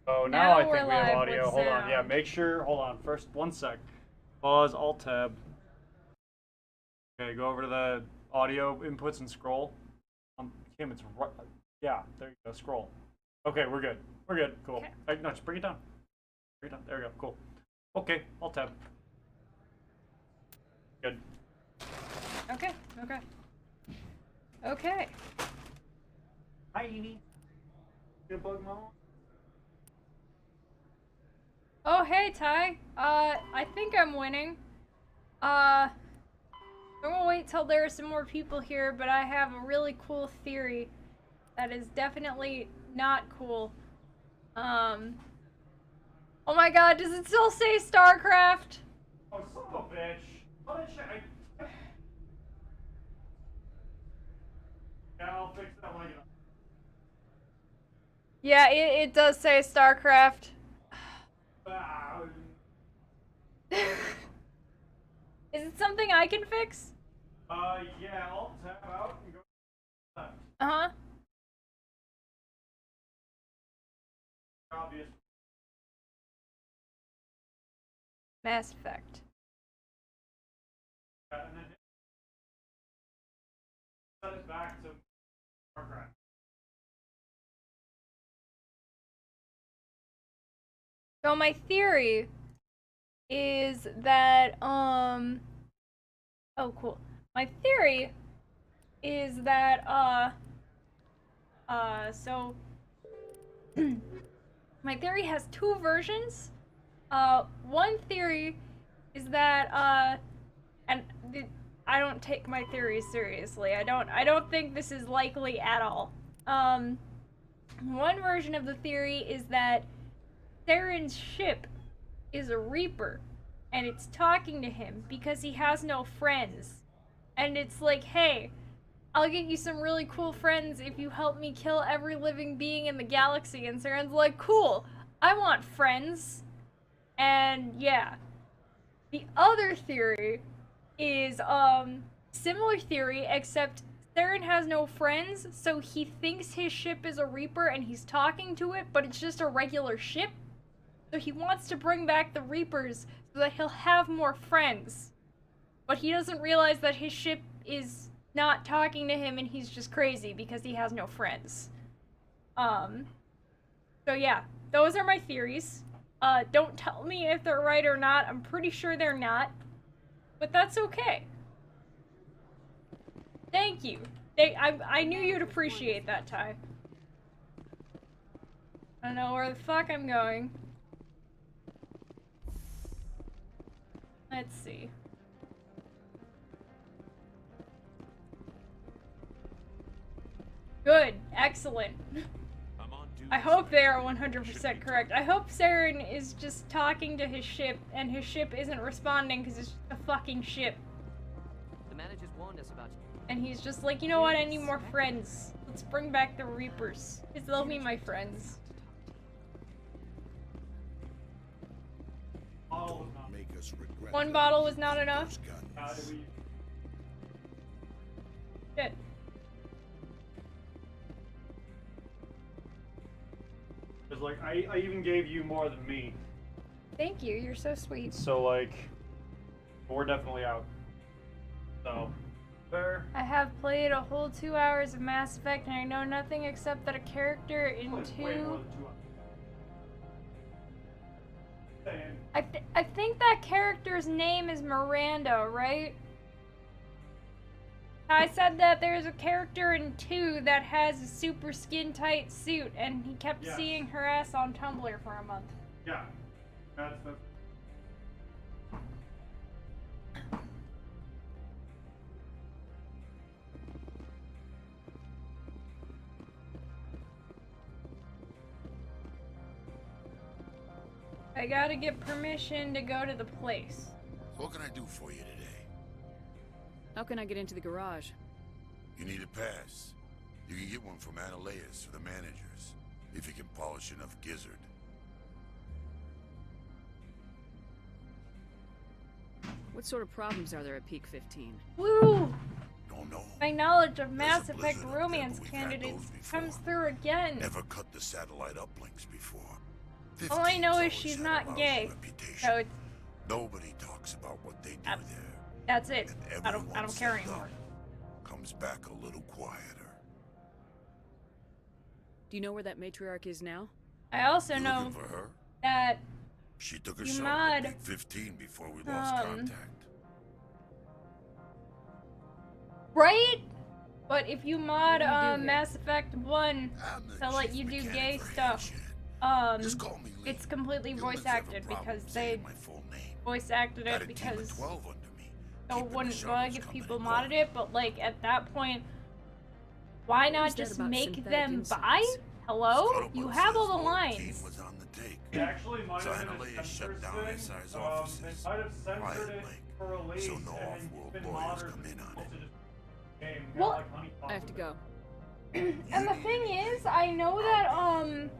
Oh, now Now I we're think we have live audio. with Hold on. Yeah, sound. make sure. Hold on. First, one sec. Pause. Alt tab. Okay, go over to the audio inputs and scroll. Kim, it's right. Yeah, there you go. Scroll. Okay, we're good. We're good. Cool. Okay. No, just bring it down. Bring it down. There we go. Cool. Okay, alt tab. Good. Okay. Okay. Okay. Hi, Evie. Gonna bug mom? Oh, hey, Ty. I think I'm winning. I'm gonna wait till there are some more people here, but I have a really cool theory that is definitely not cool. Um. Oh my god, does it still say StarCraft? Oh, son of a bitch. How did Yeah, I'll fix that when I get up. Yeah, it does say StarCraft. Ah, Is it something I can fix? yeah, alt tab out and go left. Uh-huh. Obvious. Mass Effect. And then set it back to Warcraft. So my theory is that oh cool. My theory is that so my theory has two versions. One theory is that and I don't take my theories seriously. I don't think this is likely at all. One version of the theory is that Theron's ship is a Reaper, and it's talking to him because he has no friends. And it's like, hey, I'll get you some really cool friends if you help me kill every living being in the galaxy. And Theron's like, cool, I want friends. And yeah. The other theory is similar theory, except Theron has no friends, so he thinks his ship is a Reaper and he's talking to it, but it's just a regular ship. So he wants to bring back the Reapers so that he'll have more friends. But he doesn't realize that his ship is not talking to him and he's just crazy because he has no friends. Um, so yeah, those are my theories. Don't tell me if they're right or not. I'm pretty sure they're not. But that's okay. Thank you. I knew you'd appreciate that, Ty. I don't know where the fuck I'm going. Let's see. Good. Excellent. I hope they are 100% correct. I hope Saren is just talking to his ship and his ship isn't responding because it's just a fucking ship. The managers warned us about you. And he's just like, you know what, I need more friends. Let's bring back the Reapers. Because they'll be my friends. One bottle was not enough? Shit. It's like, I even gave you more than me. Thank you, you're so sweet. So, like, we're definitely out. So, fair. I have played a whole 2 hours of Mass Effect and I know nothing except that a character in Way more 2... than 2 hours. I think that character's name is Miranda, right? I said that there's a character in 2 that has a super skin tight suit and he kept seeing her ass on Tumblr for a month. Yeah. That's I gotta get permission to go to the place. What can I do for you today? How can I get into the garage? You need a pass. You can get one from Ananias or the managers, if you can polish enough gizzard. What sort of problems are there at Peak 15? Woo! Don't know. My knowledge of There's Mass a Effect blizzard up there, romance but we've had candidates those before. comes through again. Never cut the satellite uplinks before. All I know 15's is always she's had a not lousy gay. reputation. So it's, Nobody talks about what they do That- there. that's it. And I don't everyone care said anymore. comes back a little quieter. Do you know where that matriarch is now? I also You know looking for her? that She took a You shot mod, at Big 15 before we lost contact. right? But if you mod What do you do here? Mass Effect 1 I'm the to let chief you do mechanic gay for stuff, Hanshin. Just call me Lee. it's completely Humans voice have a acted problem because saying they my full name. voice acted Got it a team of because 12 under me, it keeping the wouldn't shovels bug if coming people and modded going. it, but like at that point, why What not was that just about make synthetic them insides? bi? Hello? Scuttlebutt You have all says the Lord Keane lines. was on the take. It actually might So have been a Analea shut censored down thing. SI's They offices. might have censored Riot it Lake. for release, So no and then off-world it's been lawyers modern. come in on Supposed it. to just game, kinda Well, like Honeypot I have to with go. And the thing is, I know that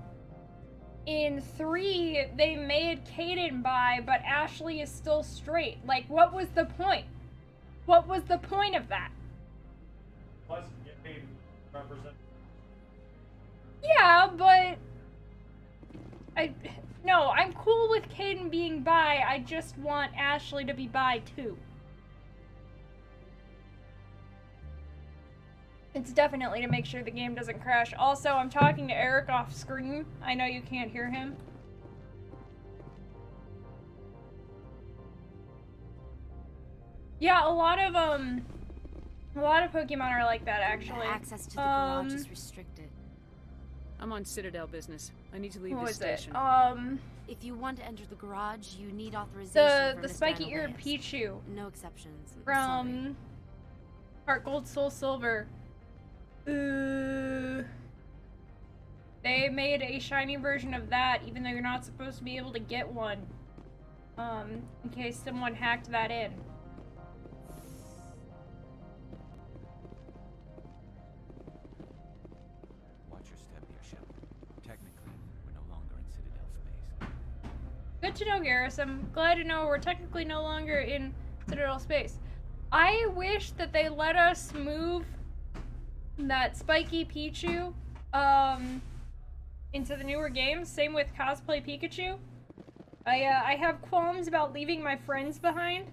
in 3 they made Caden bi, but Ashley is still straight. Like, what was the point? What was the point of that? Plus, get paid represent. Yeah, but no, I'm cool with Caden being bi. I just want Ashley to be bi too. It's definitely to make sure the game doesn't crash. Also, I'm talking to Eric off screen. I know you can't hear him. Yeah, a lot of Pokemon are like that actually. Access to the garage is restricted. I'm on Citadel business. I need to leave What this was it? station. If you want to enter the garage, you need authorization from The Mr. spiky-eared Analeus. Pichu No exceptions. Sorry. from Heart Gold Soul Silver. They made a shiny version of that, even though you're not supposed to be able to get one. In case someone hacked that in. Watch your step here, Shepard. Technically, we're no longer in Citadel space. Good to know, Garrus. I'm glad to know we're technically no longer in Citadel space. I wish that they let us move that spiky Pichu, into the newer games. Same with Cosplay Pikachu. I have qualms about leaving my friends behind.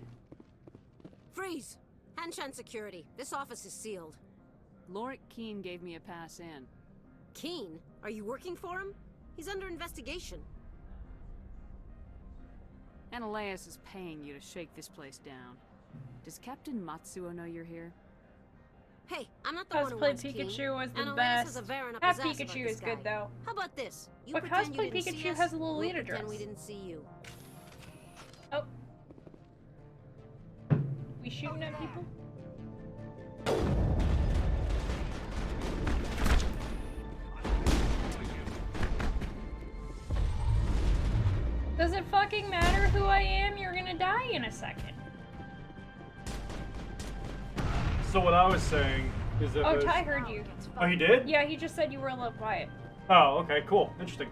Freeze! Hanshan security. This office is sealed. Lorik Keene gave me a pass in. Keen, are you working for him? He's under investigation. Analeus is paying you to shake this place down. Does Captain Matsuo know you're here? Hey, I'm not the one who Cosplay wants Keen. Pikachu was the Analeus best. has a Varen up That his ass about Pikachu this is good guy. though. How about this? You But pretend Cosplay you didn't see Pikachu us, has a we'll Lolita pretend dress. we didn't see you. Oh. We shooting at people? Does it fucking matter who I am? You're gonna die in a second. So what I was saying is that Oh, there's- Ty heard you. Oh, he did? Yeah, he just said you were a little quiet. Oh, okay, cool. Interesting.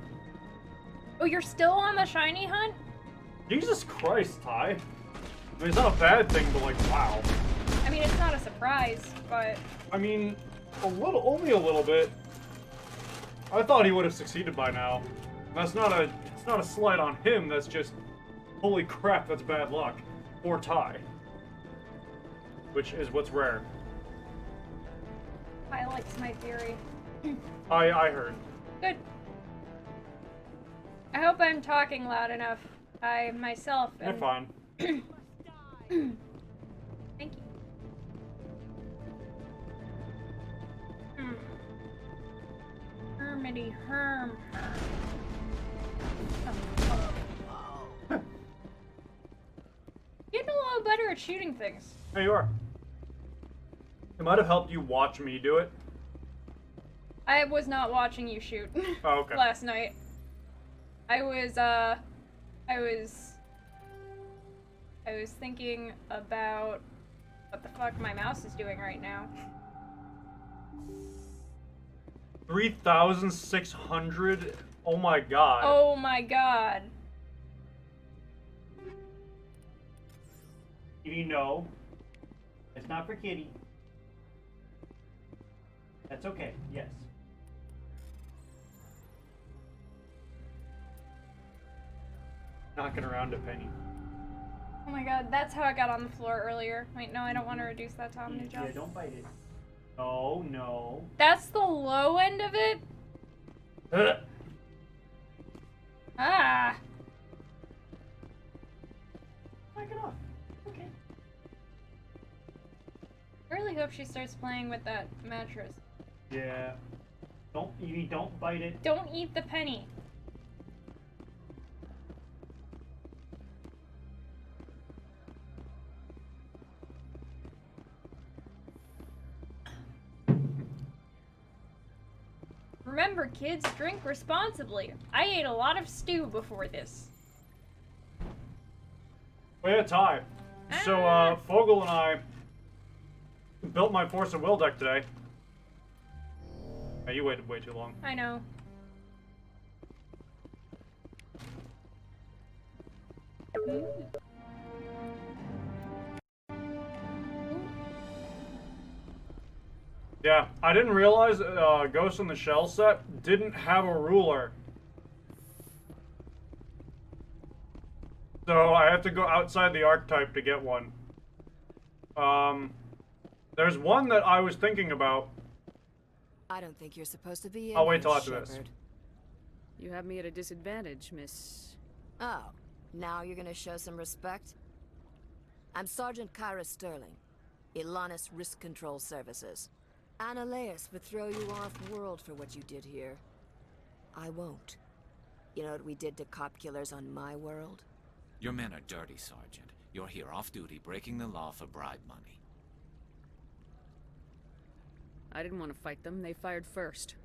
Oh, you're still on the shiny hunt? Jesus Christ, Ty. I mean, it's not a bad thing, but like, wow. I mean, it's not a surprise, but I mean, only a little bit. I thought he would have succeeded by now. It's not a slight on him, that's just, holy crap, that's bad luck. Or Ty. Which is what's rare. highlights my theory. I heard. Good. I hope I'm talking loud enough. I myself You're am. fine. Thank you. Hermity Herm. Getting a little better at shooting things. There you are. It might have helped you watch me do it. I was not watching you shoot Oh, okay. last night. I was thinking about what the fuck my mouse is doing right now. 3,600? Oh my god. Oh my god. Kitty, no. It's not for Kitty. That's okay, yes. Knocking around a penny. Oh my god, that's how I got on the floor earlier. Wait, no, I don't want to reduce that to Omni Yeah, jump. don't bite it. No, no. That's the low end of it? Ah! Knock it off. Okay. I really hope she starts playing with that mattress. Yeah. Don't, Evie, don't bite it. Don't eat the penny. Remember, kids, drink responsibly. I ate a lot of stew before this. We had a tie. So, Fogel and I built my Force of Will deck today. Hey, you waited way too long. I know. Yeah, I didn't realize Ghost in the Shell set didn't have a ruler. So I have to go outside the archetype to get one. There's one that I was thinking about. I don't think you're supposed to be in I'll wait here, till after this. Shepard. You have me at a disadvantage, Miss... Oh, now you're gonna show some respect? I'm Sergeant Kyra Sterling, Ilanis Risk Control Services. Ananias would throw you off-world for what you did here. I won't. You know what we did to cop killers on my world? Your men are dirty, Sergeant. You're here off-duty, breaking the law for bribe money. I didn't want to fight them. They fired first.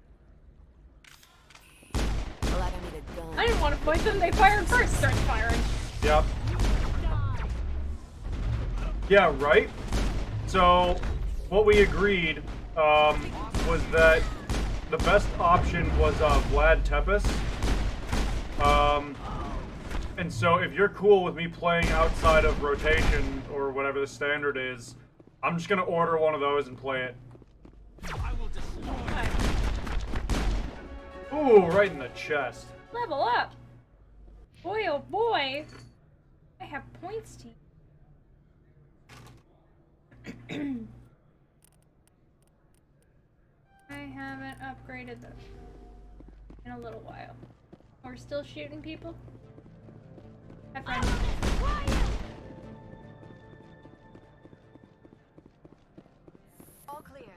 Well, I don't need a gun. I didn't want to fight them. They fired first. Starts firing. Yep. Yeah, right? So, what we agreed was that the best option was Vlad Tepes. And so if you're cool with me playing outside of rotation or whatever the standard is, I'm just gonna order one of those and play it. Ooh, right in the chest. Level up. Boy, oh boy. I have points to... I haven't upgraded them in a little while. We're still shooting people? Have friends. All clear.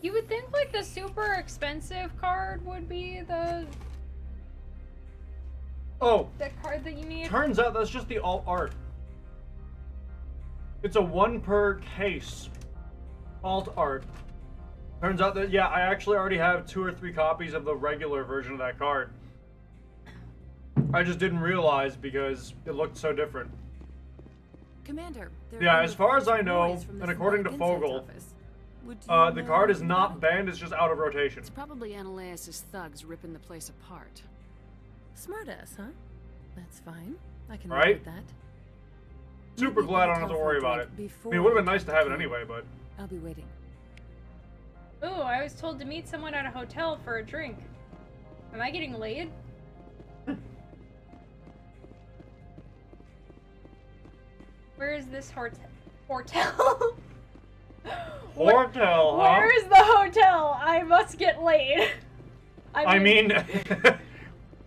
You would think like the super expensive card would be the card that you need. Turns out that's just the alt art. It's a 1 per case alt art. Turns out that, yeah, I actually already have 2 or 3 copies of the regular version of that card. I just didn't realize because it looked so different. Commander, Yeah, as far as I know, and according to Fogel, the card is not banned, it's just out of rotation. It's probably Ananias' thugs ripping the place apart. Smartass, huh? That's fine. I can Right? live with that. Super Maybe glad I we'll don't have to go for worry a about drink it. I before mean, it would have we been nice to talk have it you. anyway, but... I'll be waiting. Ooh, I was told to meet someone at a hotel for a drink. Am I getting laid? Where is this hotel? Hotel, huh? Where is the hotel? I must get laid. I mean,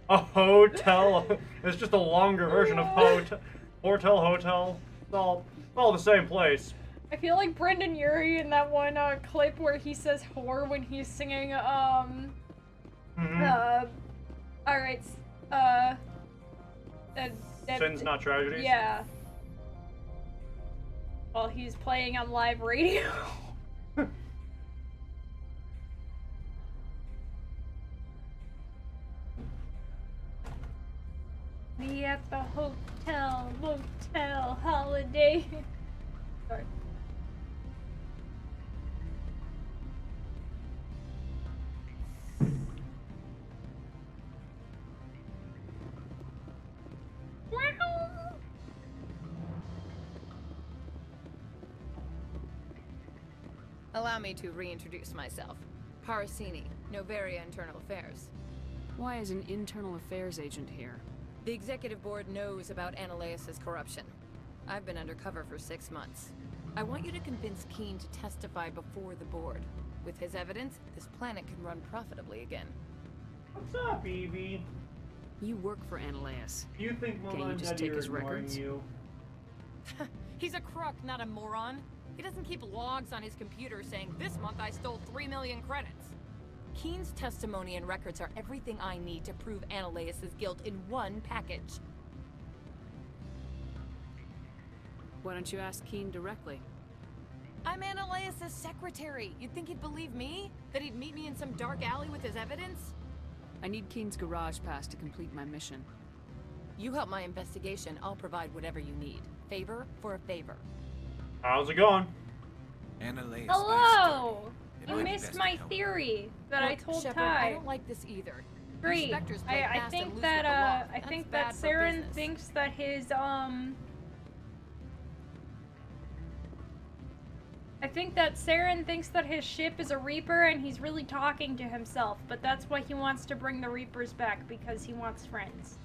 a hotel. It's just a longer version of hotel. It's all the same place. I feel like Brendan Urie in that one clip where he says whore when he's singing, alright, Sins, not tragedies. Yeah. While he's playing on live radio. Be at the hotel, motel, holiday. Sorry. Allow me to reintroduce myself. Parasini, Noveria Internal Affairs. Why is an internal affairs agent here? The executive board knows about Ananias' corruption. I've been undercover for 6 months. I want you to convince Keene to testify before the board. With his evidence, this planet can run profitably again. What's up, Evie? You work for Ananias. You think Can't you Mama and just Daddy take are his ignoring records? you? He's a crook, not a moron. He doesn't keep logs on his computer saying, this month I stole 3 million credits. Keene's testimony and records are everything I need to prove Ananias' guilt in one package. Why don't you ask Keene directly? I'm Ananias' secretary. You'd think he'd believe me? That he'd meet me in some dark alley with his evidence? I need Keene's garage pass to complete my mission. You help my investigation, I'll provide whatever you need. Favor for a favor. How's it going? Ananias. Hello! It You might be missed best to my help. theory that I Look, told Shepard, Ty. I don't like this either. Great. Inspectors play I fast and think loose that with the law. I That's think that bad for Saren business. thinks that his I think that Saren thinks that his ship is a Reaper and he's really talking to himself, but that's why he wants to bring the Reapers back, because he wants friends.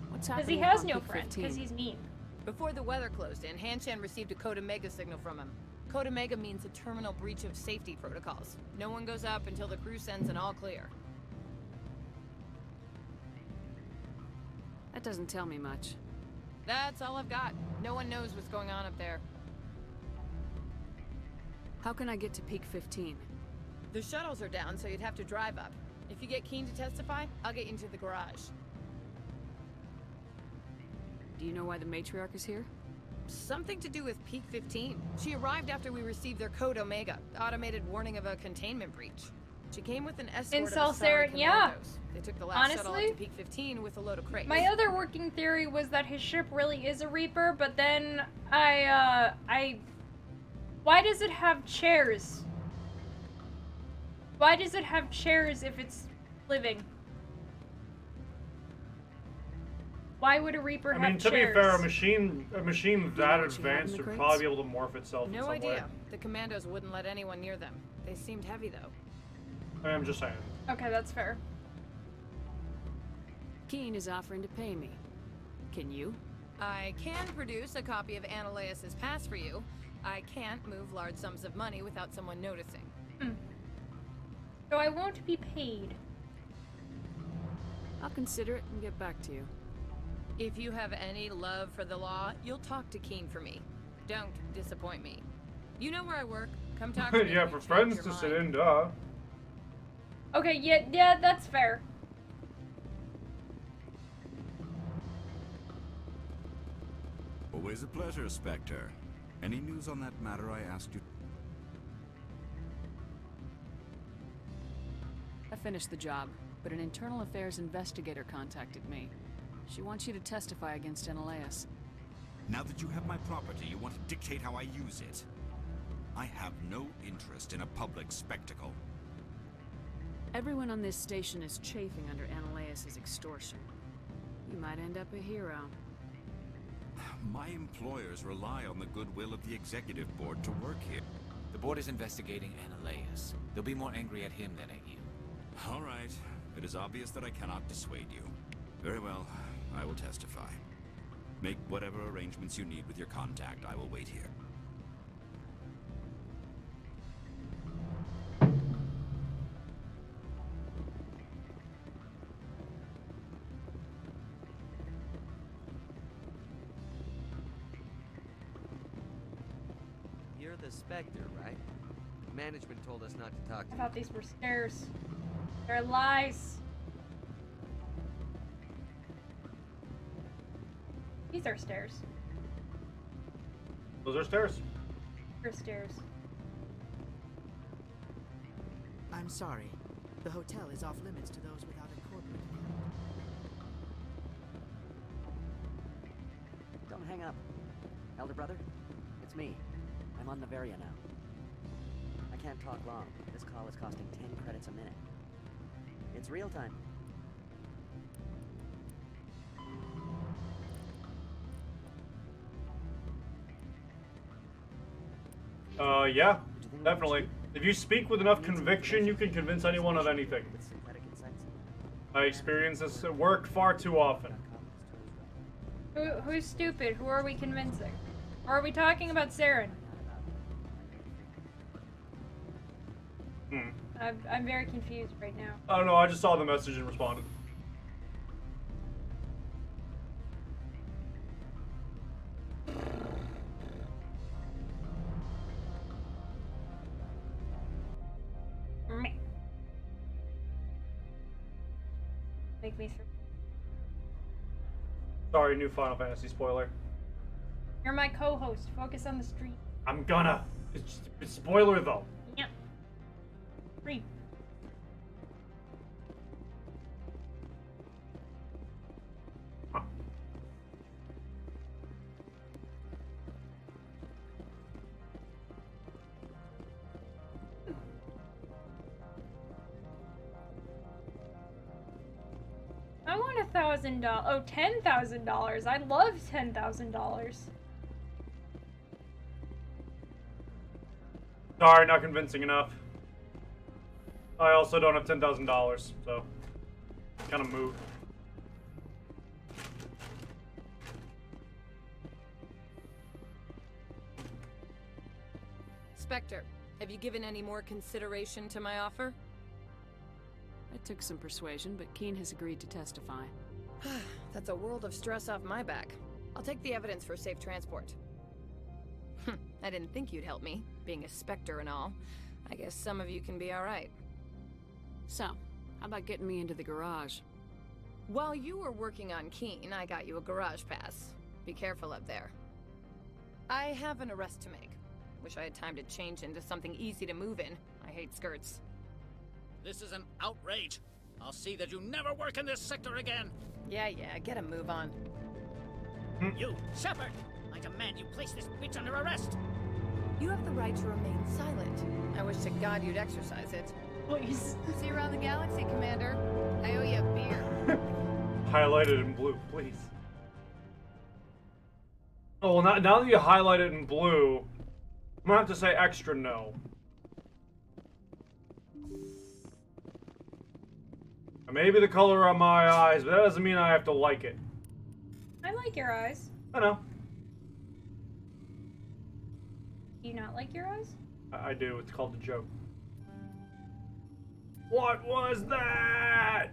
What's Because happening he has on no Peak friends, 15? because he's mean. Before the weather closed in, Hanshan received a Code Omega signal from him. Code Omega means a terminal breach of safety protocols. No one goes up until the crew sends an all clear. That doesn't tell me much. That's all I've got. No one knows what's going on up there. How can I get to Peak 15? The shuttles are down, so you'd have to drive up. If you get Keene to testify, I'll get you into the garage. Do you know why the matriarch is here? Something to do with Peak 15. She arrived after we received their Code Omega, automated warning of a containment breach. She came with an escort Incel of Asari Saren, yeah. commandos. They took the last shuttle up Honestly, to Peak 15 with a load of crates. My other working theory was that his ship really is a Reaper, but then why does it have chairs? Why does it have chairs if it's living? Why would a Reaper have I mean, to chairs? be fair, a machine that what you have in advanced the would crates? probably be able to morph itself in No some idea. way. The commandos wouldn't let anyone near them. They seemed heavy, though. I'm just saying. Okay, that's fair. Keene is offering to pay me. Can you? I can produce a copy of Ananias' pass for you. I can't move large sums of money without someone noticing. So I won't be paid. I'll consider it and get back to you. If you have any love for the law, you'll talk to Keene for me. Don't disappoint me. You know where I work. Come talk to me. Yeah, if for you change friends your to sit mind. in, duh. Okay, yeah, that's fair. Always a pleasure, Spectre. Any news on that matter I asked you? I finished the job, but an internal affairs investigator contacted me. She wants you to testify against Ananias. Now that you have my property, you want to dictate how I use it. I have no interest in a public spectacle. Everyone on this station is chafing under Ananias' extortion. You might end up a hero. My employers rely on the goodwill of the executive board to work here. The board is investigating Ananias. They'll be more angry at him than at you. All right. It is obvious that I cannot dissuade you. Very well. I will testify. Make whatever arrangements you need with your contact. I will wait here. You're the Spectre, right? Management told us not to talk to I you. thought these were stairs. They're lies. These are stairs. Those are stairs. They're stairs. I'm sorry. The hotel is off limits to those without a corporate account. Don't hang up. Elder brother, it's me. I'm on Navaria now. I can't talk long. This call is costing 10 credits a minute. It's real time. Yeah, definitely. If you speak with enough conviction, you can convince anyone of anything. With synthetic insights? I experience this at work far too often. Who's stupid? Who are we convincing? Or are we talking about Saren? I'm very confused right now. I don't know, I just saw the message and responded. Meh. Make me Sorry, new Final Fantasy spoiler. You're my co-host. Focus on the stream. I'm gonna. It's spoiler though. Yeah. Stream. Huh. I want $1,000. Oh, $10,000. I love $10,000. Sorry, not convincing enough. I also don't have $10,000, so kind of move. Spectre, have you given any more consideration to my offer? It took some persuasion, but Keen has agreed to testify. That's a world of stress off my back. I'll take the evidence for safe transport. I didn't think you'd help me, being a Spectre and all. I guess some of you can be alright. So, how about getting me into the garage? While you were working on Keen, I got you a garage pass. Be careful up there. I have an arrest to make. Wish I had time to change into something easy to move in. I hate skirts. This is an outrage. I'll see that you never work in this sector again. Yeah, get a move on. You, Shepard! I demand you place this bitch under arrest! You have the right to remain silent. I wish to God you'd exercise it. Please. See you around the galaxy, Commander. I owe you a beer. Highlighted in blue, please. Oh, well, now that you highlight it in blue, I'm gonna have to say extra no. Maybe the color of my eyes, but that doesn't mean I have to like it. I like your eyes. I know. Do you not like your eyes? I do. It's called the joke. What was that?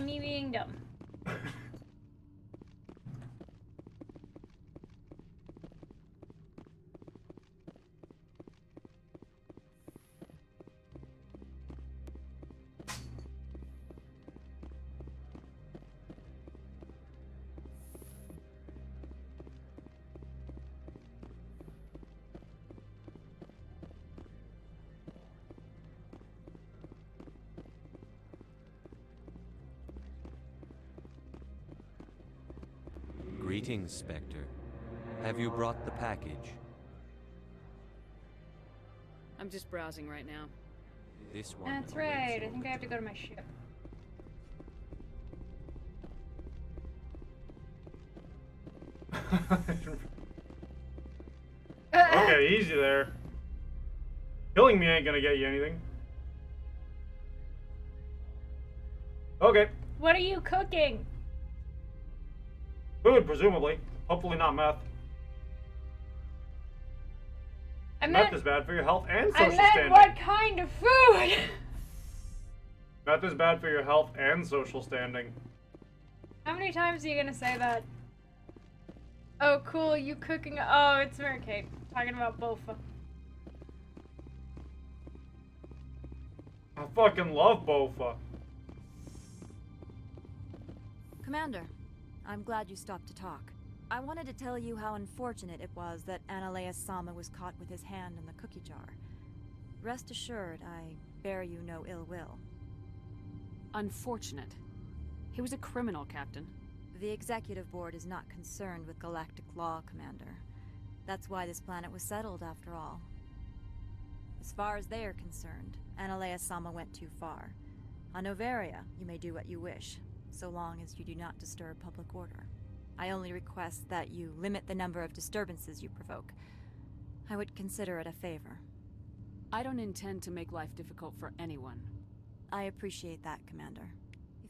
Me being dumb. Greetings, Spectre. Have you brought the package? I'm just browsing right now. This one. That's right. I think I have to go to my ship. Okay, easy there. Killing me ain't gonna get you anything. Okay. What are you cooking? Food, presumably. Hopefully not meth. Meth is bad for your health and social standing. What kind of food? Meth is bad for your health and social standing. How many times are you gonna say that? Oh, cool, you cooking. Oh, it's Mary Kate. Talking about Bofa. I fucking love Bofa. Commander, I'm glad you stopped to talk. I wanted to tell you how unfortunate it was that Analeus Sama was caught with his hand in the cookie jar. Rest assured, I bear you no ill will. Unfortunate. He was a criminal, Captain. The Executive Board is not concerned with galactic law, Commander. That's why this planet was settled, after all. As far as they are concerned, Analeus Sama went too far. On Noveria, you may do what you wish, so long as you do not disturb public order. I only request that you limit the number of disturbances you provoke. I would consider it a favor. I don't intend to make life difficult for anyone. I appreciate that, Commander.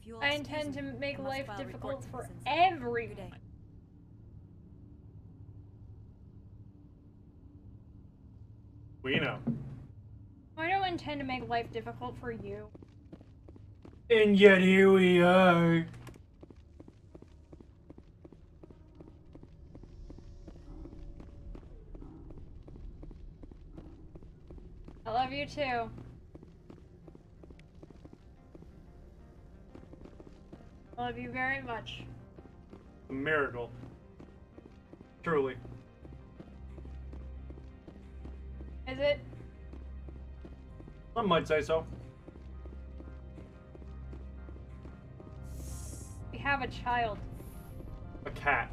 If you'll I excuse intend to me, make I must life file a report difficult to for Miss Inside. everyone. Good day. We know. I don't intend to make life difficult for you. And yet here we are. I love you too. I love you very much. A miracle. Truly. Is it? Some might say so. We have a child. A cat.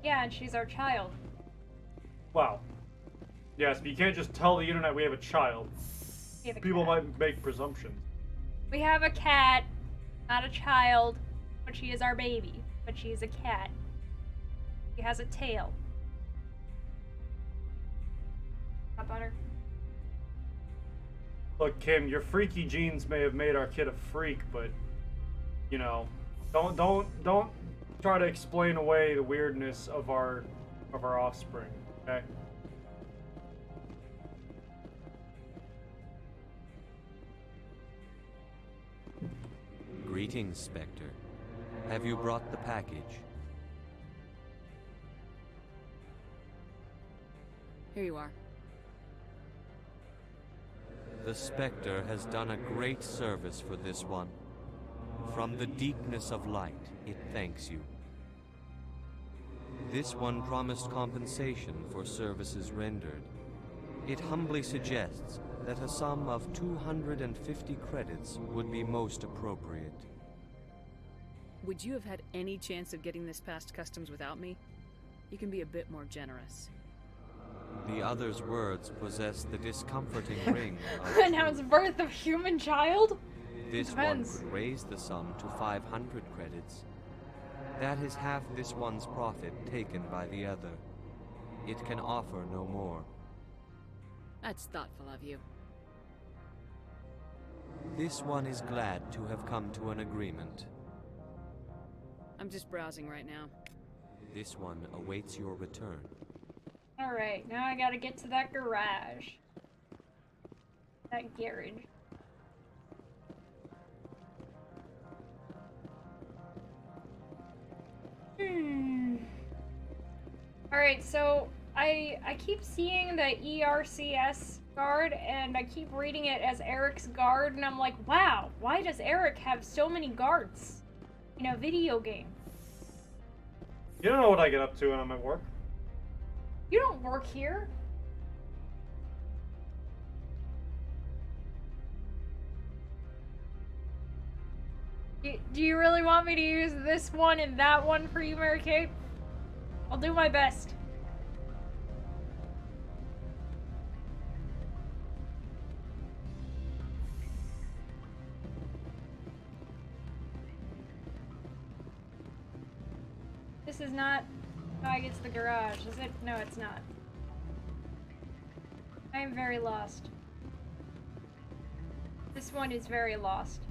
Yeah, and she's our child. Wow. Yes, but you can't just tell the internet we have a child. We have a People cat. might make presumptions. We have a cat, not a child, but she is our baby. But she is a cat. She has a tail. Not butter. Look, Kim, your freaky genes may have made our kid a freak, but you know, don't try to explain away the weirdness of our offspring, okay? Greetings, Spectre. Have you brought the package? Here you are. The Spectre has done a great service for this one. From the deepness of light, it thanks you. This one promised compensation for services rendered. It humbly suggests that a sum of 250 credits would be most appropriate. Would you have had any chance of getting this past customs without me? You can be a bit more generous. The other's words possess the discomforting ring of Announced birth of human child? This one Depends. could raise the sum to 500 credits. That is half this one's profit taken by the other. It can offer no more. That's thoughtful of you. This one is glad to have come to an agreement. I'm just browsing right now. This one awaits your return. Alright, now I gotta get to that garage. That garage. Alright, so I keep seeing the ERCS guard and I keep reading it as Eric's guard and I'm like, wow, why does Eric have so many guards in a video game? You don't know what I get up to when I'm at work. You don't work here. Do you really want me to use this one and that one for you, Mary Kate? I'll do my best. This is not how I get to the garage, is it? No, it's not. I am very lost. This one is very lost.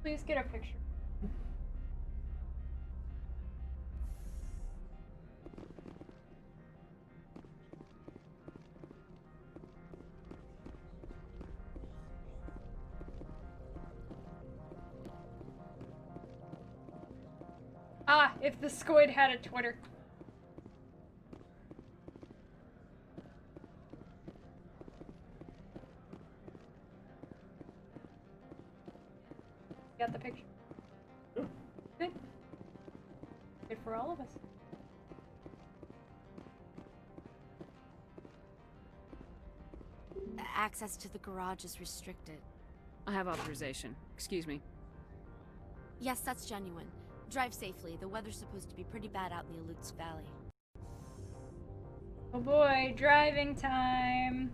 Please get a picture. Ah, if the squid had a Twitter. Got the picture? Good. Good for all of us. Access to the garage is restricted. I have authorization. Excuse me. Yes, that's genuine. Drive safely. The weather's supposed to be pretty bad out in the Alutsk Valley. Oh boy, driving time.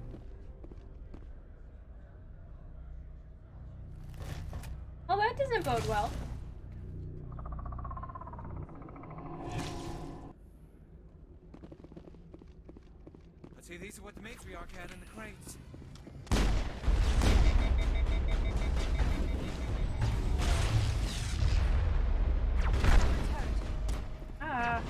that doesn't bode well. Let's see, these are what the matriarch had in the crates. Ah.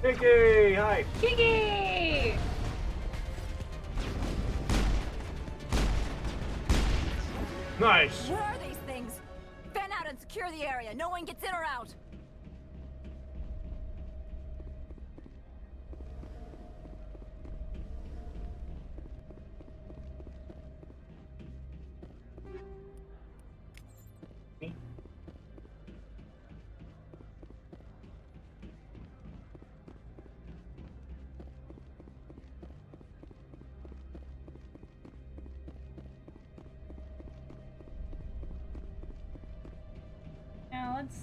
Kiki, hi. Kiki! Nice. Where are these things? Fan out and secure the area. No one gets in or out. Now let's...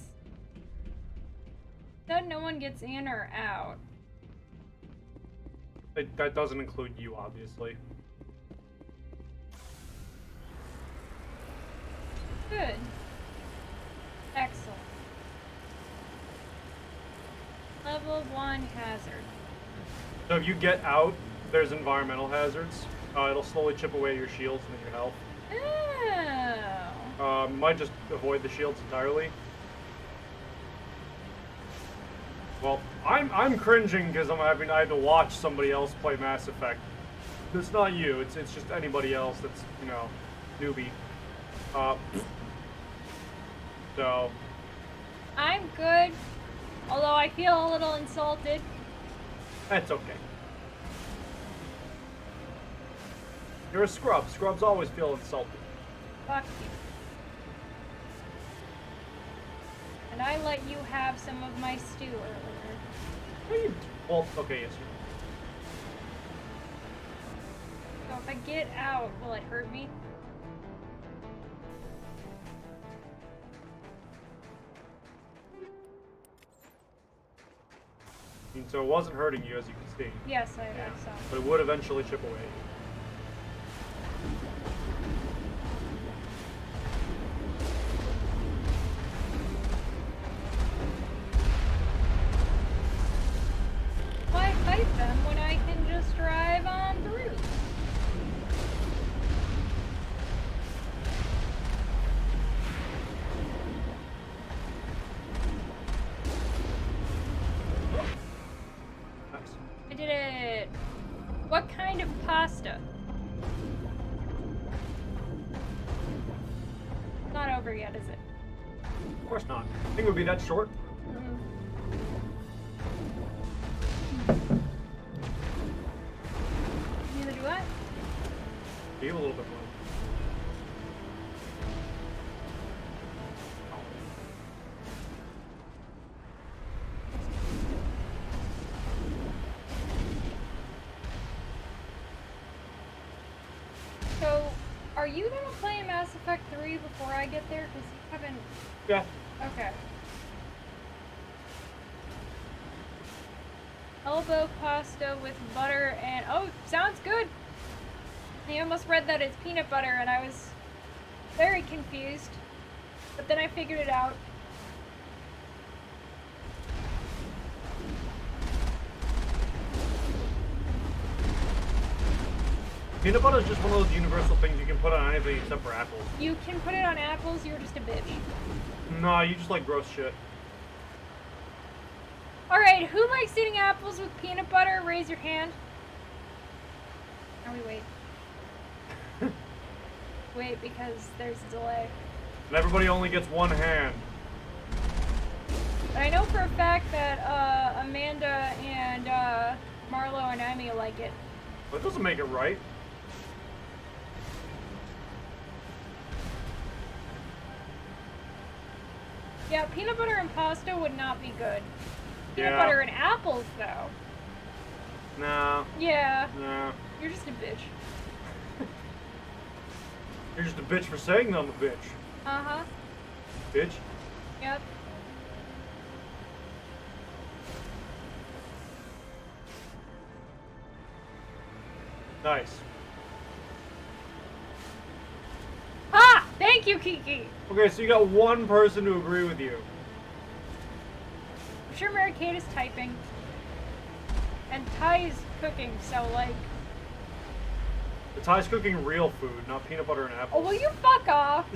Said no one gets in or out. That doesn't include you, obviously. Good. Excellent. Level 1 hazard. So if you get out, there's environmental hazards. It'll slowly chip away your shields and your health. Oh. Might just avoid the shields entirely. Well, I'm cringing because I had to watch somebody else play Mass Effect. It's not you. It's just anybody else that's, you know, newbie. So. I'm good. Although I feel a little insulted. That's okay. You're a scrub. Scrubs always feel insulted. Fuck you. And I let you have some of my stew earlier. Well, okay, yes. So if I get out, will it hurt me? And so it wasn't hurting you, as you can see. Yes, I saw. But it would eventually chip away. Why fight them when I can just drive on through? I did it! What kind of pasta? Not over yet, is it? Of course not. I think it would be that short. Neither do I. Give a little bit more. So, are you gonna play Mass Effect 3 before I get there? Because you haven't... Yeah. Okay. Elbow pasta with butter and... Oh, sounds good! I almost read that it's peanut butter and I was very confused. But then I figured it out. Peanut butter is just one of those universal things you can put on anything except for apples. You can put it on apples, you're just a bitch. Nah, you just like gross shit. Alright, who likes eating apples with peanut butter? Raise your hand. Now we wait. Wait, because there's a delay. And everybody only gets one hand. But I know for a fact that Amanda and Marlo and Amy like it. That doesn't make it right. Yeah, peanut butter and pasta would not be good. Peanut Yeah. butter and apples, though. Nah. Yeah. Nah. You're just a bitch. You're just a bitch for saying that I'm a bitch. Uh-huh. Bitch. Yep. Nice. Ah! Thank you, Kiki! Okay, so you got one person to agree with you. I'm sure Mary Kate is typing. And Ty is cooking, so like... The Ty's cooking real food, not peanut butter and Oh, apples. will you fuck off?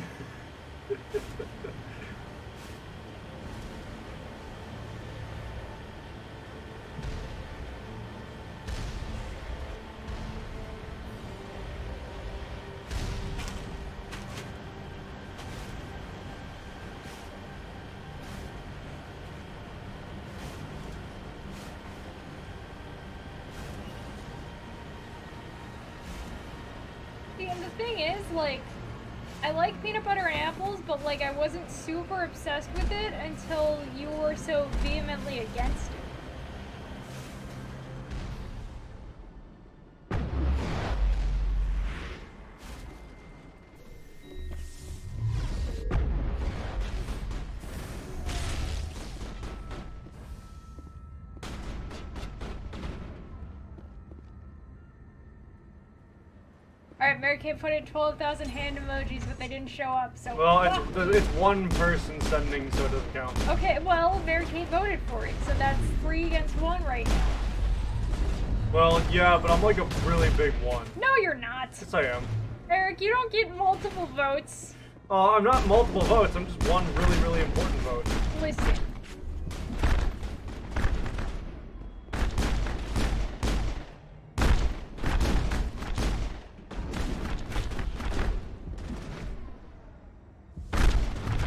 See, and the thing is, like, I like peanut butter and apples, but like I wasn't super obsessed with it until you were so vehemently against it. Alright, Mary Kate put in 12,000 hand emojis, but they didn't show up, so... Well, it's one person sending, so it doesn't count. Okay, well, Mary Kate voted for it, so that's 3 against 1 right now. Well, yeah, but I'm like a really big one. No, you're not. Yes, I am. Eric, you don't get multiple votes. I'm not multiple votes, I'm just one really, really important vote. Listen.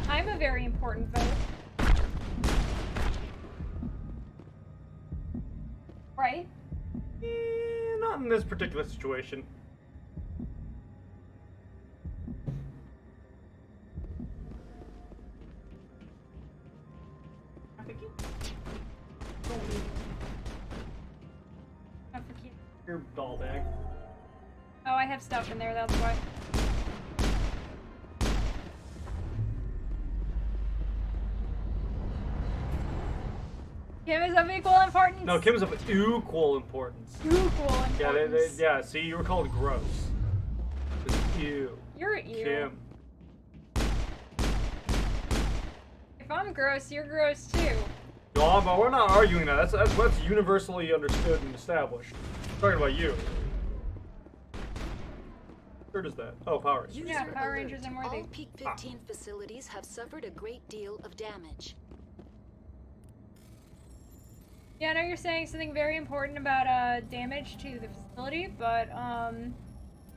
I'm a very important vote. Right? Not in this particular situation. Not for kids. Your doll bag. Oh, I have stuff in there, that's why. Kim is of equal importance. No, Kim's of equal importance. Equal importance. Yeah, yeah, see, you were called gross. Just ew. You're ew. Kim. If I'm gross, you're gross too. No, but we're not arguing that. That's universally understood and established. I'm talking about you. Where does that? Oh, Power Rangers. Yeah, Power Rangers and All Worthy. Peak 15 facilities have suffered a great deal of damage. Yeah, I know you're saying something very important about damage to the facility, but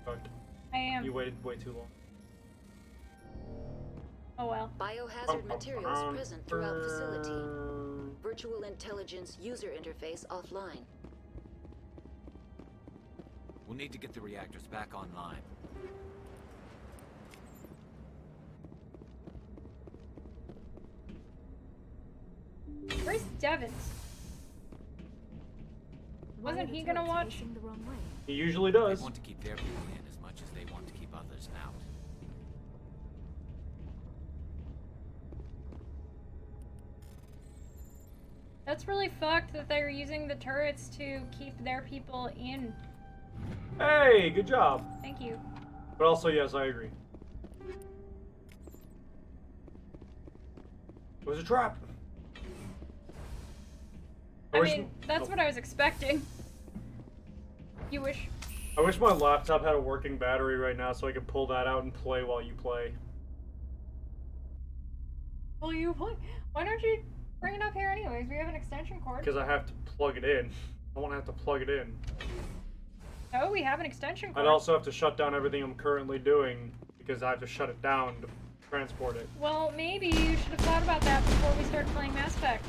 But I am. you waited way too long. Oh well. Biohazard materials present throughout facility. Virtual intelligence user interface offline. We'll need to get the reactors back online. Where's Devin? Wasn't he gonna watch? He usually They does. want to keep their people in as much as they want to keep others out. That's really fucked that they're using the turrets to keep their people in. Hey, good job. Thank you. But also, yes, I agree. It was a trap. I mean, that's what I was expecting. You wish. I wish my laptop had a working battery right now so I could pull that out and play while you play. Well, you play. Why don't you bring it up here anyways? We have an extension cord. Because I have to plug it in. I won't have to plug it in. Oh, we have an extension cord. I'd also have to shut down everything I'm currently doing because I have to shut it down to transport it. Well, maybe you should have thought about that before we start playing Mass Effect.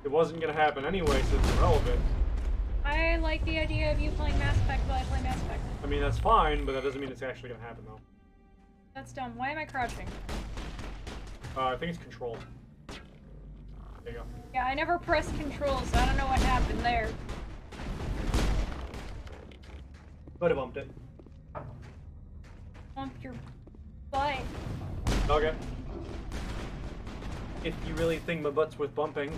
It wasn't going to happen anyway, so it's irrelevant. I like the idea of you playing Mass Effect while I play Mass Effect. I mean, that's fine, but that doesn't mean it's actually going to happen, though. That's dumb. Why am I crouching? I think it's control. There you go. Yeah, I never pressed control, so I don't know what happened there. Might have bumped it. Bump your But Okay. If you really think my butt's worth bumping.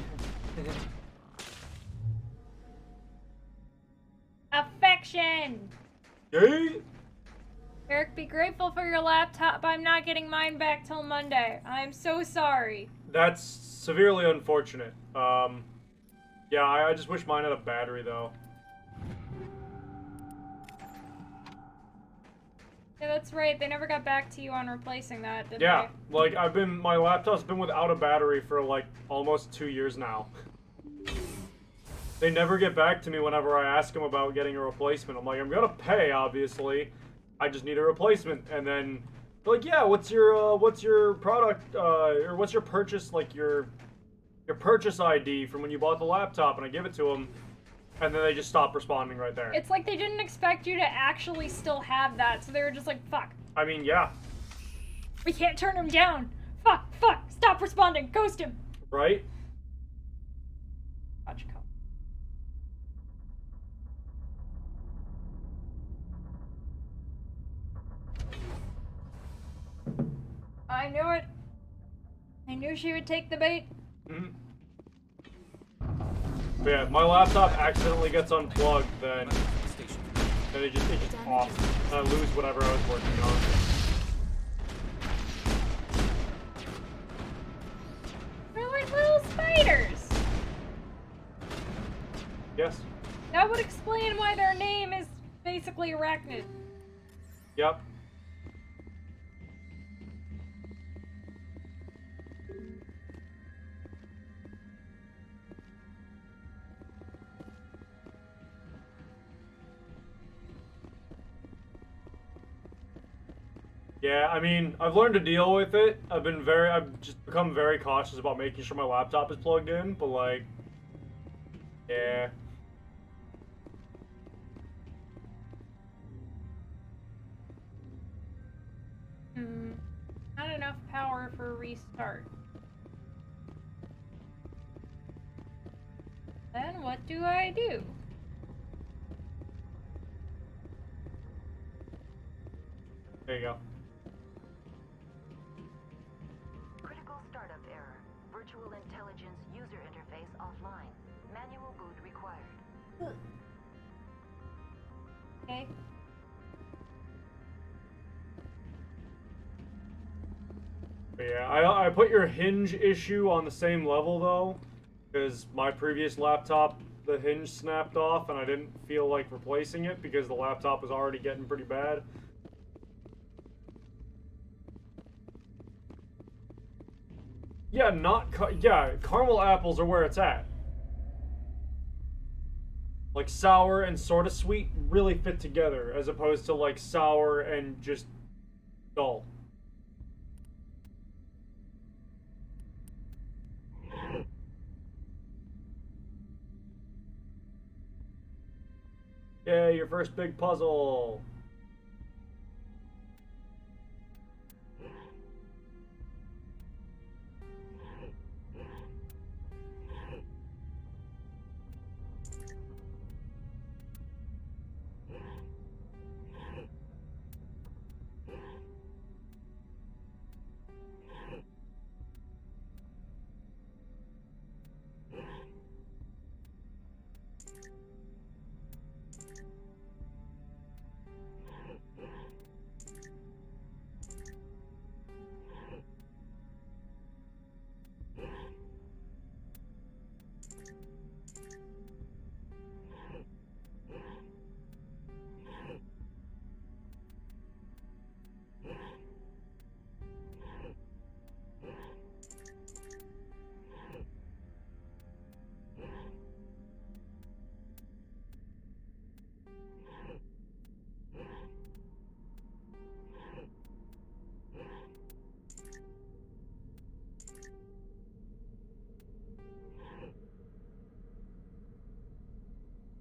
affection. Yay! Eric, be grateful for your laptop. I'm not getting mine back till Monday. I'm so sorry. That's severely unfortunate. Yeah, I just wish mine had a battery though. Yeah, that's right. They never got back to you on replacing that, did Yeah, like my laptop's been without a battery for like almost 2 years now. They never get back to me whenever I ask them about getting a replacement. I'm like, I'm gonna pay, obviously. I just need a replacement. And then they're like, yeah, what's your product, or what's your purchase, like your purchase ID from when you bought the laptop? And I give it to them, and then they just stop responding right there. It's like they didn't expect you to actually still have that, so they were just like, fuck. I mean, yeah. We can't turn him down. Fuck, stop responding, ghost him. Right? I knew it. I knew she would take the bait. Mm-hmm. But yeah, if my laptop accidentally gets unplugged, then it just off. And I lose whatever I was working on. They're like little spiders. Yes. That would explain why their name is basically arachnid. Yep. Yeah, I mean, I've learned to deal with it. I've just become very cautious about making sure my laptop is plugged in, but like, yeah. Not enough power for a restart. Then what do I do? There you go. Critical startup error. Virtual intelligence user interface offline. Manual boot required. Okay. But yeah, I put your hinge issue on the same level though, because my previous laptop, the hinge snapped off and I didn't feel like replacing it because the laptop was already getting pretty bad. Yeah, caramel apples are where it's at. Like sour and sort of sweet really fit together as opposed to like sour and just dull. Yeah, your first big puzzle.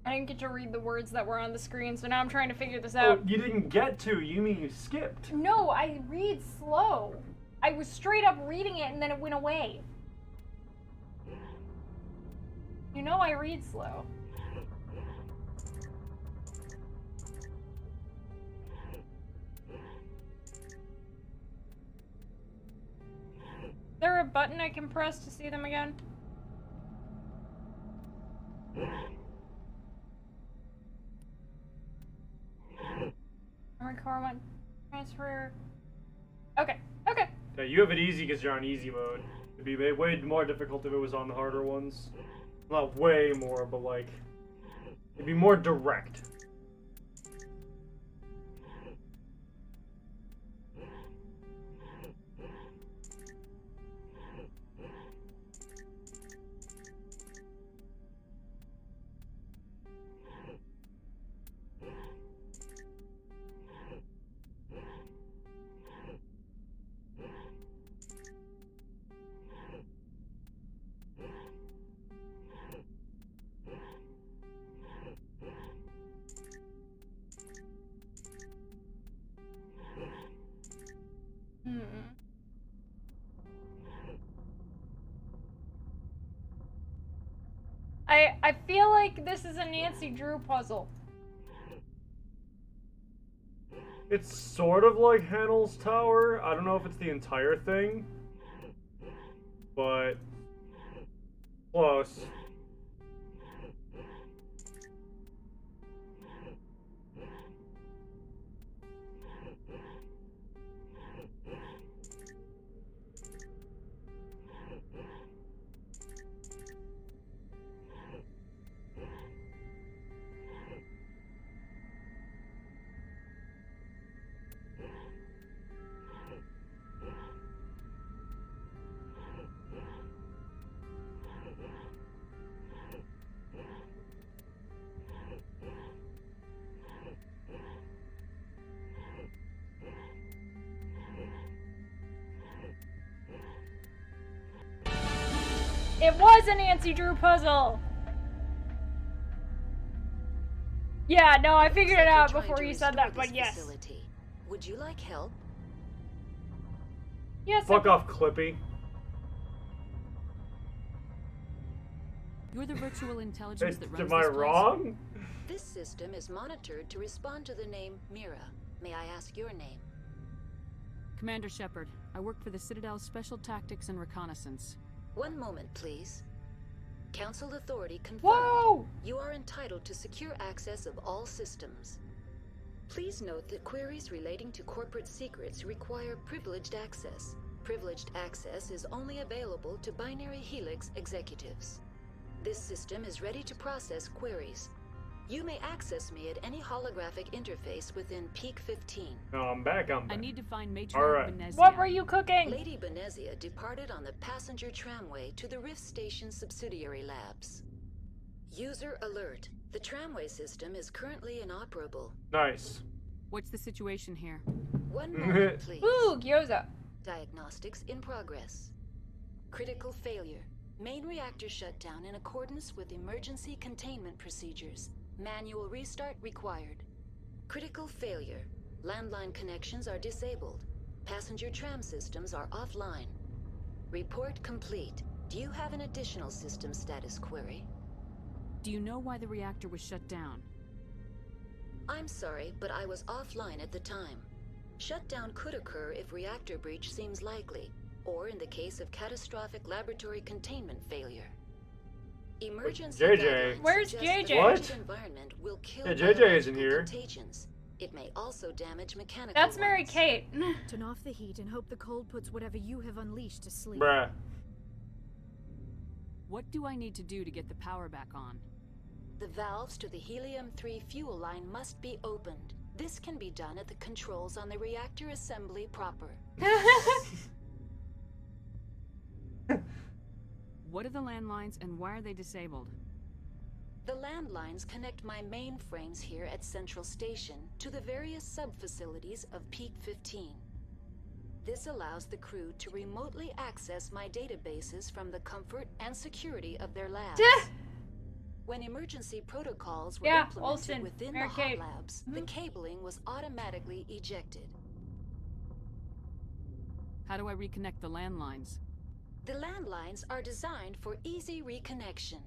I didn't get to read the words that were on the screen, so now I'm trying to figure this out. Oh, you didn't get to. You mean you skipped? No, I read slow. I was straight up reading it and then it went away. You know I read slow. a button I can press to see them again? Record one. Transfer. Okay. Okay. Yeah, you have it easy because you're on easy mode. It'd be way more difficult if it was on the harder ones. Not way more, but like, it'd be more direct. I feel like this is a Nancy Drew puzzle. It's sort of like Hanel's Tower. I don't know if it's the entire thing, but close. It was a Nancy Drew puzzle! Yeah, no, I figured it out before you said that, but yes. Facility. Would you like help? Yes. Fuck off, Clippy. You're the virtual intelligence that runs Am I this place? wrong? This system is monitored to respond to the name Mira. May I ask your name? Commander Shepard. I work for the Citadel's Special Tactics and Reconnaissance. One moment, please. Council authority confirmed. Whoa! You are entitled to secure access of all systems. Please note that queries relating to corporate secrets require privileged access. Privileged access is only available to Binary Helix executives. This system is ready to process queries. You may access me at any holographic interface within Peak 15. No, I'm back. I need to find Matriarch Alright. Benezia. What were you cooking? Lady Benezia departed on the passenger tramway to the Rift Station subsidiary labs. User alert. The tramway system is currently inoperable. Nice. What's the situation here? One moment, please. Ooh, gyoza. Diagnostics in progress. Critical failure. Main reactor shut down in accordance with emergency containment procedures. Manual restart required. Critical failure. Landline connections are disabled. Passenger tram systems are offline. Report complete. Do you have an additional system status query? Do you know why the reactor was shut down? I'm sorry, but I was offline at the time. Shutdown could occur if reactor breach seems likely, or in the case of catastrophic laboratory containment failure. Emergency JJ. guidelines Where's suggest JJ? the What? frigid environment will kill Yeah, JJ isn't biological here. contagions. It may also damage mechanical That's Mary ones. Kate. Turn off the heat and hope the cold puts whatever you have unleashed to sleep. Bruh. What do I need to do to get the power back on? The valves to the helium-3 fuel line must be opened. This can be done at the controls on the reactor assembly proper. What are the landlines and why are they disabled? The landlines connect my mainframes here at Central Station to the various sub-facilities of Peak 15. This allows the crew to remotely access my databases from the comfort and security of their labs. When emergency protocols were implemented Olsen, within Mary the hot Kate. labs, the cabling was automatically ejected. How do I reconnect the landlines? The landlines are designed for easy reconnection.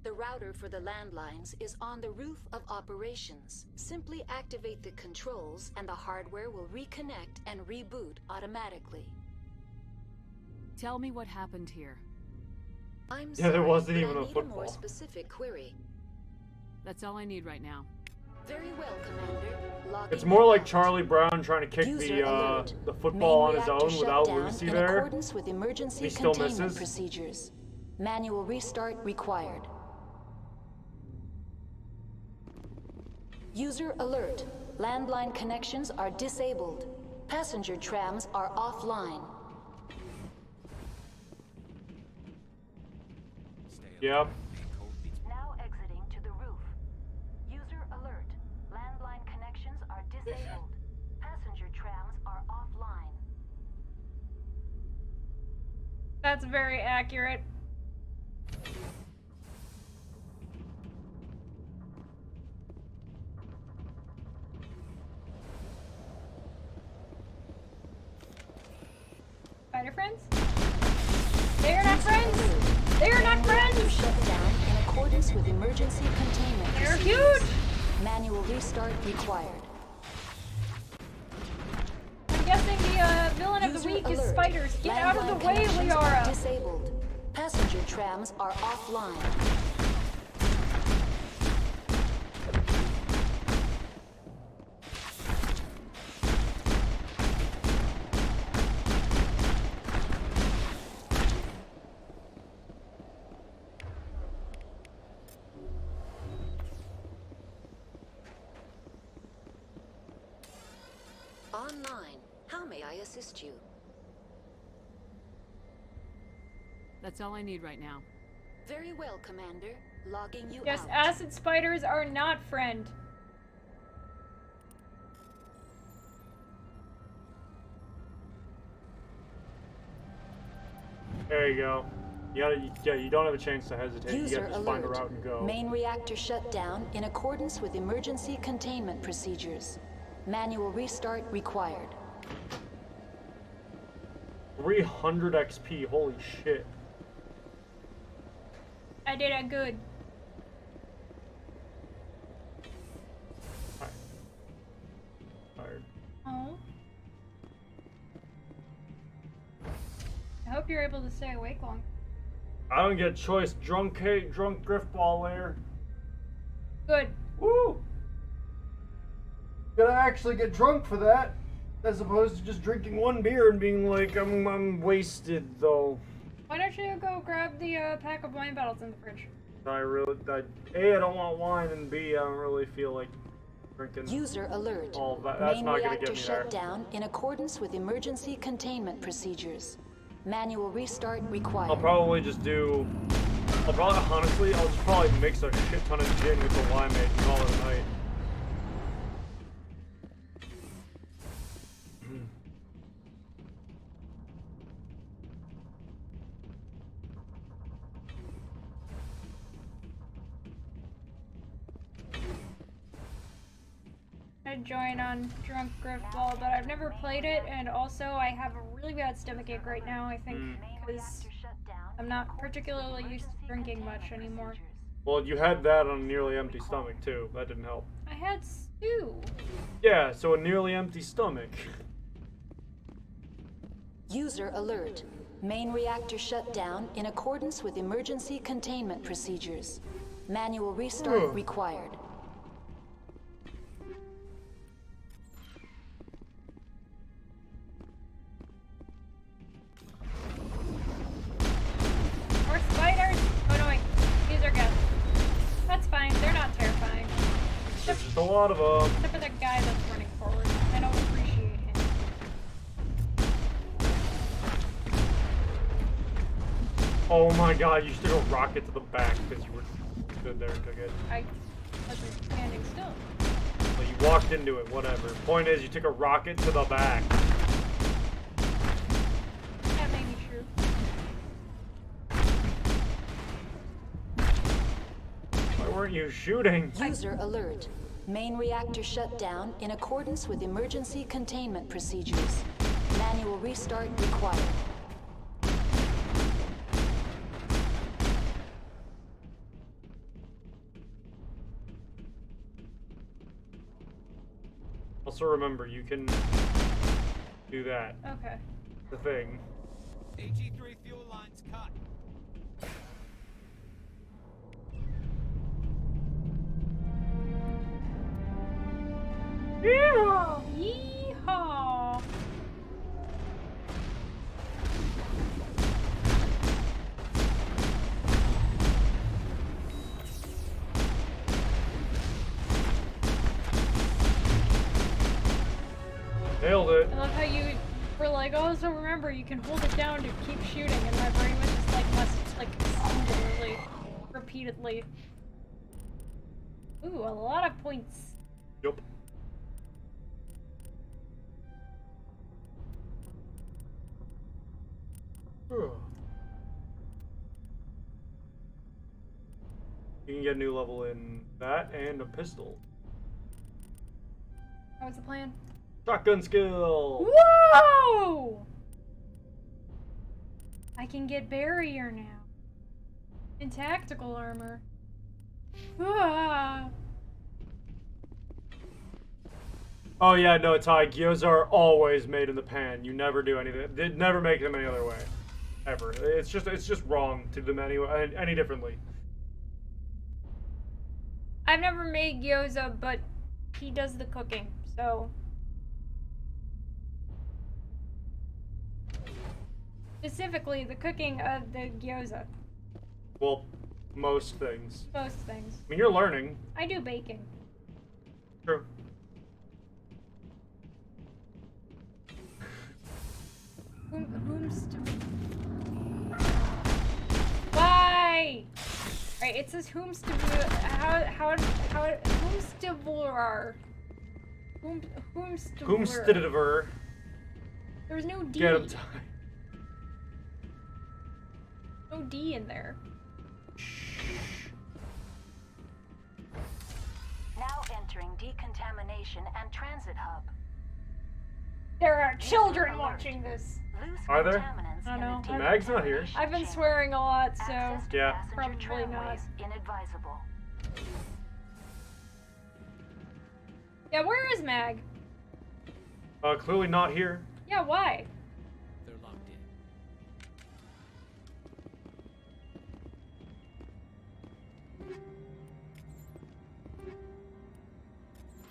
The router for the landlines is on the roof of operations. Simply activate the controls and the hardware will reconnect and reboot automatically. Tell me what happened here. I'm Yeah, there sorry, wasn't but even I a need football. more specific query. That's all I need right now. Very well, Commander. Logging It's more you like out. Charlie Brown trying to kick User alert. the football on Main his reactor own shut without down Lucy in there. accordance with emergency He still containment misses. procedures. Manual restart required. User alert. Landline connections are disabled. Passenger trams are offline. Yep. Now exiting to the roof. User alert. Landline connections are disabled. Passenger trams are offline. That's very accurate. Spider friends? They are not friends! They are not friends! Shut down in accordance with emergency containment. They're procedures. huge! Manual restart required. I'm guessing the villain of the User week is alert. spiders. Get out of Landline the way, connections are Liara! disabled. Passenger trams are offline. Online. How may I assist you? That's all I need right now. Very well, Commander. Logging you Yes, out. acid spiders are not friend. There you go. Yeah, you don't have a chance to hesitate. You User gotta just find a alert. route and go. Main reactor shut down in accordance with emergency containment procedures. Manual restart required. 300 XP, holy shit. I did a good. Tired. Oh. I hope you're able to stay awake long. I don't get a choice. Drunk Griffball there. Good. Woo! Gotta actually get drunk for that, as opposed to just drinking one beer and being like, I'm wasted though. Why don't you go grab the pack of wine bottles in the fridge? A, I don't want wine, and B, I don't really feel like drinking. User alert. All that. That's Main not gonna reactor get me shut there. down in accordance with emergency containment procedures. Manual restart required. I'll probably just do. Honestly, I'll just probably mix a shit ton of gin with the limeade and call it a night. I join on Drunk Griffball, but I've never played it, and also I have a really bad stomachache right now, I think, because I'm not particularly used to drinking much anymore. Well, you had that on a nearly empty stomach too. That didn't help. I had stew. Yeah, so a nearly empty stomach. User alert. Main reactor shut down in accordance with emergency containment procedures. Manual restart required. More spiders? Oh no, wait. These are good. That's fine. They're not terrifying. There's just a lot of them. Except for that guy that's running forward. I don't appreciate him. Oh my god, you took a rocket to the back because you were stood there and took it. I wasn't standing still. Well, you walked into it, whatever. Point is, you took a rocket to the back. That may be true. Why weren't you shooting? User alert. Main reactor shut down in accordance with emergency containment procedures. Manual restart required. Also remember, you can do that. Okay. The thing. AG3 fuel lines cut. Yeehaw! Yeehaw! Nailed it. I love how you were like, oh, so remember, you can hold it down to keep shooting, and my brain was just like, singularly, repeatedly. Ooh, a lot of points. Yup. You can get a new level in that and a pistol. What was the plan? Shotgun skill! Whoa! I can get barrier now. In tactical armor. Ah. Oh yeah, no, Ty, gyoza are always made in the pan. You never do anything. They never make them any other way. Ever. It's just wrong to do them any differently. I've never made gyoza, but he does the cooking, so. Specifically, the cooking of the gyoza. Well, most things. Most things. I mean, you're learning. I do baking. True. Why? Right, it says whomstivurar. Whomstiver. There's no D. Get him, Ty. No D in there. Now entering decontamination and transit hub. There are children watching this. Are there? I don't know. Mag's not here. I've been swearing a lot, so yeah. probably not. Inadvisable. Yeah, where is Mag? Clearly not here. Yeah, why? They're locked in.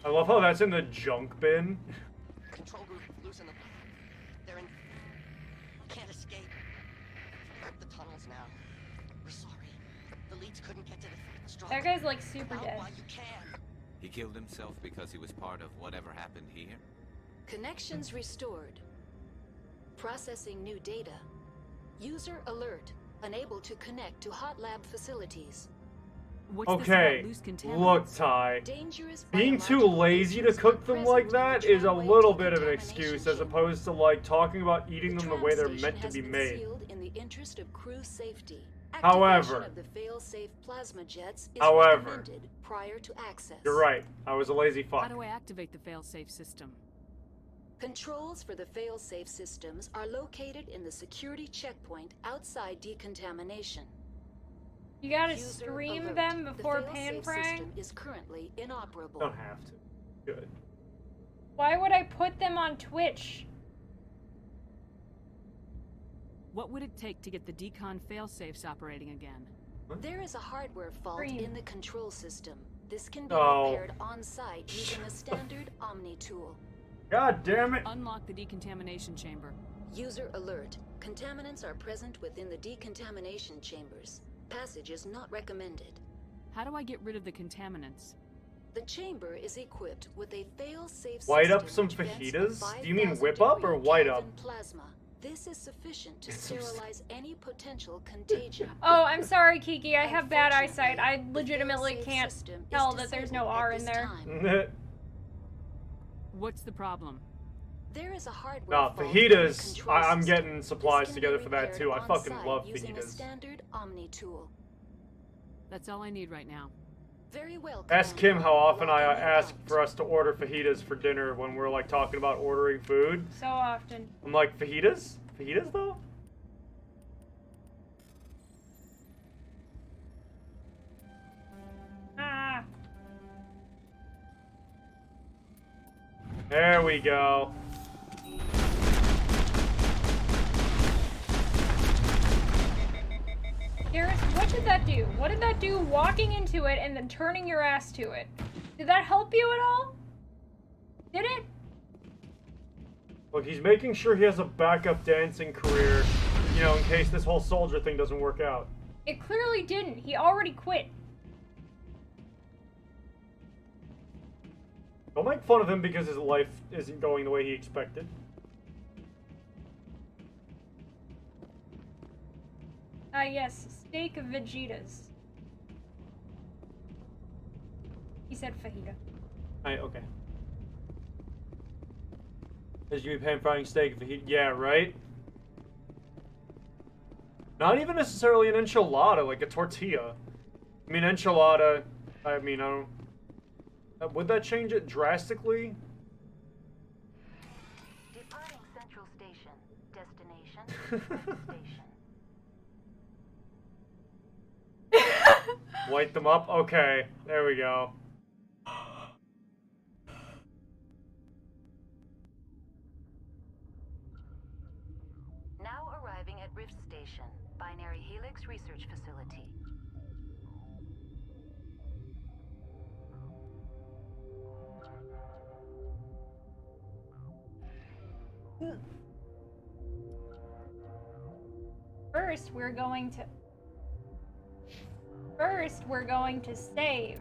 I love how that's in the junk bin. Control group, loosen them. They're in. Can't escape. The tunnels now. We're sorry. The leads couldn't get to the structure. That guy's like super Out dead. while you can. He killed himself because he was part of whatever happened here? Connections restored. Processing new data. User alert. Unable to connect to hot lab facilities. What's Okay, this about loose look, Ty. Dangerous Being too lazy to cook them like that is a little bit of an excuse, as opposed to like talking about eating them the way they're meant to be made. In the interest of crew safety. However, Activation of the fail-safe plasma jets is however, recommended prior to access. You're right. I was a lazy How fuck. do I activate the failsafe system? Controls for the fail-safe systems are located in the security checkpoint outside decontamination. You gotta User stream alert. them The before fail-safe pan frying? system is currently inoperable. Don't have to. Good. Why would I put them on Twitch? What would it take to get the decon failsafes operating again? There is a hardware fault in the control system. This can be Oh. repaired on-site using a standard Omni tool. God damn it! Unlock the decontamination chamber. User alert. Contaminants are present within the decontamination chambers. Passage is not recommended. How do I get rid of the contaminants? The chamber is equipped with a fail-safe White up system some which vents a fajitas? Do you mean 5,000 whip up or degree white up? Kelvin plasma. This is sufficient to It's some sterilize any potential contagion. Oh, I'm sorry, Kiki. I have bad eyesight. I legitimately can't tell that there's no R in there. What's the problem? There is a hardware Nah, fault in the fajitas. control I'm system. getting supplies This can together be for that repaired too. I fucking on-site love using a fajitas. standard Omni tool. That's all I need right now. Very well. Ask Kim how often I ask for us to order fajitas for dinner when we're like talking about ordering food. So often. I'm like, fajitas? Fajitas though? Ah. There we go. do? What did that do walking into it and then turning your ass to it? Did that help you at all? Did it? Look, he's making sure he has a backup dancing career, you know, in case this whole soldier thing doesn't work out. It clearly didn't. He already quit. Don't make fun of him because his life isn't going the way he expected. Yes, steak Vegetas. He said fajita. Okay. Is you pan frying steak if he, yeah, right? Not even necessarily an enchilada, like a tortilla. I mean, enchilada, I mean, I don't... would that change it drastically? Departing Central Station. Destination, station. Light them up? Okay, there we go. Now arriving at Rift Station, Binary Helix Research Facility. First, we're going to save.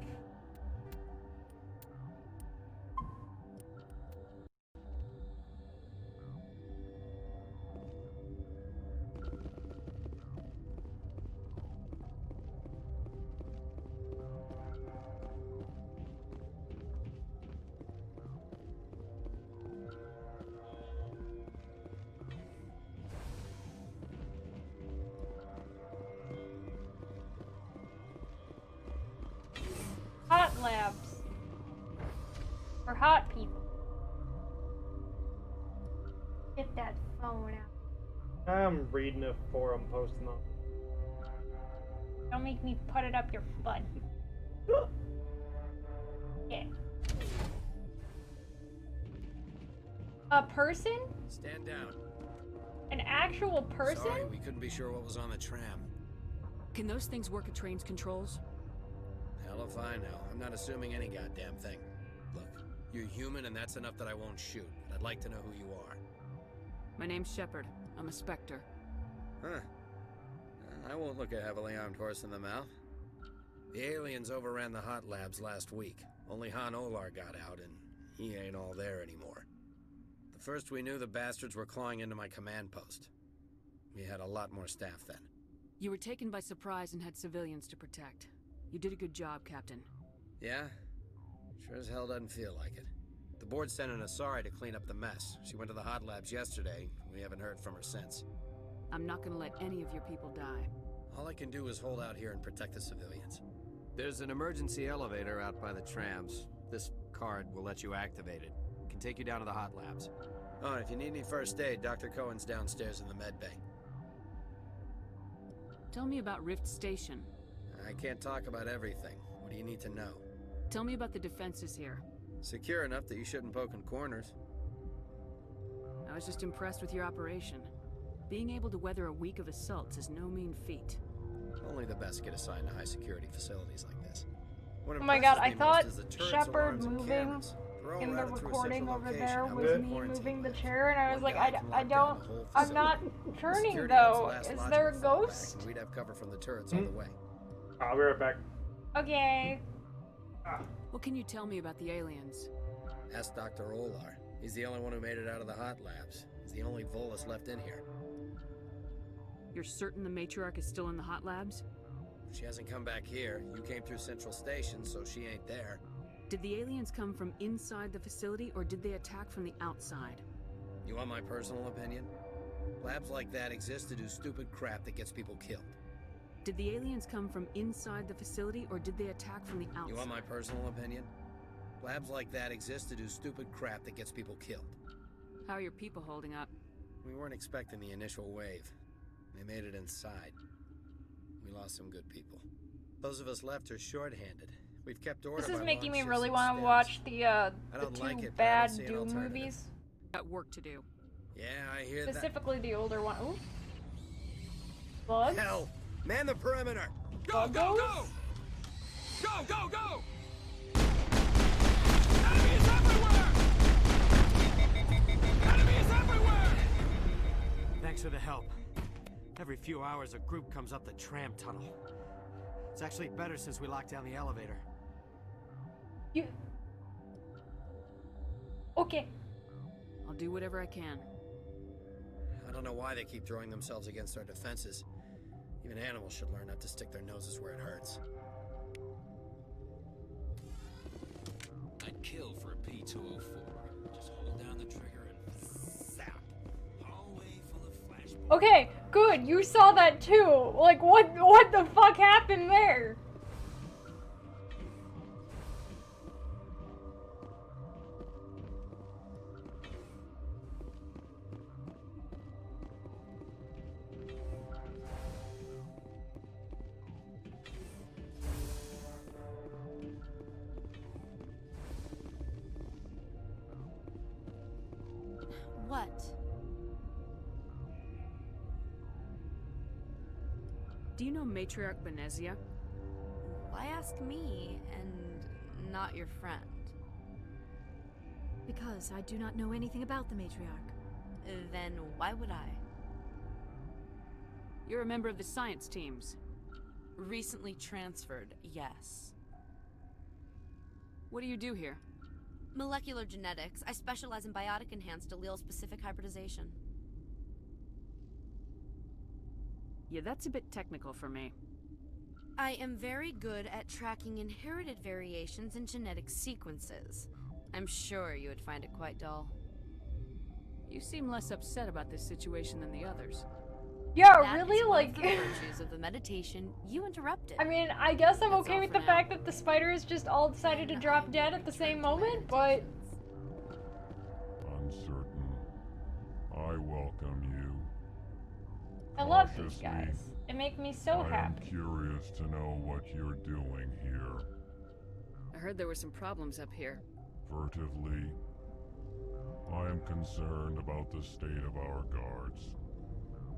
Hot labs. For hot people. Get that phone out. I'm reading a forum post now. Don't make me put it up your butt. Yeah. A person? Stand down. An actual person? Sorry, we couldn't be sure what was on the tram. Can those things work at train's controls? Hell if I know. I'm not assuming any goddamn thing. Look, you're human and that's enough that I won't shoot. I'd like to know who you are. My name's Shepard. I'm a Spectre. Huh. I won't look a heavily armed horse in the mouth. The aliens overran the hot labs last week. Only Han Olar got out and he ain't all there anymore. The first we knew, the bastards were clawing into my command post. We had a lot more staff then. You were taken by surprise and had civilians to protect. You did a good job, Captain. Yeah? Sure as hell doesn't feel like it. The board sent an Asari to clean up the mess. She went to the hot labs yesterday. We haven't heard from her since. I'm not gonna let any of your people die. All I can do is hold out here and protect the civilians. There's an emergency elevator out by the trams. This card will let you activate it. Can take you down to the hot labs. Oh, and if you need any first aid, Dr. Cohen's downstairs in the med bay. Tell me about Rift Station. I can't talk about everything. What do you need to know? Tell me about the defenses here. Secure enough that you shouldn't poke in corners. I was just impressed with your operation. Being able to weather a week of assaults is no mean feat. Only the best get assigned to high-security facilities like this. Oh my god, I thought Shepard moving in the recording over there was me moving the chair, and I was like, I'm not turning though. Is there a ghost? We'd have cover from the turrets all the way. I'll be right back. Okay. What can you tell me about the aliens? Ask Dr. Olar. He's the only one who made it out of the hot labs. He's the only Volus left in here. You're certain the Matriarch is still in the hot labs? She hasn't come back here. You came through Central Station, so she ain't there. Did the aliens come from inside the facility, or did they attack from the outside? You want my personal opinion? Labs like that exist to do stupid crap that gets people killed. Did the aliens come from inside the facility, or did they attack from the outside? You want my personal opinion? Labs like that exist to do stupid crap that gets people killed. How are your people holding up? We weren't expecting the initial wave. They made it inside. We lost some good people. Those of us left are shorthanded. We've kept order. This is by making me long really shifts want and to watch stems. the don't two like it, but I bad don't see an Doom alternative. movies. Got work to do. Yeah, I hear that. Specifically the older one. Ooh. Bugs? Hell! Man the perimeter! Go, go, go! Go, go, go! Enemies everywhere! Thanks for the help. Every few hours, a group comes up the tram tunnel. It's actually better since we locked down the elevator. You... Okay. I'll do whatever I can. I don't know why they keep throwing themselves against our defenses. Even animals should learn not to stick their noses where it hurts. I'd kill for a P-204. Just hold down the trigger and zap. Hallway full of flashbangs. Okay, good. You saw that too. Like, what the fuck happened there? What? Do you know Matriarch Benezia? Why ask me and not your friend? Because I do not know anything about the matriarch. Then why would I? You're a member of the science teams. Recently transferred, yes. What do you do here? Molecular genetics. I specialize in biotic-enhanced allele-specific hybridization. Yeah, that's a bit technical for me. I am very good at tracking inherited variations in genetic sequences. I'm sure you would find it quite dull. You seem less upset about this situation than the others. Yeah, That really, is one like... of the virtues of the meditation you interrupted. I mean, I guess I'm That's okay all with for the now. fact that the spiders just all decided to drop dead at the same moment, but... Uncertain. I welcome you. I love these Cautiously, guys. It makes me so I happy. am curious to know what you're doing here. I heard there were some problems up here. Furtively, I am concerned about the state of our guards.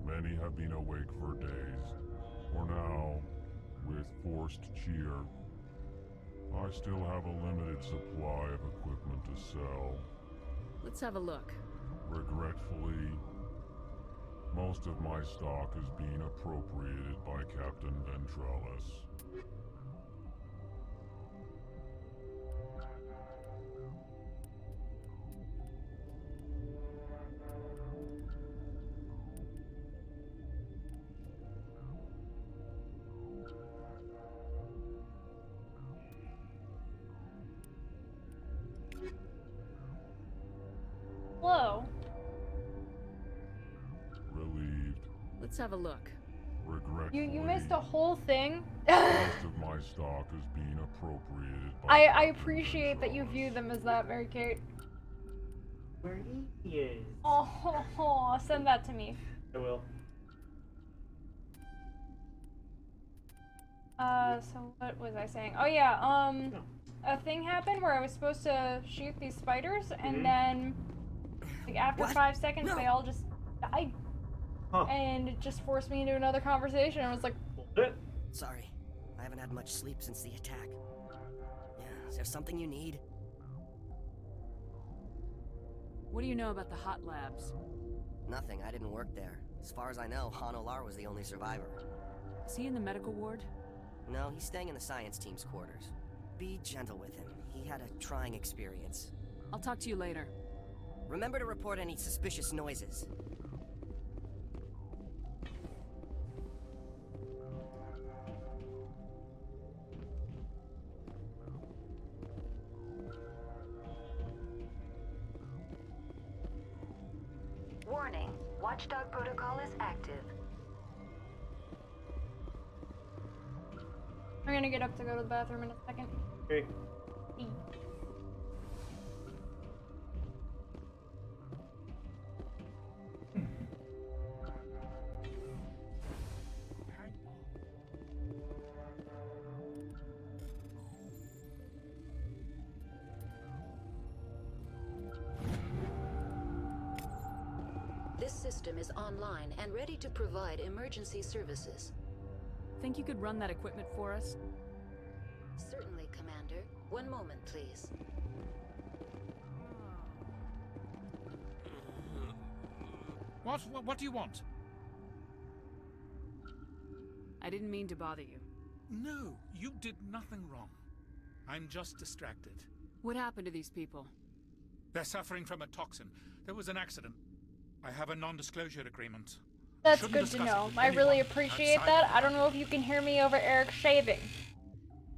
Many have been awake for days. For now, with forced cheer, I still have a limited supply of equipment to sell. Let's have a look. Regretfully, most of my stock is being appropriated by Captain Ventrellis. Hello. Relieved. Let's have a look. Regretfully, You missed a whole thing. most of my stock is being appropriated by I Captain appreciate that you view them as that, Mary Kate. Where he is. Oh, send that to me. I will. So what was I saying? Oh yeah, a thing happened where I was supposed to shoot these spiders, and then, like, after 5 seconds, they all just died. Huh. And it just forced me into another conversation. I was like, Sorry, I haven't had much sleep since the attack. Yeah, is there something you need? What do you know about the hot labs? Nothing, I didn't work there. As far as I know, Han Olar was the only survivor. Is he in the medical ward? No, he's staying in the science team's quarters. Be gentle with him. He had a trying experience. I'll talk to you later. Remember to report any suspicious noises. Warning. Watchdog protocol is active. I'm gonna get up to go to the bathroom in a second. Okay. This system is online and ready to provide emergency services. Think you could run that equipment for us? Certainly, Commander. One moment, please. What do you want? I didn't mean to bother you. No, you did nothing wrong. I'm just distracted. What happened to these people? They're suffering from a toxin. There was an accident. I have a non-disclosure agreement. That's Shouldn't good to discuss it know. with I really anyone appreciate outside that. I don't know if you can hear me over Eric shaving.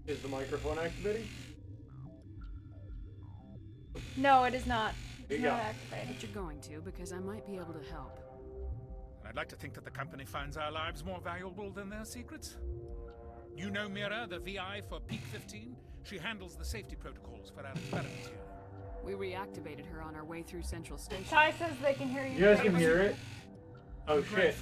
Is the microphone activating? No, it is not. Here It's you not go. activated. But you're going to, because I might be able to help. I'd like to think that the company finds our lives more valuable than their secrets. You know Mira, the VI for Peak 15? She handles the safety protocols for our experiments here. We reactivated her on our way through Central Station. Ty says they can hear you. You guys can hear it? Oh shit.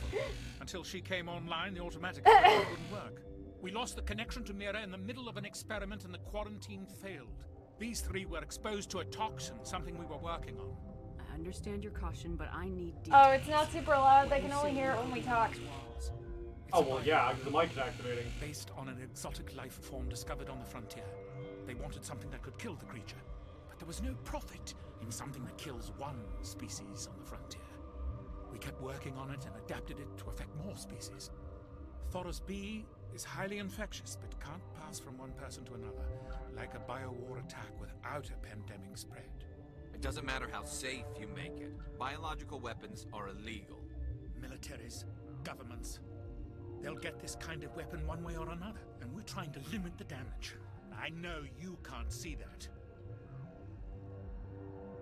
Until she came online, the automatic control wouldn't work. We lost the connection to Mira in the middle of an experiment and the quarantine failed. These three were exposed to a toxin, something we were working on. I understand your caution, but I need details. Oh, it's not super loud. They can only hear it when we talk. Oh well, yeah, because the mic's activating. Based on an exotic life form discovered on the frontier. They wanted something that could kill the creature. But there was no profit in something that kills one species on the frontier. We kept working on it and adapted it to affect more species. Thoros B is highly infectious, but can't pass from one person to another, like a biowar attack without a pandemic spread. It doesn't matter how safe you make it. Biological weapons are illegal. Militaries, governments, they'll get this kind of weapon one way or another, and we're trying to limit the damage. I know you can't see that.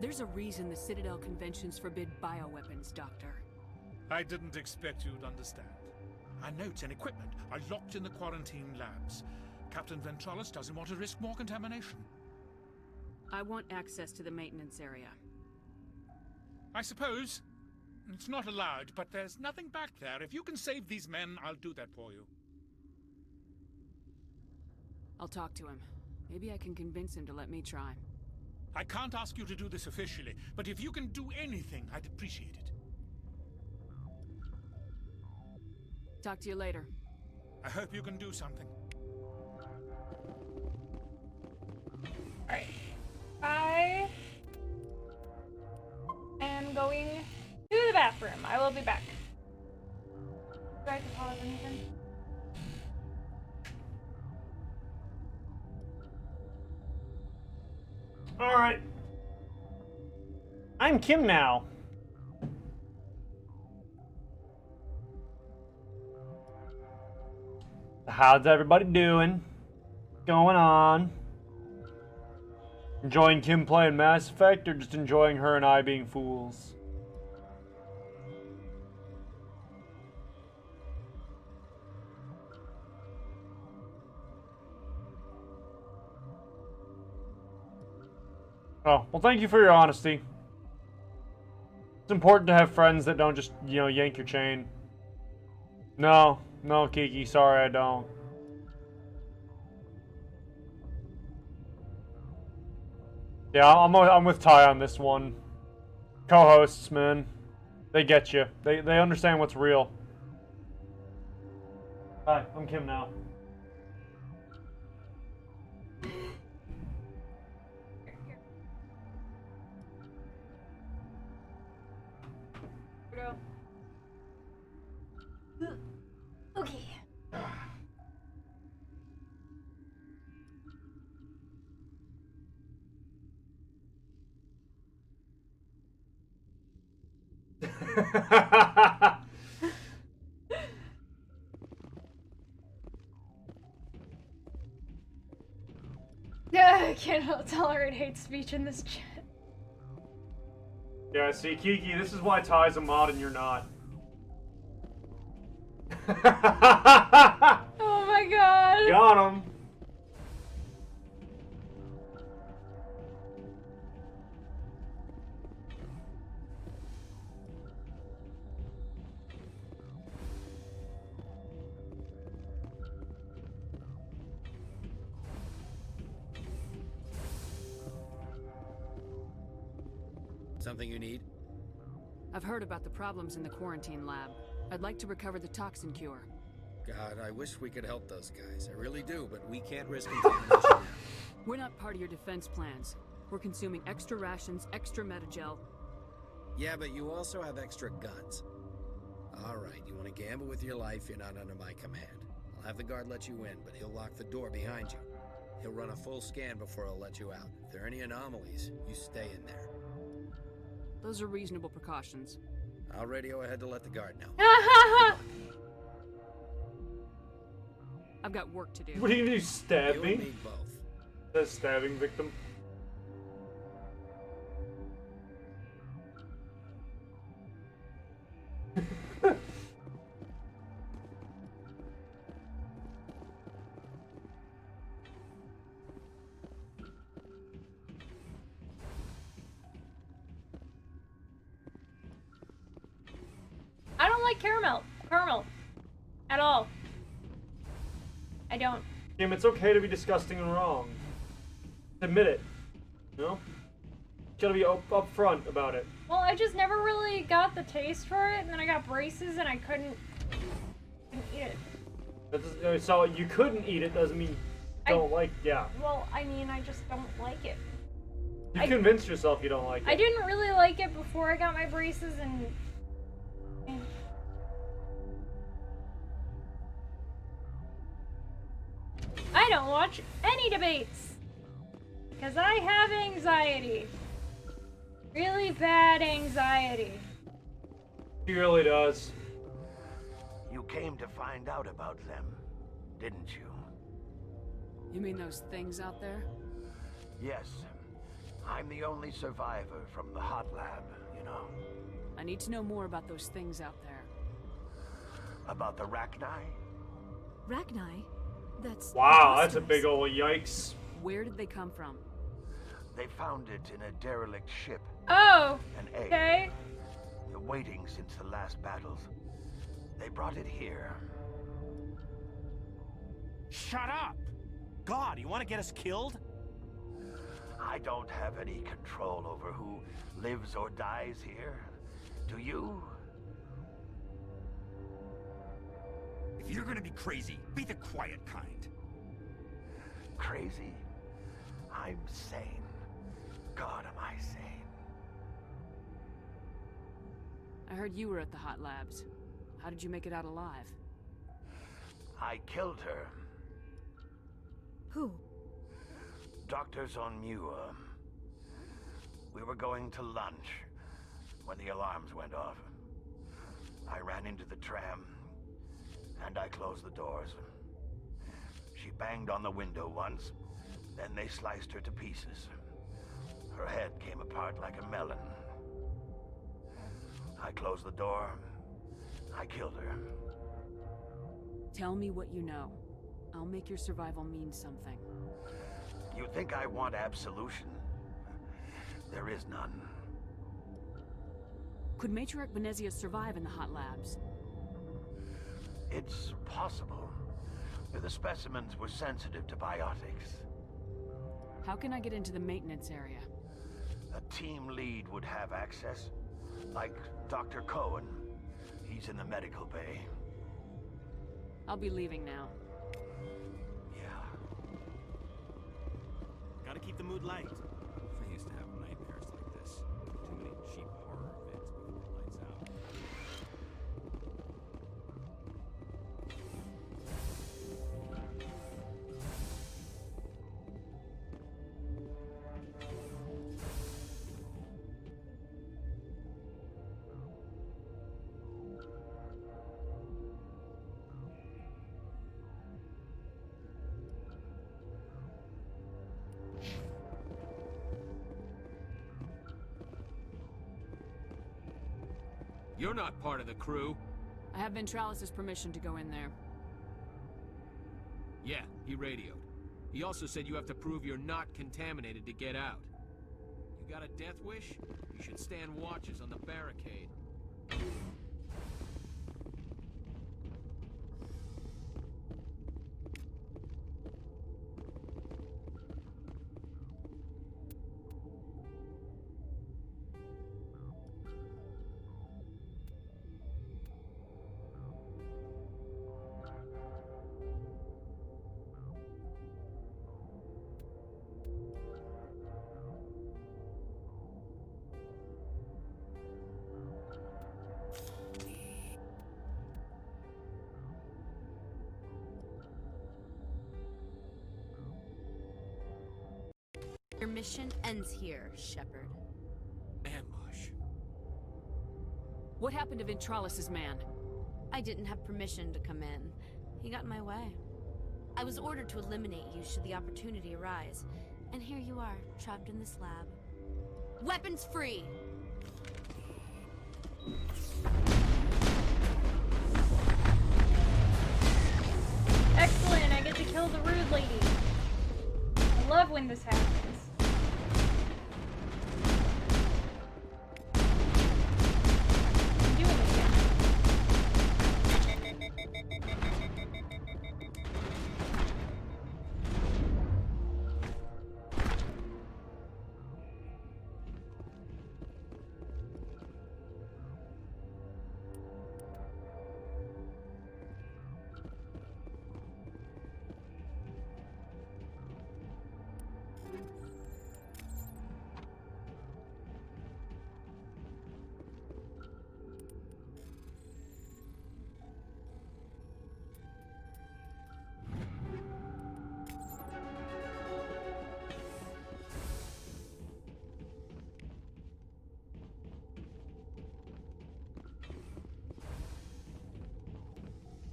There's a reason the Citadel conventions forbid bioweapons, Doctor. I didn't expect you'd understand. Our notes and equipment are locked in the quarantine labs. Captain Ventralis doesn't want to risk more contamination. I want access to the maintenance area. I suppose. It's not allowed, but there's nothing back there. If you can save these men, I'll do that for you. I'll talk to him. Maybe I can convince him to let me try. I can't ask you to do this officially, but if you can do anything, I'd appreciate it. Talk to you later. I hope you can do something. Alright. I am going to the bathroom. I will be back. Do I have to pause anything? Alright. I'm Kim now. How's everybody doing? What's going on? Enjoying Kim playing Mass Effect or just enjoying her and I being fools? Oh, well thank you for your honesty. It's important to have friends that don't just, you know, yank your chain. No, Kiki, sorry I don't. Yeah, I'm with Ty on this one. Co-hosts, man. They get you. They understand what's real. Hi, I'm Kim now. Okay. I cannot tolerate hate speech in this chat. Yeah, see, Kiki, this is why Ty's a mod and you're not. Oh my god. Got him. Something you need? I've heard about the problems in the quarantine lab. I'd like to recover the toxin cure. God, I wish we could help those guys. I really do, but we can't risk contamination now. We're not part of your defense plans. We're consuming extra rations, extra metagel. Yeah, but you also have extra guns. Alright, you want to gamble with your life, you're not under my command. I'll have the guard let you in, but he'll lock the door behind you. He'll run a full scan before he'll let you out. If there are any anomalies, you stay in there. Those are reasonable precautions. I'll radio ahead to let the guard know. I've got work to do. What are you gonna do, stab You me? and me both. That's stabbing victim. I don't like caramel at all. I don't. Kim, it's okay to be disgusting and wrong. Admit it. You know? Gotta be up front about it. Well, I just never really got the taste for it, and then I got braces and I couldn't eat it. So you couldn't eat it doesn't mean you don't like, yeah. Well, I mean, I just don't like it. You convinced yourself you don't like it. I didn't really like it before I got my braces, and I don't watch any debates because I have anxiety. Really bad anxiety. He really does. You came to find out about them, didn't you? You mean those things out there? Yes. I'm the only survivor from the hot lab, you know. I need to know more about those things out there. About the Rachni? Rachni? That's... Wow, that's a big old yikes. Where did they come from? They found it in a derelict ship. Oh, An egg. okay. Waiting since the last battles. They brought it here. Shut up! God, you want to get us killed? I don't have any control over who lives or dies here. Do you? If you're gonna be crazy, be the quiet kind. Crazy? I'm sane. God, am I sane? I heard you were at the hot labs. How did you make it out alive? I killed her. Who? Dr. Zonmua. We were going to lunch when the alarms went off. I ran into the tram, and I closed the doors. She banged on the window once, then they sliced her to pieces. Her head came apart like a melon. I closed the door. I killed her. Tell me what you know. I'll make your survival mean something. You think I want absolution? There is none. Could Matriarch Venezia survive in the hot labs? It's possible. The specimens were sensitive to biotics. How can I get into the maintenance area? A team lead would have access. Like Dr. Cohen. He's in the medical bay. I'll be leaving now. Gotta keep the mood light. I used to have nightmares like this. Too many cheap horror events before lights out. You're not part of the crew. I have Ventralis' permission to go in there. Yeah, he radioed. He also said you have to prove you're not contaminated to get out. You got a death wish? You should stand watches on the barricade. mission ends here, Shepard. Ambush. What happened to Ventralis's man? I didn't have permission to come in. He got in my way. I was ordered to eliminate you should the opportunity arise. And here you are, trapped in this lab. Weapons free! Excellent, I get to kill the rude lady. I love when this happens. I'm doing it again.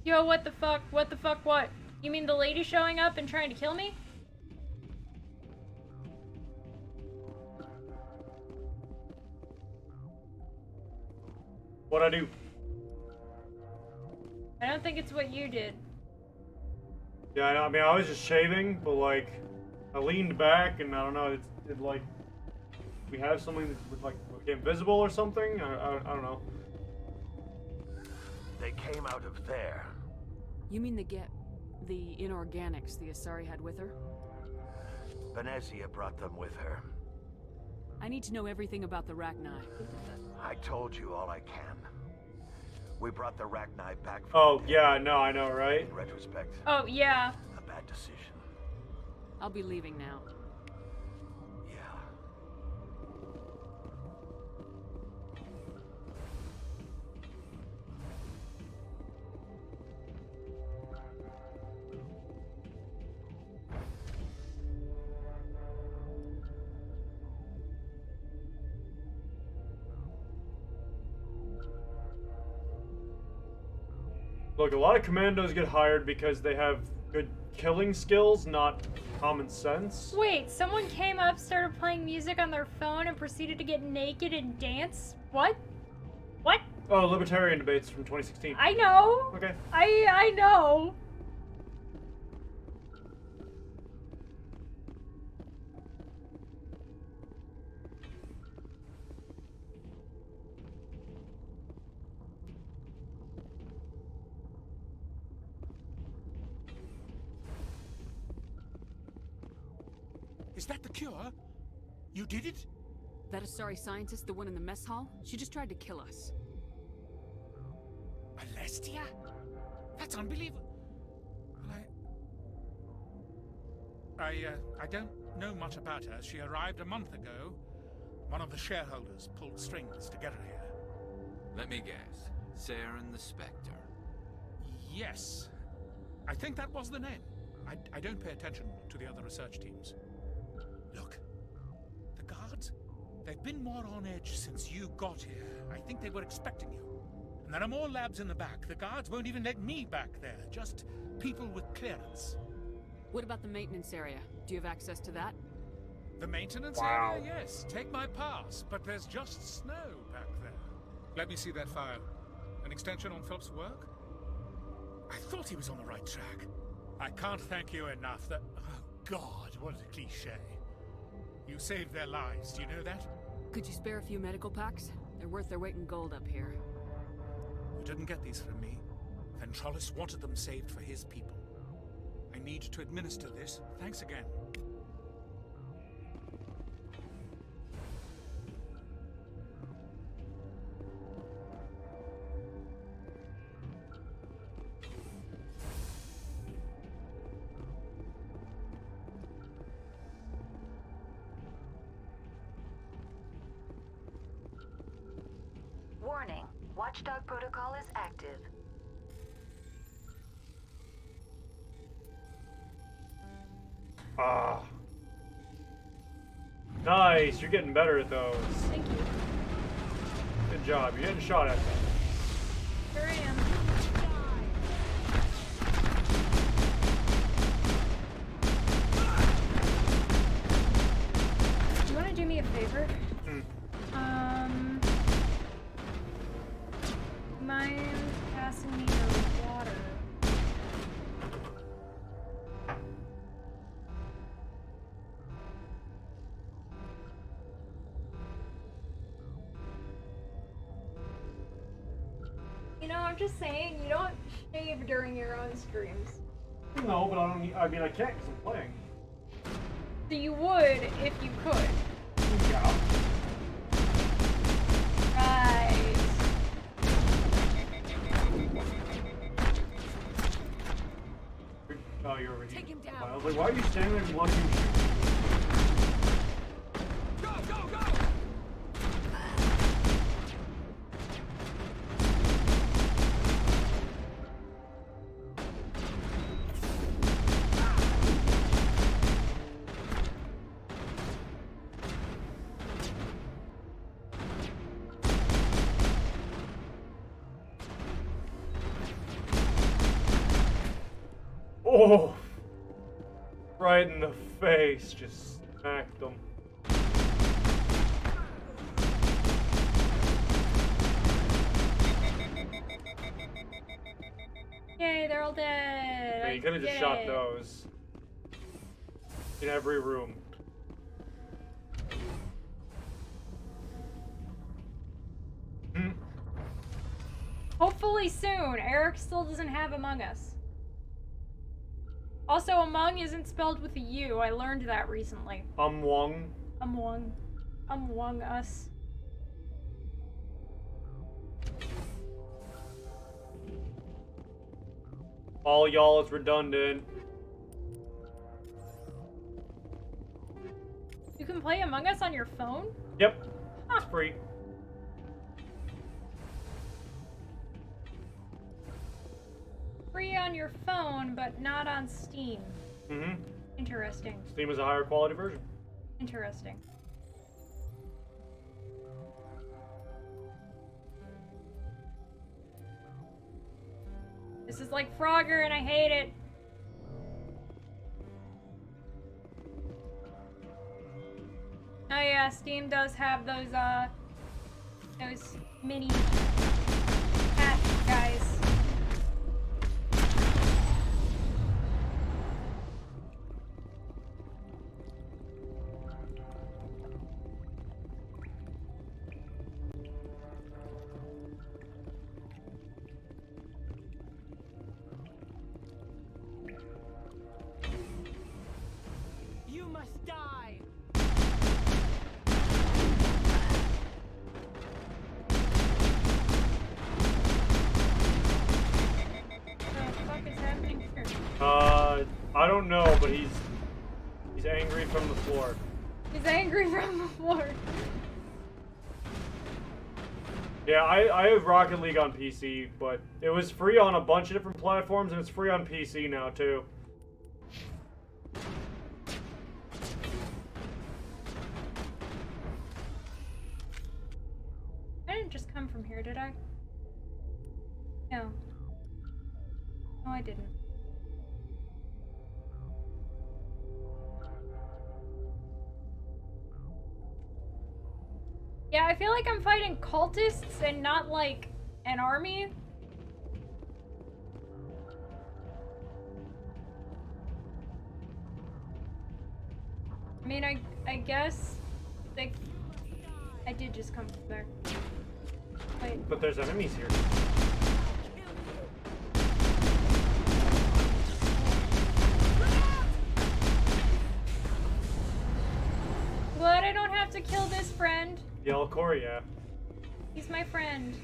Yo, what the fuck? What the fuck, what? You mean the lady showing up and trying to kill me? What'd I do? I don't think it's what you did. Yeah, I mean, I was just shaving, but like, I leaned back and I don't know, it like, we have something that like became visible or something? I don't know. They came out of there. You mean the inorganics the Asari had with her? Venezia brought them with her. I need to know everything about the Rachni. I told you all I can. We brought the Rachni back from Oh, the dead. yeah, no, I know, right? In retrospect, Oh, yeah. a bad decision. I'll be leaving now. Yeah. Look, a lot of commandos get hired because they have good killing skills, not common sense. Wait, someone came up, started playing music on their phone, and proceeded to get naked and dance? What? What? Oh, libertarian debates from 2016. I know. Okay. I know. Is that the cure? You did it? That Asari scientist, the one in the mess hall? She just tried to kill us. Alestia? That's unbelievable. Well, I don't know much about her. She arrived a month ago. One of the shareholders pulled strings to get her here. Let me guess. Saren the Spectre. Yes. I think that was the name. I don't pay attention to the other research teams. Look, the guards, they've been more on edge since you got here. I think they were expecting you. And there are more labs in the back. The guards won't even let me back there. Just people with clearance. What about the maintenance area? Do you have access to that? The maintenance Wow. area, yes. Take my pass, but there's just snow back there. Let me see that file. An extension on Philip's work? I thought he was on the right track. I can't thank you enough that... Oh, God, what a cliche. You saved their lives, do you know that? Could you spare a few medical packs? They're worth their weight in gold up here. You didn't get these from me. Ventralis wanted them saved for his people. I need to administer this. Thanks again. Warning. Watchdog protocol is active. Ah. Nice, you're getting better at those. Thank you. Good job. You're getting shot at them. Here I am. Do you want to do me a favor? Mind passing me the water? You know, I'm just saying, you don't shave during your own streams. No, but I don't. I mean, I can't because I'm playing. So you would if you could. Yeah. Right. Oh, you're over here. Take him down. I was like, why are you standing there and watching you shoot? Go, go, go! Oh! Right in the face, just smacked them. Yay, they're all dead. Yeah, you could have just shot those. In every room. Hopefully soon. Eric still doesn't have Among Us. Also, Among isn't spelled with a U. I learned that recently. Among Us. All y'all is redundant. You can play Among Us on your phone? Yep. It's free. Free on your phone, but not on Steam. Mm-hmm. Interesting. Steam is a higher quality version. Interesting. This is like Frogger and I hate it. Oh yeah, Steam does have those mini cat guys. You must die! I don't know, but he's angry from the floor. He's angry from the floor. Yeah, I have Rocket League on PC, but it was free on a bunch of different platforms, and it's free on PC now, too. I didn't just come from here, did I? No. No, I didn't. Yeah, I feel like I'm fighting cultists and not like an army. I mean, I guess like I did just come from there. Wait. But there's enemies here. Glad I don't have to kill this friend. Yellow core, yeah. He's my friend.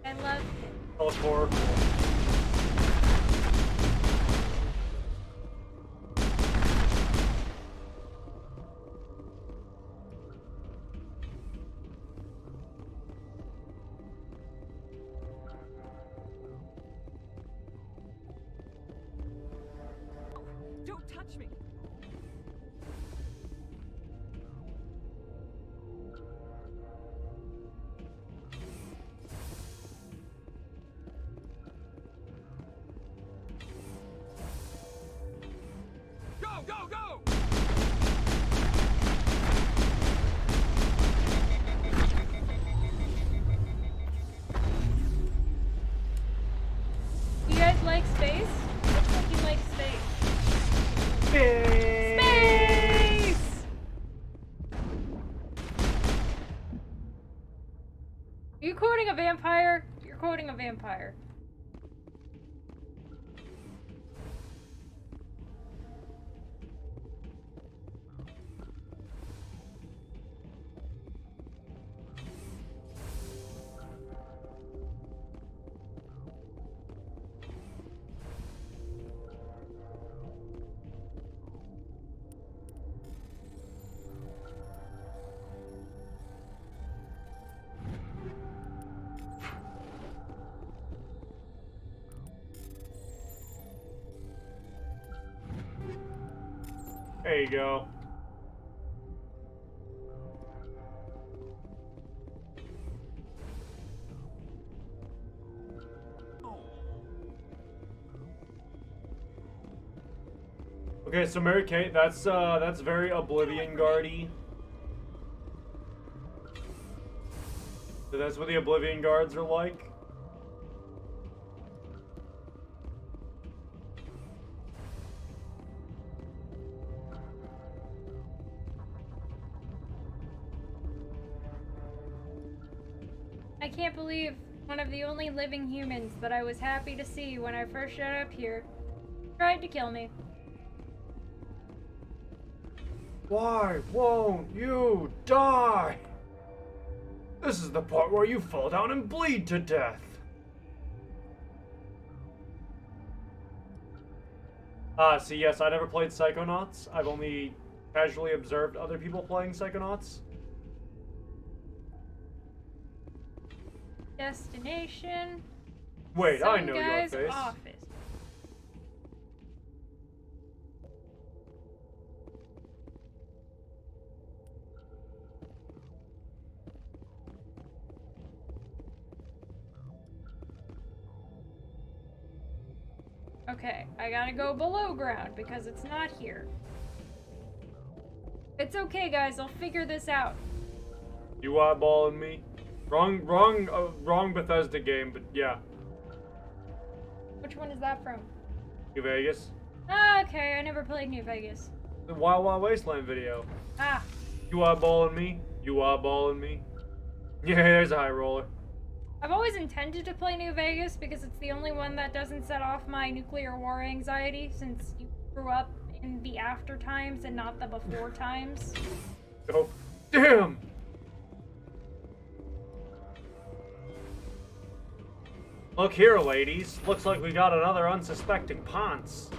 I love him. Yellow core. Don't touch me! Go, go! You guys like space? Looks like you like space. Space! Space! Are you quoting a vampire? You're quoting a vampire. There you go. Okay, so Mary Kate, that's very Oblivion Guard-y. So that's what the Oblivion Guards are like. I can't believe one of the only living humans that I was happy to see when I first showed up here tried to kill me. Why won't you die? This is the part where you fall down and bleed to death. See, yes, I never played Psychonauts. I've only casually observed other people playing Psychonauts. Destination. Wait, I Some know your guy's face. office. Okay, I gotta go below ground because it's not here. It's okay, guys. I'll figure this out. You eyeballing me? Wrong Bethesda game, but yeah. Which one is that from? New Vegas. Ah, okay. I never played New Vegas. The Wild Wild Wasteland video. Ah. You eyeballing me? You eyeballing me? Yeah, there's a high roller. I've always intended to play New Vegas because it's the only one that doesn't set off my nuclear war anxiety since you grew up in the after times and not the before times. Oh, damn! Look here, ladies. Looks like we got another unsuspecting Ponce.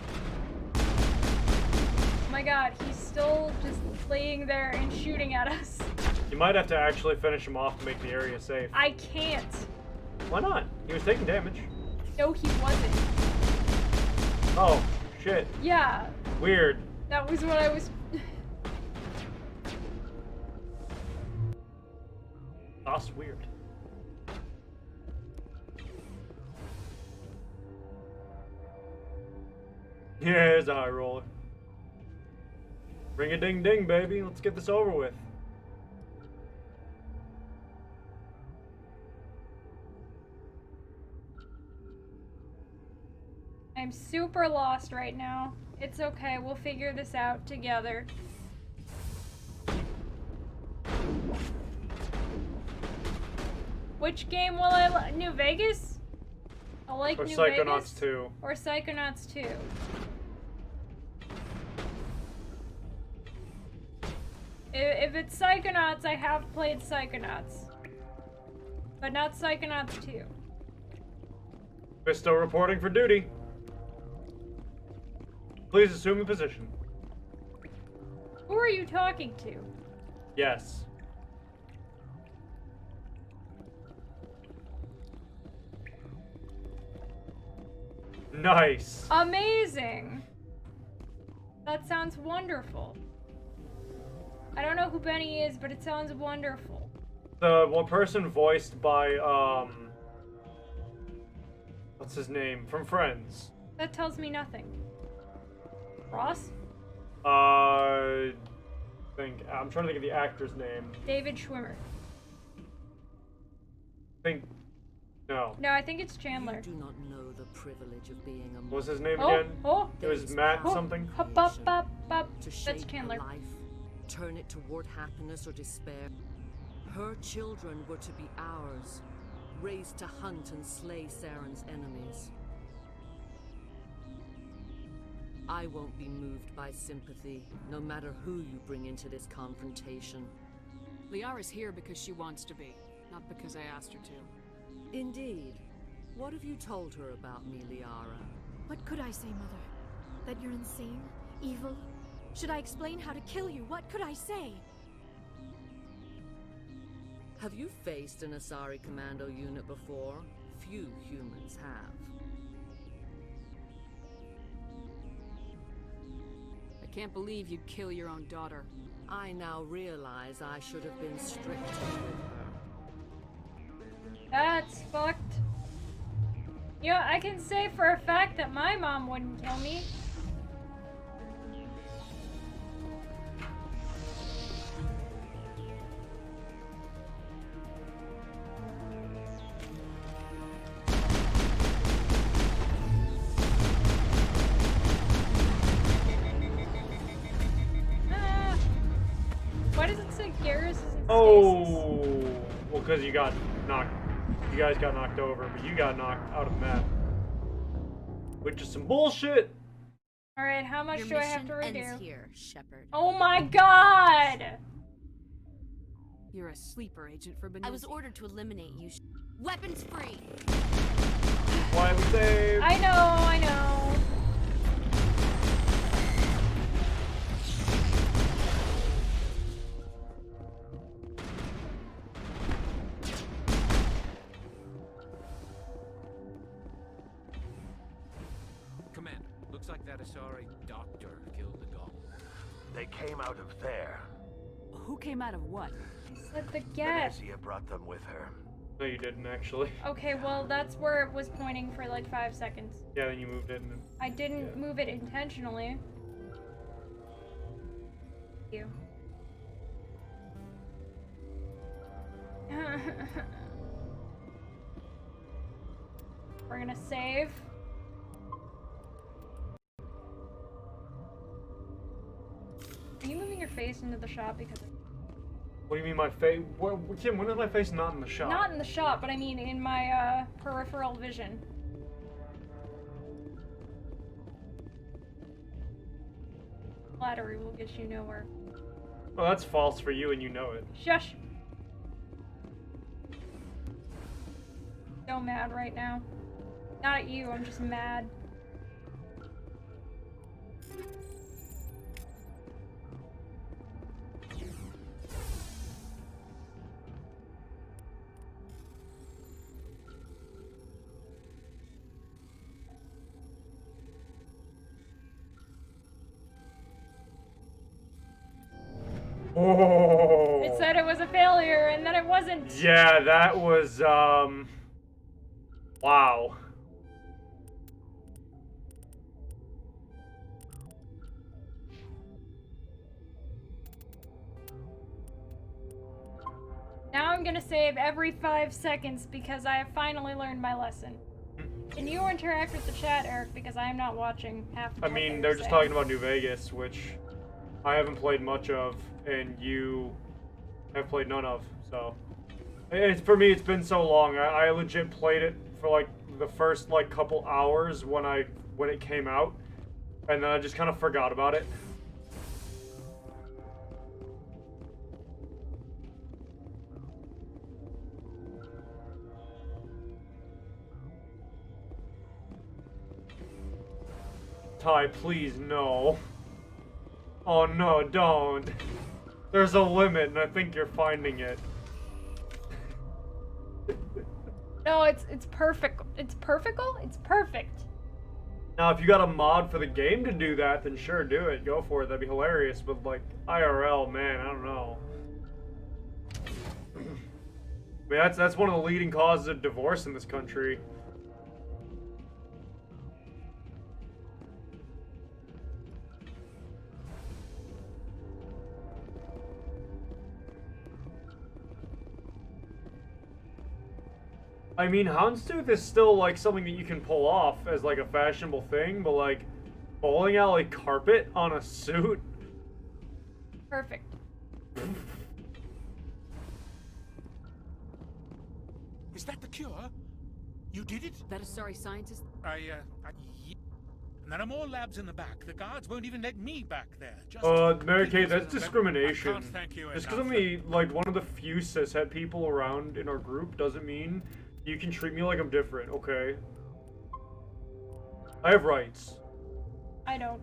Oh my god, he's still just laying there and shooting at us. You might have to actually finish him off to make the area safe. I can't. Why not? He was taking damage. No, he wasn't. Oh, shit. Yeah. Weird. That was what I was... That's weird. Yeah, there's a high roller. Ring a ding ding, baby. Let's get this over with. I'm super lost right now. It's okay, we'll figure this out together. Which game will I New Vegas? I like Or New Psychonauts Vegas. 2. Or Psychonauts 2. If it's Psychonauts, I have played Psychonauts. But not Psychonauts 2. We're still reporting for duty. Please assume a position. Who are you talking to? Yes. Nice. Amazing! That sounds wonderful. I don't know who Benny is, but it sounds wonderful. The one person voiced by, what's his name? From Friends. That tells me nothing. Ross? I'm trying to think of the actor's name. David Schwimmer. No. No, I think it's Chandler. You do not know the privilege of being a What's his name Oh, again? oh. It was Matt something. Hop, up, up, up. to That's shape Chandler. a life, turn it toward happiness or despair. Her children were to be ours, raised to hunt and slay Saren's enemies. I won't be moved by sympathy, no matter who you bring into this confrontation. Liara's here because she wants to be, not because I asked her to. Indeed. What have you told her about me, Liara? What could I say, Mother? That you're insane? Evil? Should I explain how to kill you? What could I say? Have you faced an Asari Commando unit before? Few humans have. I can't believe you'd kill your own daughter. I now realize I should have been stricter with her. That's fucked. You know, I can say for a fact that my mom wouldn't kill me. Why does it say Garrus is in stasis? Oh, well, because you guys got knocked over, but you got knocked out of the map, which is some bullshit. All right, how much Your do I have mission to redo? ends here, Shepard. Oh my god! You're a sleeper agent for Benozzi. I was ordered to eliminate you. Weapons free! Why we saved? I know. Commander, looks like that Asari doctor killed the gauntlet. They came out of there. Who came out of what? Said the gas. Venezia brought them with her. No, you didn't actually. Okay, well, that's where it was pointing for like 5 seconds. Yeah, then you moved it. And I didn't move it intentionally. You. We're gonna save. Are you moving your face into the shop because what do you mean my face? Kim, when is my face not in the shop? not in the shop, but I mean in my peripheral vision. Flattery will get you nowhere. Well, that's false for you, and you know it. Shush. So mad right now. Not at you, I'm just mad. Oh. It said it was a failure, and then it wasn't. Yeah, that was, wow. Now I'm gonna save every 5 seconds because I have finally learned my lesson. Can you interact with the chat, Eric? Because I am not watching half of I what mean, they're just saying. talking about New Vegas, which I haven't played much of, and you have played none of, so. It's, for me, it's been so long. I legit played it for, like, the first, like, couple hours when it came out, and then I just kind of forgot about it. Ty, please, no. Oh no, don't. There's a limit, and I think you're finding it. No, it's perfect. It's perfectable? It's perfect. Now, if you got a mod for the game to do that, then sure, do it. Go for it. That'd be hilarious. But, like, IRL, man, I don't know. I mean, that's one of the leading causes of divorce in this country. I mean, Houndstooth is still like something that you can pull off as like a fashionable thing, but like bowling alley carpet on a suit. Perfect. Is that the cure? You did it? That Asari scientist? And there are more labs in the back. The guards won't even let me back there. Just Mary Kate, that's discrimination. I can't thank you Just because enough. I'm the, like, one of the few cishet people around in our group doesn't mean you can treat me like I'm different, okay? I have rights. I don't.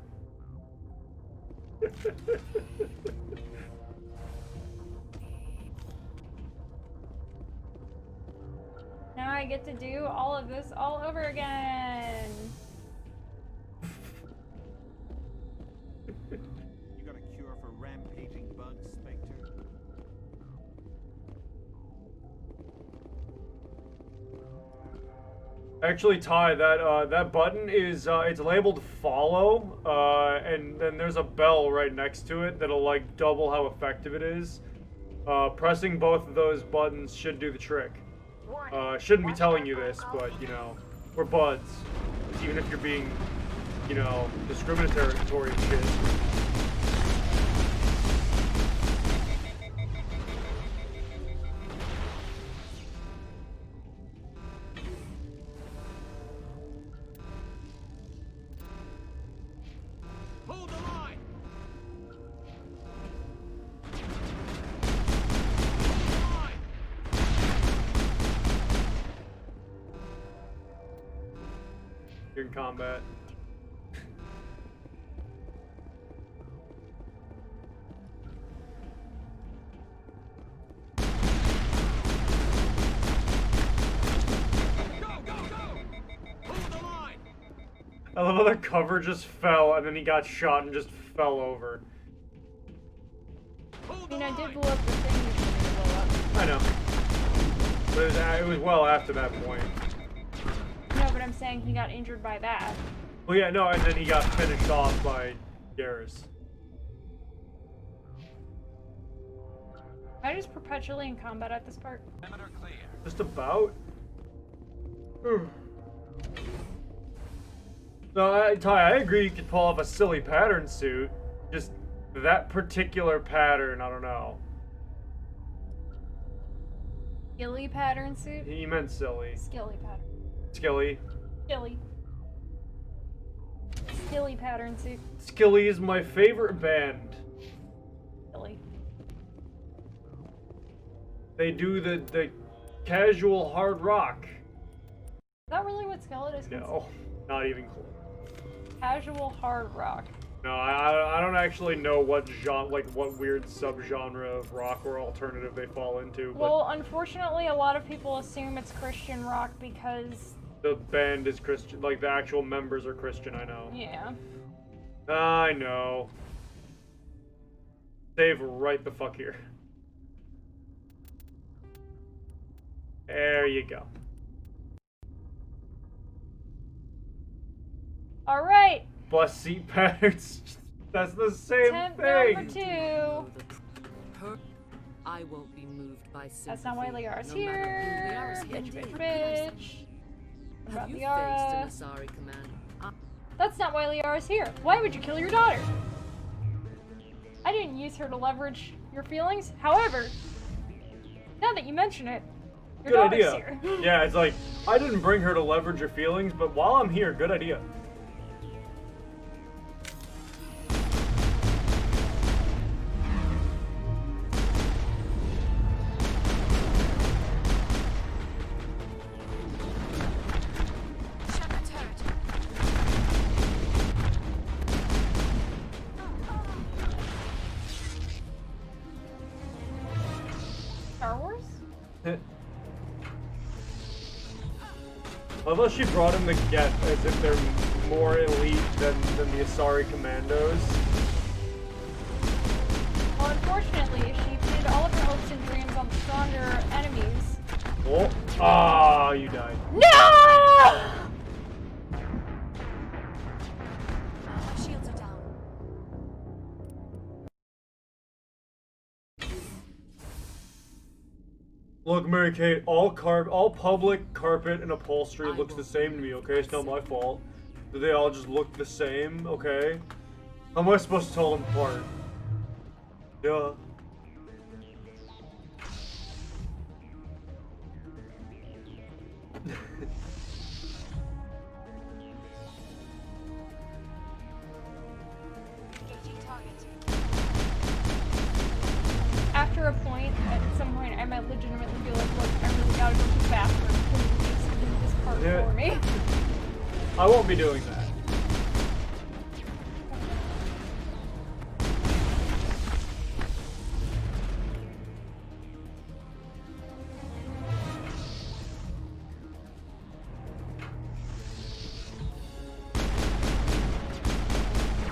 Now I get to do all of this all over again. You got a cure for rampaging bugs, Spectre? Actually, Ty, that button is it's labeled follow, and then there's a bell right next to it that'll like double how effective it is. Pressing both of those buttons should do the trick. Shouldn't be telling you this, but you know, we're buds. Even if you're being, you know, discriminatory and shit. Hold the line! You're in combat. I love how the cover just fell and then he got shot and just fell over. I mean, I did blow up the thing you should blow up. I know. But it was well after that point. No, but I'm saying he got injured by that. Well, yeah, no, and then he got finished off by Garrus. Am I just perpetually in combat at this part? Just about. No, Ty, I agree you could pull off a silly pattern suit. Just that particular pattern, I don't know. Skilly pattern suit? He meant silly. Skilly pattern. Skilly. Skilly. Skilly pattern suit. Skilly is my favorite band. Skilly. They do the casual hard rock. Is that really what Skillet is? No, not even close. Casual hard rock. No, I don't actually know what genre, like what weird subgenre of rock or alternative they fall into. But Well, unfortunately, a lot of people assume it's Christian rock because... the band is Christian, like the actual members are Christian, I know. Yeah. I know. Save right the fuck here. There you go. Alright! Bus seat patterns. That's the same Attempt thing. number 2. I won't be moved by sympathy. That's not why Liara's no here. matter who Bitch, they are. bitch, bitch. What Have about you Liara? faced an Asari command? That's not why Liara's here. Why would you kill your daughter? I didn't use her to leverage your feelings. However, now that you mention it, your Good daughter's idea. here. Yeah, it's like, I didn't bring her to leverage your feelings, but while I'm here, good idea. Star Wars? Although she brought him the Get as if they're more elite than the Asari Commandos. Well, unfortunately, she pinned all of her hopes and dreams on the stronger enemies. Oh, ah, you died. No! Shields are down. Look, Mary Kate, all public carpet and upholstery looks the same to me, okay? It's not my fault. Do they all just look the same, okay? How am I supposed to tell them apart? Yeah. After a point, at some point, I might legitimately be like, look, I really gotta go to the bathroom. Please do this part for me. I won't be doing that.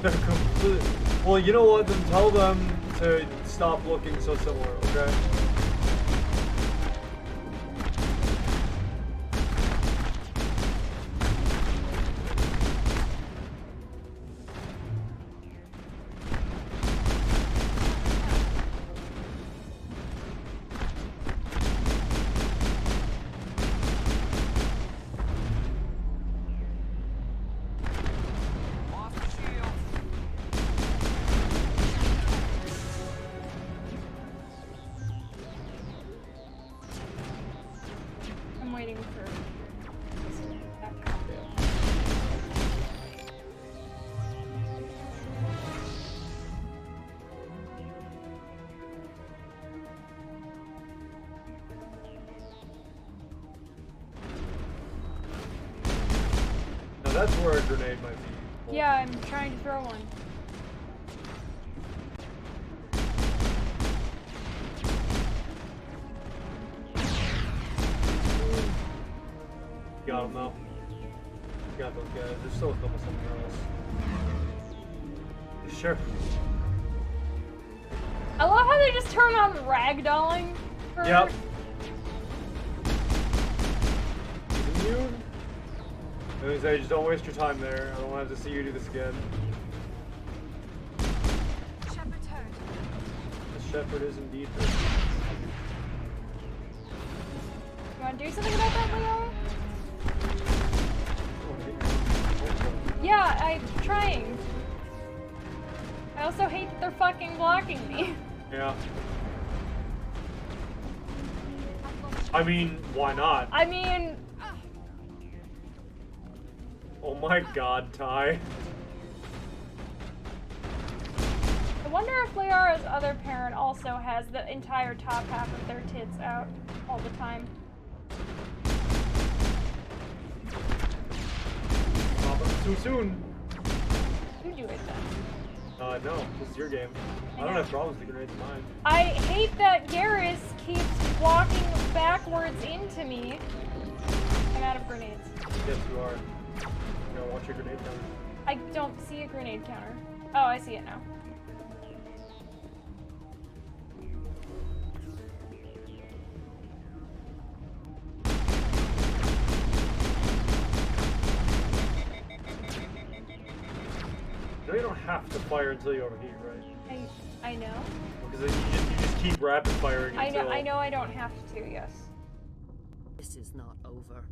They're completely... Well, you know what? Then tell them to stop looking so similar, okay? I'm waiting for that combo. Now that's where a grenade might be. Yeah, I'm trying to throw one. Got him though. Got those guys. There's still a couple somewhere else. Sure. I love how they just turn on ragdolling. Yep. You? I say, just don't waste your time there. I don't want to have to see you do this again. Shepard's hurt. The shepherd is indeed hurt. You want to do something about that, Leo? Yeah, I'm trying. I also hate that they're fucking blocking me. Yeah. I mean, why not? I mean... Oh my god, Ty. I wonder if Liara's other parent also has the entire top half of their tits out all the time. Too soon. You do it then. No, this is your game. I don't have problems with the grenades in mine. I hate that Garrus keeps walking backwards into me. I'm out of grenades. Yes, you are. You know, watch your grenade counter. I don't see a grenade counter. Oh, I see it now. No, you don't have to fire until you overheat, right? I know. Because then you just keep rapid firing until... I know I don't have to, yes. This is not over.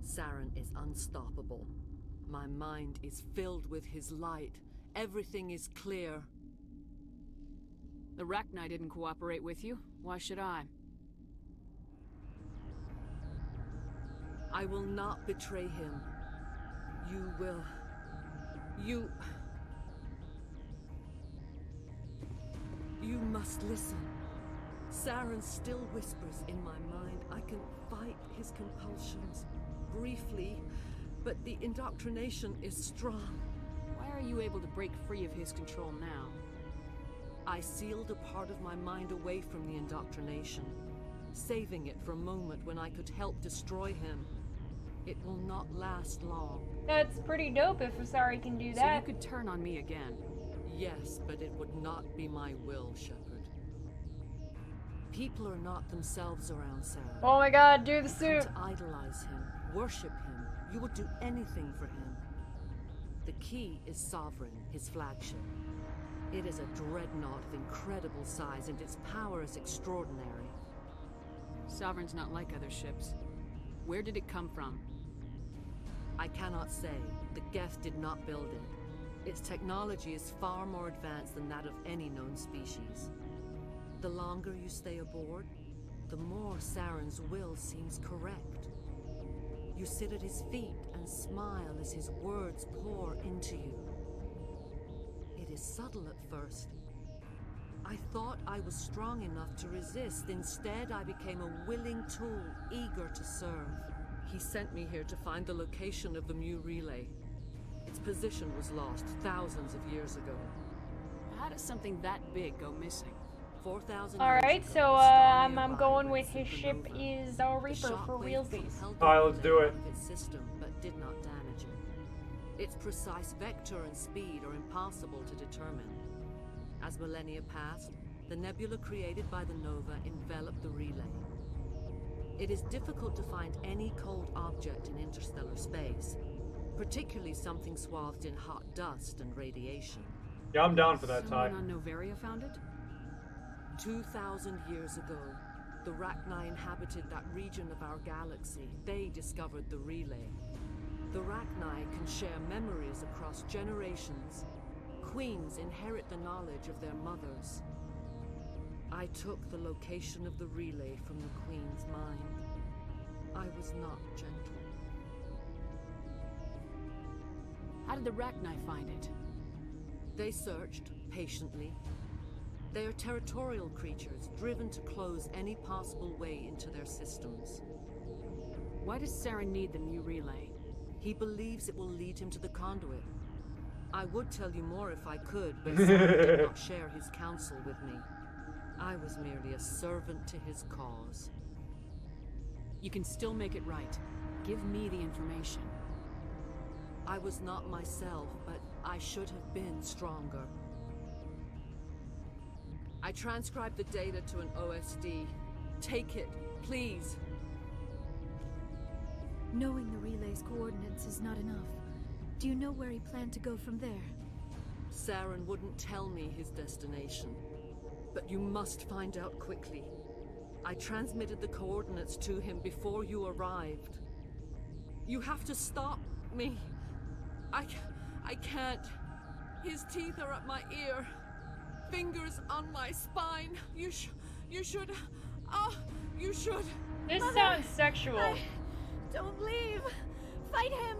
Saren is unstoppable. My mind is filled with his light. Everything is clear. The Rachni didn't cooperate with you. Why should I? I will not betray him. You will... You must listen. Saren still whispers in my mind. I can fight his compulsions. Briefly, but the indoctrination is strong. Why are you able to break free of his control now? I sealed a part of my mind away from the indoctrination, saving it for a moment when I could help destroy him. It will not last long. That's pretty dope if Asari can do that. So you could turn on me again. Yes, but it would not be my will, Shepard. People are not themselves around Saren. Oh my god, do the suit! To idolize him, worship him. You would do anything for him. The key is Sovereign, his flagship. It is a dreadnought of incredible size, and its power is extraordinary. Sovereign's not like other ships. Where did it come from? I cannot say. The Geth did not build it. Its technology is far more advanced than that of any known species. The longer you stay aboard, the more Saren's will seems correct. You sit at his feet and smile as his words pour into you. It is subtle at first. I thought I was strong enough to resist. Instead, I became a willing tool, eager to serve. He sent me here to find the location of the Mu relay. Its position was lost thousands of years ago. How does something that big go missing? 4,000 Alright, so I'm going with his ship is a Reaper for realsies. Alright, let's do it. Its system, but did not damage it. Its precise vector and speed are impossible to determine. As millennia passed, the nebula created by the Nova enveloped the relay. It is difficult to find any cold object in interstellar space, particularly something swathed in hot dust and radiation. Yeah, I'm down for that, Ty. Someone on Noveria found it? 2,000 years ago, the Rachni inhabited that region of our galaxy. They discovered the relay. The Rachni can share memories across generations. Queens inherit the knowledge of their mothers. I took the location of the relay from the Queen's mind. I was not gentle. How did the Rachni find it? They searched, patiently. They are territorial creatures, driven to close any possible way into their systems. Why does Saren need the Mu relay? He believes it will lead him to the conduit. I would tell you more if I could, but Saren did not share his counsel with me. I was merely a servant to his cause. You can still make it right. Give me the information. I was not myself, but I should have been stronger. I transcribed the data to an OSD. Take it, please. Knowing the relay's coordinates is not enough. Do you know where he planned to go from there? Saren wouldn't tell me his destination. But you must find out quickly. I transmitted the coordinates to him before you arrived. You have to stop me. I can't. His teeth are at my ear. Fingers on my spine. You should. You should. This Mother, sounds sexual. Don't leave. Fight him.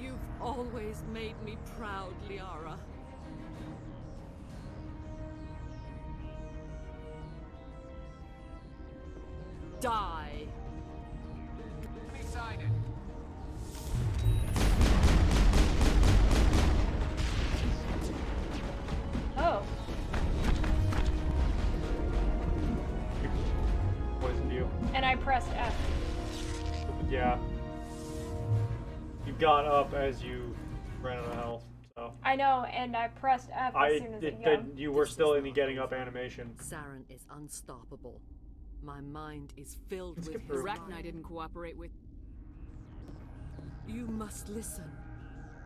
You've always made me proud, Liara. Die. Beside it. Oh. Poisoned you. And I pressed F. Yeah. You got up as you ran out of health, so. I know, and I pressed F as soon as it got. You were still in the getting up animation. Saren is unstoppable. My mind is filled with his Rachni didn't cooperate with... You must listen.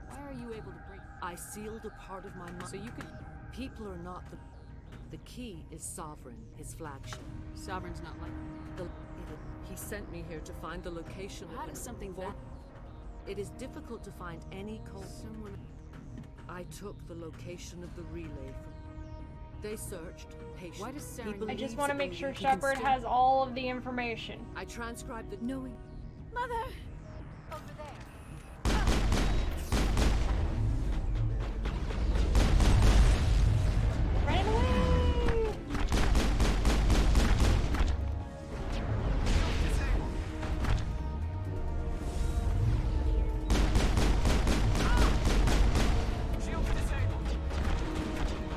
Why are you able to break... I sealed a part of my mind. So you could... People are not the... The key is Sovereign, his flagship. Sovereign's not like... He sent me here to find the location How of does the... something that... It is difficult to find any cold... Someone... I took the location of the relay from... They searched, patiently. Why does Saren... I just want to make sure Shepard has all of the information. I transcribed the... Knowing... Mother! Over there. Right away!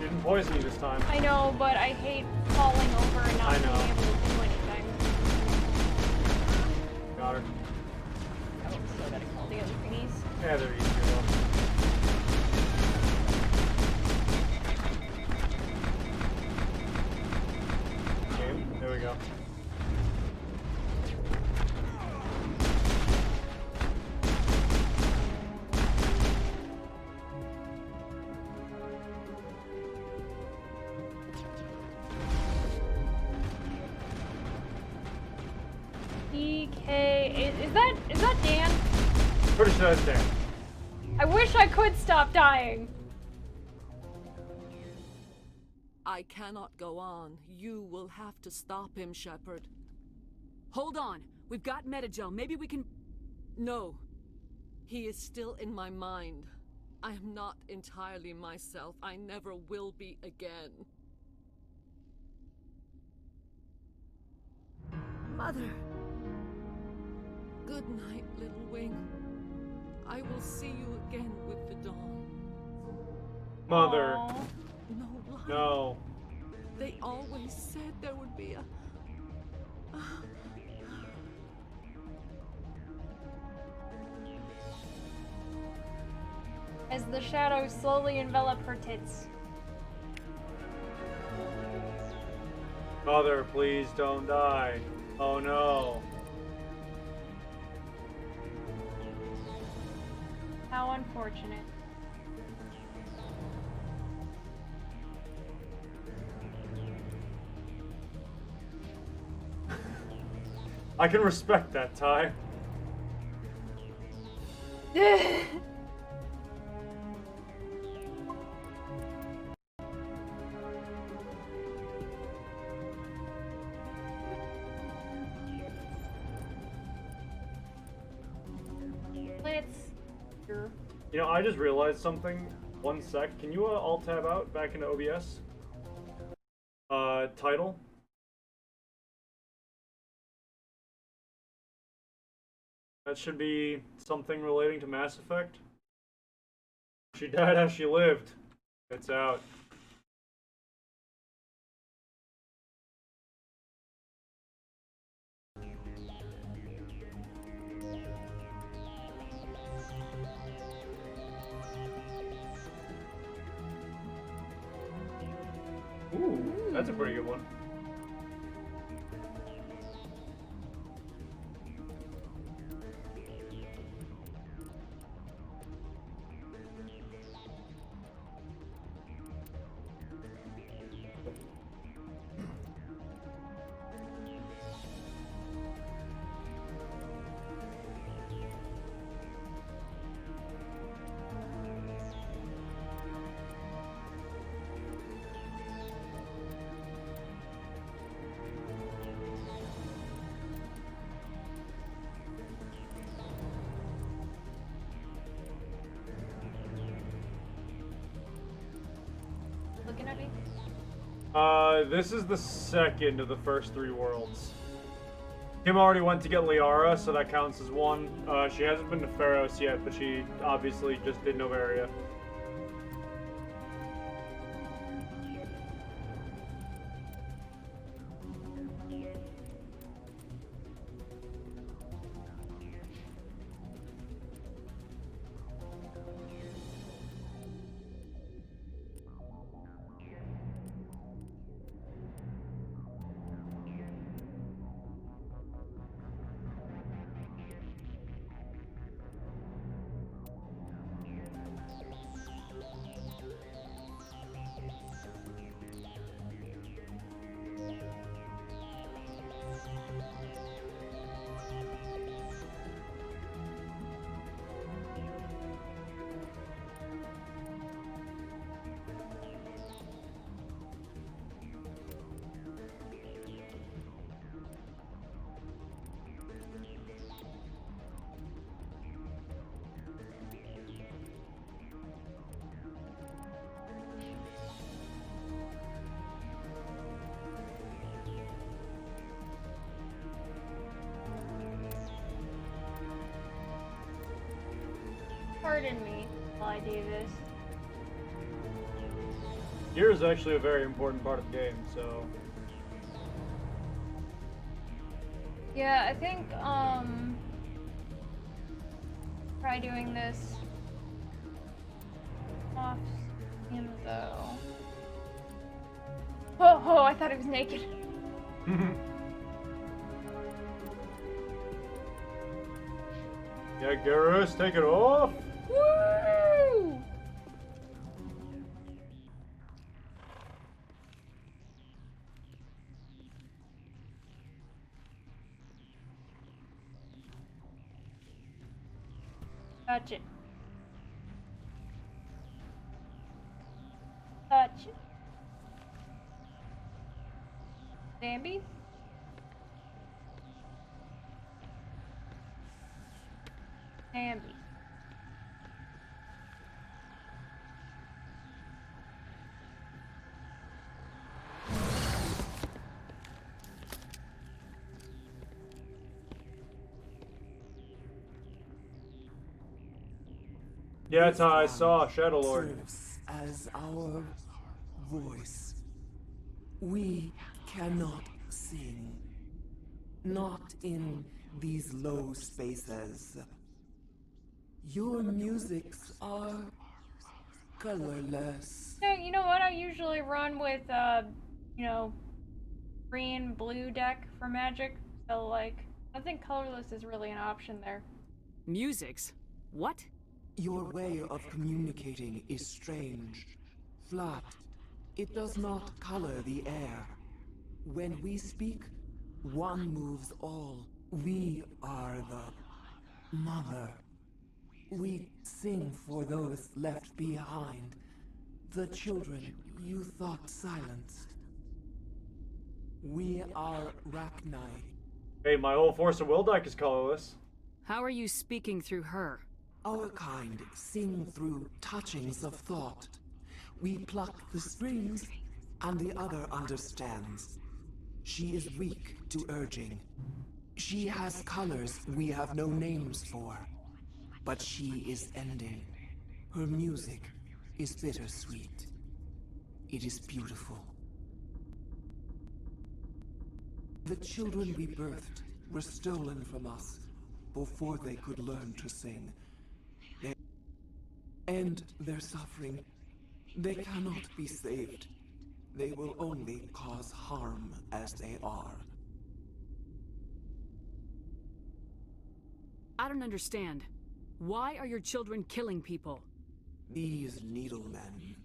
Didn't poison you this time. I know, but I hate falling over and not being able to do anything. Got her. Oh, still gotta kill the other thingies. Yeah, they're easier though. Okay, there we go. DK. Is that Dan? Pretty sure that's Dan. I wish I could stop dying. I cannot go on. You will have to stop him, Shepard. Hold on. We've got Metagel. Maybe we can... No. He is still in my mind. I am not entirely myself. I never will be again. Mother. Good night, little wing. I will see you again with the dawn. Mother. Aww. No lie. No. They always said there would be a... As the shadows slowly envelop her tits. Mother, please don't die. Oh no. How unfortunate. I can respect that, Ty. You know, I just realized something. 1 sec. Can you alt tab out back into OBS? Title. That should be something relating to Mass Effect. She died as she lived. It's out. Ooh, that's a pretty good one. Looking at me? This is the second of the first 3 worlds. Kim already went to get Liara, so that counts as 1. She hasn't been to Pharos yet, but she obviously just did Novaria. Pardon me while I do this. Gear is actually a very important part of the game, so... Yeah, I think, try doing this off him, though. Oh, I thought he was naked. Yeah, Garrus, take it off! Woo! Touch it. Touch it. Bambi? Bambi. Yeah, that's how I saw Shadow Lord. Serves as our voice. We cannot sing. Not in these low spaces. Your musics are colorless. No, you know what? I usually run with, you know, green, blue deck for magic. So, like, I think colorless is really an option there. Musics? What? Your way of communicating is strange. Flat. It does not color the air. When we speak, one moves all. We are the mother. We sing for those left behind. The children you thought silenced. We are Rachni. Hey, my whole Force of Will deck is colorless. How are you speaking through her? Our kind sing through touchings of thought. We pluck the strings, and the other understands. She is weak to urging. She has colors we have no names for. But she is ending. Her music is bittersweet. It is beautiful. The children we birthed were stolen from us before they could learn to sing. They end their suffering. They cannot be saved. They will only cause harm as they are. I don't understand. Why are your children killing people? These needlemen,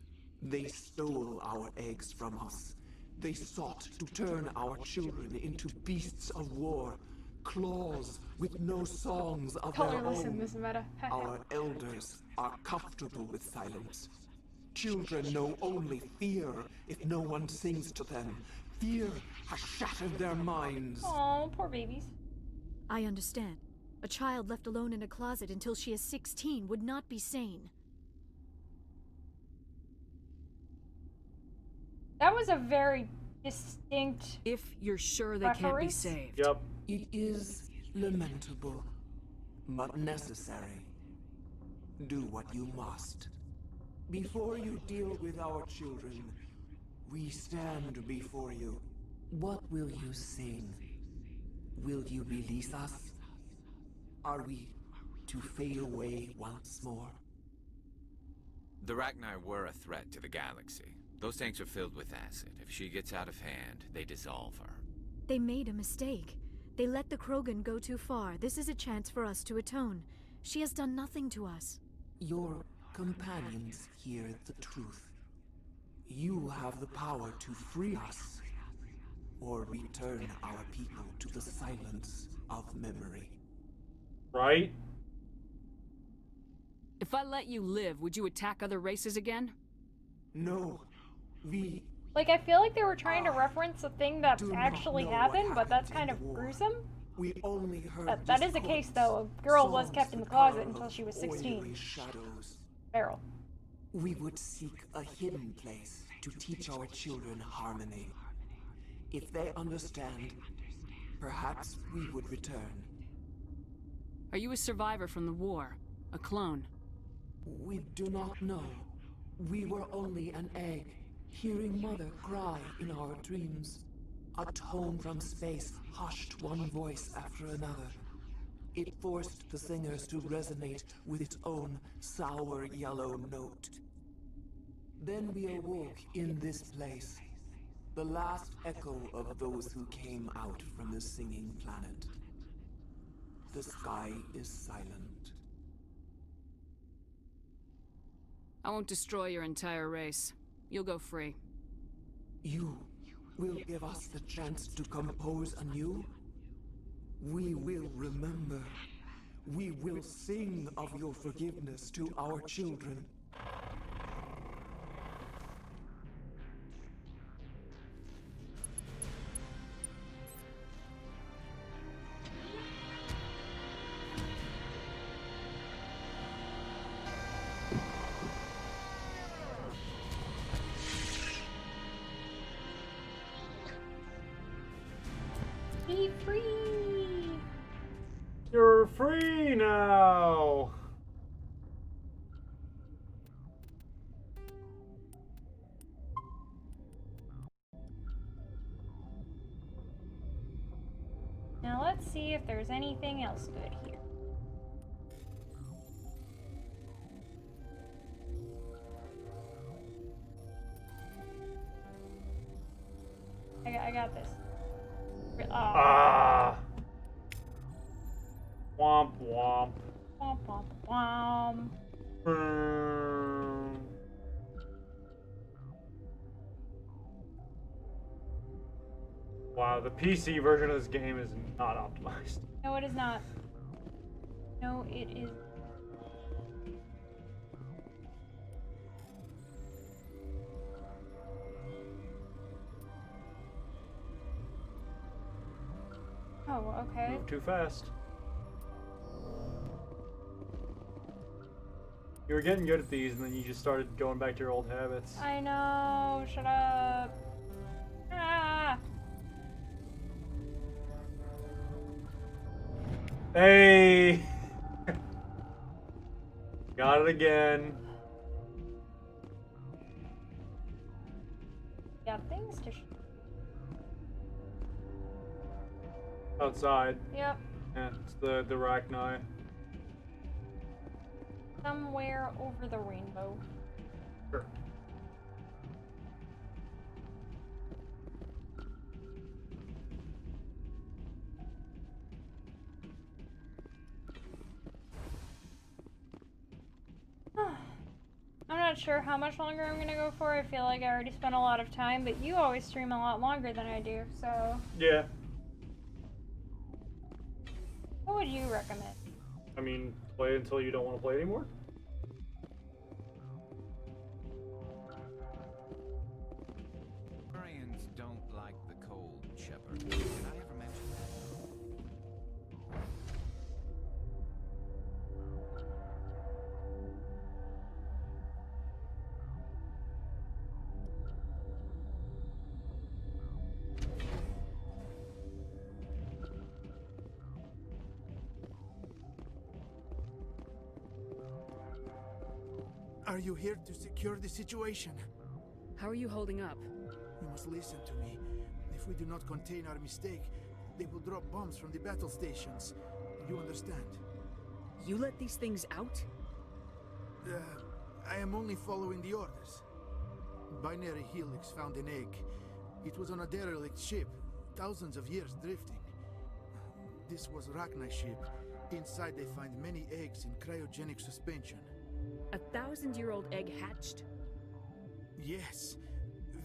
they stole our eggs from us. They sought to turn our children into beasts of war, claws with no songs of their Colorless own. in this meta. Our elders are comfortable with silence. Children know only fear if no one sings to them. Fear has shattered their minds. Oh, poor babies. I understand. A child left alone in a closet until she is 16 would not be sane. That was a very distinct. If you're sure they can't be saved. Yep. It is lamentable, but necessary. Do what you must. Before you deal with our children, we stand before you. What will you sing? Will you release us? Are we to fade away once more? The Rachni were a threat to the galaxy. Those tanks are filled with acid. If she gets out of hand, they dissolve her. They made a mistake. They let the Krogan go too far. This is a chance for us to atone. She has done nothing to us. Your companions hear the truth. You have the power to free us, or return our people to the silence of memory. Right? If I let you live, would you attack other races again? No. We... Like, I feel like they were trying to reference a thing that actually happened, but that's kind of gruesome. We only heard That is a case, though. A girl was kept in the closet until she was 16. Shadows. Feral. We would seek a hidden place to teach our children harmony. If they understand, perhaps we would return. Are you a survivor from the war? A clone? We do not know. We were only an egg, hearing Mother cry in our dreams. A tone from space hushed one voice after another. It forced the singers to resonate with its own sour yellow note. Then we awoke in this place, the last echo of those who came out from the singing planet. The sky is silent. I won't destroy your entire race. You'll go free. You will give us the chance to compose anew? We will remember. we will sing of your forgiveness to our children. Be free! You're free now! Now let's see if there's anything else good here. I got this. Oh. Ah! Womp womp. Womp womp womp. Wow, the PC version of this game is not optimized. No, it is not. No, it is. Oh, okay. Move too fast. You were getting good at these, and then you just started going back to your old habits. I know. Shut up. Ah. Hey! Got it again. Got things to. Outside. Yep. Yeah, it's the Rachni. Somewhere over the rainbow. Sure. I'm not sure how much longer I'm gonna go for. I feel like I already spent a lot of time, but you always stream a lot longer than I do, so. Yeah. What would you recommend? I mean, play until you don't want to play anymore? Barbarians don't like the cold, Shepard. Did I ever mention that? Are you here to secure the situation? How are you holding up? You must listen to me. If we do not contain our mistake, they will drop bombs from the battle stations. You understand? You let these things out? I am only following the orders. Binary Helix found an egg. It was on a derelict ship, thousands of years drifting. This was Rachni's ship. Inside they find many eggs in cryogenic suspension. A 1,000-year-old egg hatched? Yes.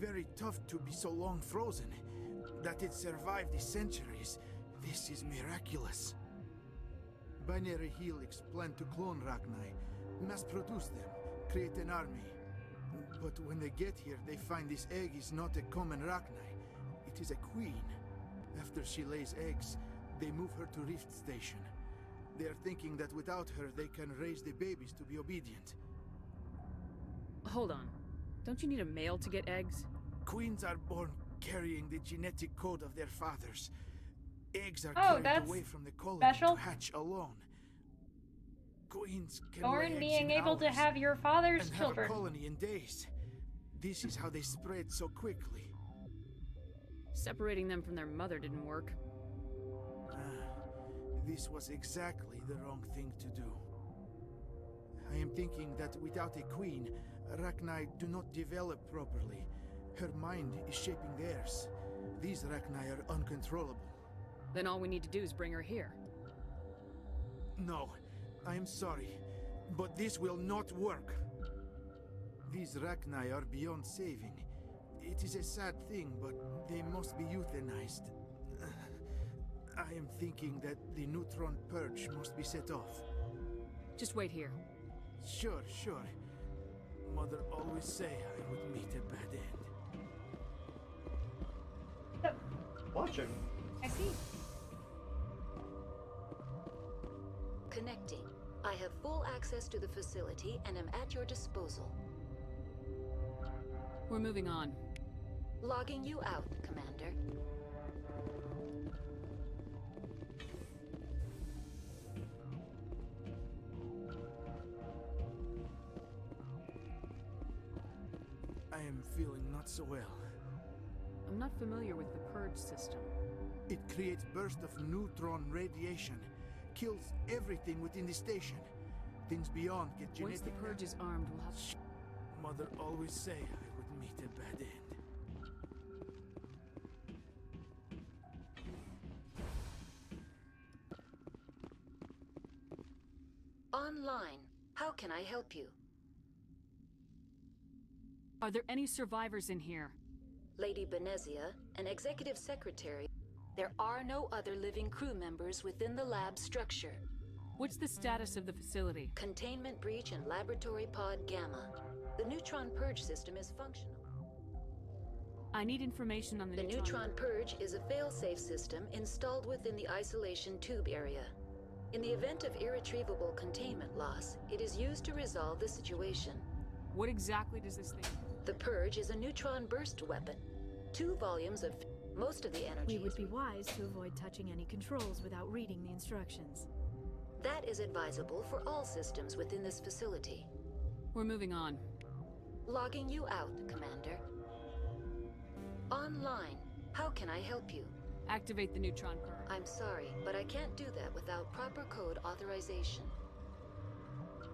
Very tough to be so long frozen. That it survived the centuries. This is miraculous. Binary Helix planned to clone Rachni, mass produce them, create an army. But when they get here, they find this egg is not a common Rachni. It is a queen. After she lays eggs, they move her to Rift Station. They are thinking that without her, they can raise the babies to be obedient. Hold on. Don't you need a male to get eggs? Queens are born carrying the genetic code of their fathers. Eggs are Oh, carried that's away from the colony special. to hatch alone. Queens can lay Born eggs being in able to hours have your father's and children. have a colony in days. This is how they spread so quickly. Separating them from their mother didn't work. This was exactly the wrong thing to do. I am thinking that without a queen, Rachni do not develop properly. Her mind is shaping theirs. These Rachni are uncontrollable. Then all we need to do is bring her here. No, I am sorry, but this will not work. These Rachni are beyond saving. It is a sad thing, but they must be euthanized. I am thinking that the neutron purge must be set off. Just wait here. Sure, sure. Mother always say I would meet a bad end. Watching. I see. Connecting. I have full access to the facility and am at your disposal. We're moving on. Logging you out, Commander. I am feeling not so well. I'm not familiar with the purge system. It creates bursts of neutron radiation, kills everything within the station. Things beyond get genetic. Once the purge is armed, we'll have. Mother always say I would meet a bad end. Online. How can I help you? Are there any survivors in here? Lady Benezia, an executive secretary. There are no other living crew members within the lab structure. What's the status of the facility? Containment breach in Laboratory Pod Gamma. The neutron purge system is functional. I need information on the neutron purge is a fail-safe system installed within the isolation tube area. In the event of irretrievable containment loss, it is used to resolve the situation. What exactly does this thing? The purge is a neutron burst weapon. 2 volumes of most of the energy. We would be wise to avoid touching any controls without reading the instructions. That is advisable for all systems within this facility. We're moving on. Logging you out, Commander. Online. How can I help you? Activate the neutron purge. I'm sorry, but I can't do that without proper code authorization.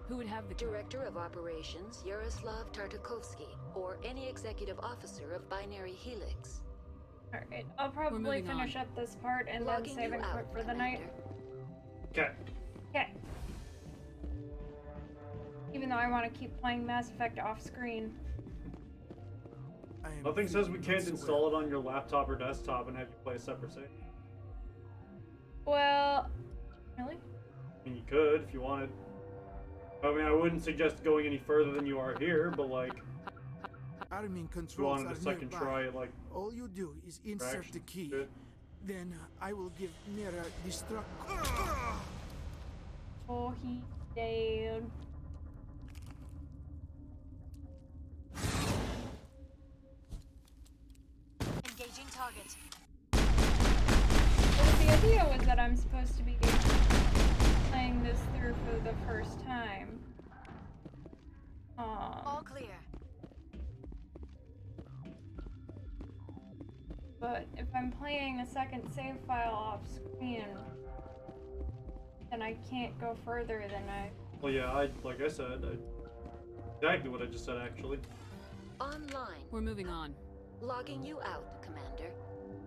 Who would have the Director of Operations, Yaroslav Tartakovsky, or any executive officer of Binary Helix. Alright, I'll probably finish up this part and then save and quit for the night. Okay. Okay. Even though I want to keep playing Mass Effect off screen. Nothing says we can't install it on your laptop or desktop and have you play a separate save. Well, really? I mean, you could if you wanted. I mean, I wouldn't suggest going any further than you are here, but like, Arming if you controls wanted are a second nearby. try at like. All you do is insert Traction. the key. Good. Then I will give Mira destruct. Oh, he dead. Engaging target. Well, the idea was that I'm supposed to be playing this through for the first time. All clear. But if I'm playing a second save file off screen, then I can't go further than I. Well, yeah, like I said, exactly what I just said actually. Online. We're moving on. Logging you out, Commander.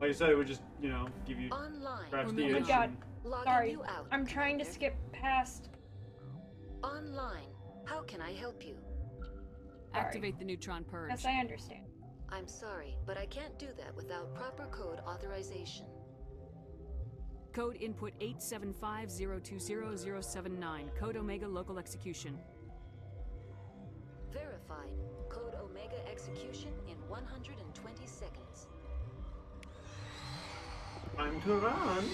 Like I said, it would just, you know, give you Online. scratch Oh the my itch. god. Logging Sorry. you out, I'm trying to skip past. Online. How can I help you? Activate the neutron purge. Yes, I understand. I'm sorry, but I can't do that without proper code authorization. Code input 875020079. Code Omega local execution. Verified. Code Omega execution in 120 seconds. Time to run.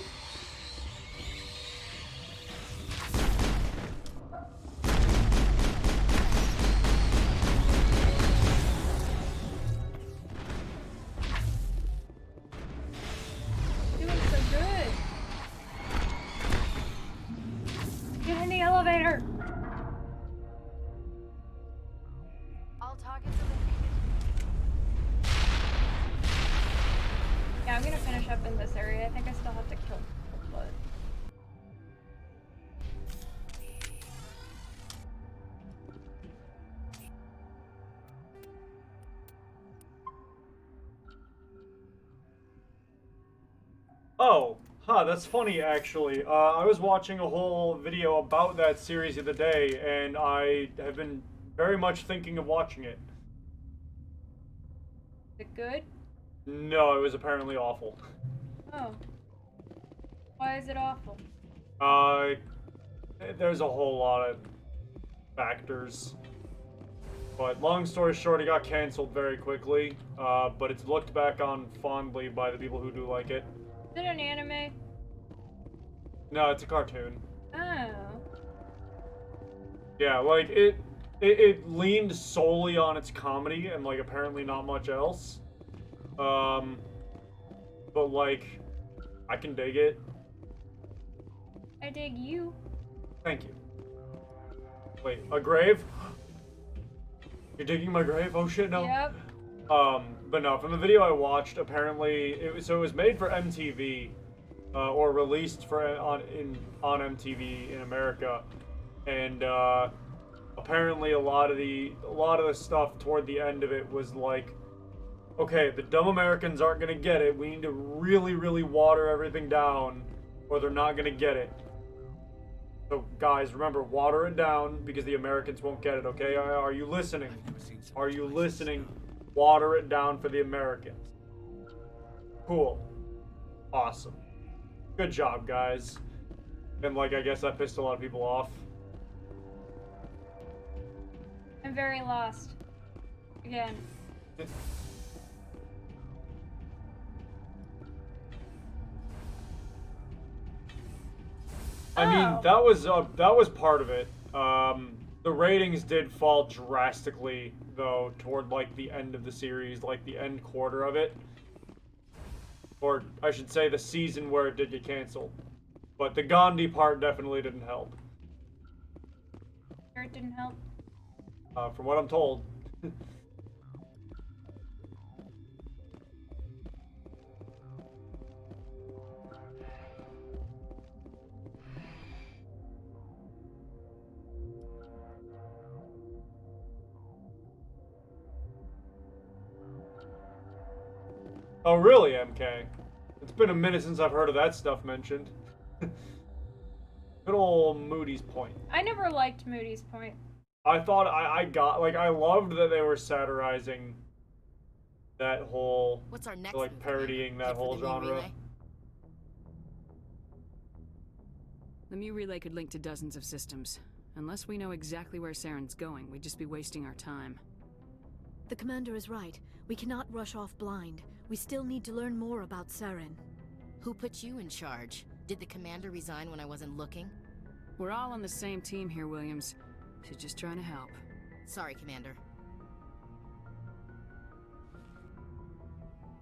Doing so good. Get in the elevator. All targets eliminated. Yeah, I'm gonna finish up in this area. I think I still have to kill people, but. Oh, that's funny actually. I was watching a whole video about that series the other day, and I have been very much thinking of watching it. Is it good? No, it was apparently awful. Oh. Why is it awful? There's a whole lot of factors. But long story short, it got canceled very quickly. But it's looked back on fondly by the people who do like it. Is it an anime? No, it's a cartoon. Oh. Yeah, like it leaned solely on its comedy and like apparently not much else. But like, I can dig it. I dig you. Thank you. Wait, a grave? You're digging my grave? Oh shit, no. Yep. But no, from the video I watched, apparently it was made for MTV, or released on MTV in America, and apparently a lot of the stuff toward the end of it was like, okay, the dumb Americans aren't gonna get it. We need to really, really water everything down, or they're not gonna get it. So guys, remember, water it down because the Americans won't get it, okay? Are you listening? Are you listening? Water it down for the Americans. Cool. Awesome. Good job, guys. And like, I guess that pissed a lot of people off. I'm very lost. Again. I mean, that was part of it. The ratings did fall drastically, though, toward like the end of the series, like the end quarter of it, or I should say, the season where it did get canceled. But the Gandhi part definitely didn't help. Sure, it didn't help. From what I'm told. Oh, really, MK? It's been a minute since I've heard of that stuff mentioned. Good old Moody's Point. I never liked Moody's Point. I thought I loved that they were satirizing that whole, What's our next like, parodying that whole genre. The Mu Relay could link to dozens of systems. Unless we know exactly where Saren's going, we'd just be wasting our time. The commander is right. We cannot rush off blind. We still need to learn more about Saren. Who put you in charge? Did the commander resign when I wasn't looking? We're all on the same team here, Williams. She's just trying to help. Sorry, Commander.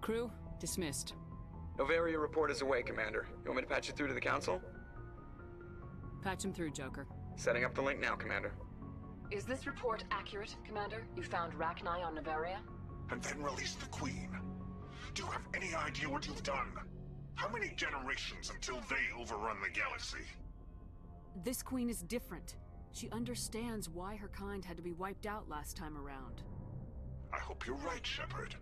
Crew, dismissed. Novaria report is away, Commander. You want me to patch you through to the Council? Patch him through, Joker. Setting up the link now, Commander. Is this report accurate, Commander? You found Rachni on Novaria? And then released the Queen. Do you have any idea what you've done? How many generations until they overrun the galaxy? This Queen is different. She understands why her kind had to be wiped out last time around. I hope you're right, Shepard.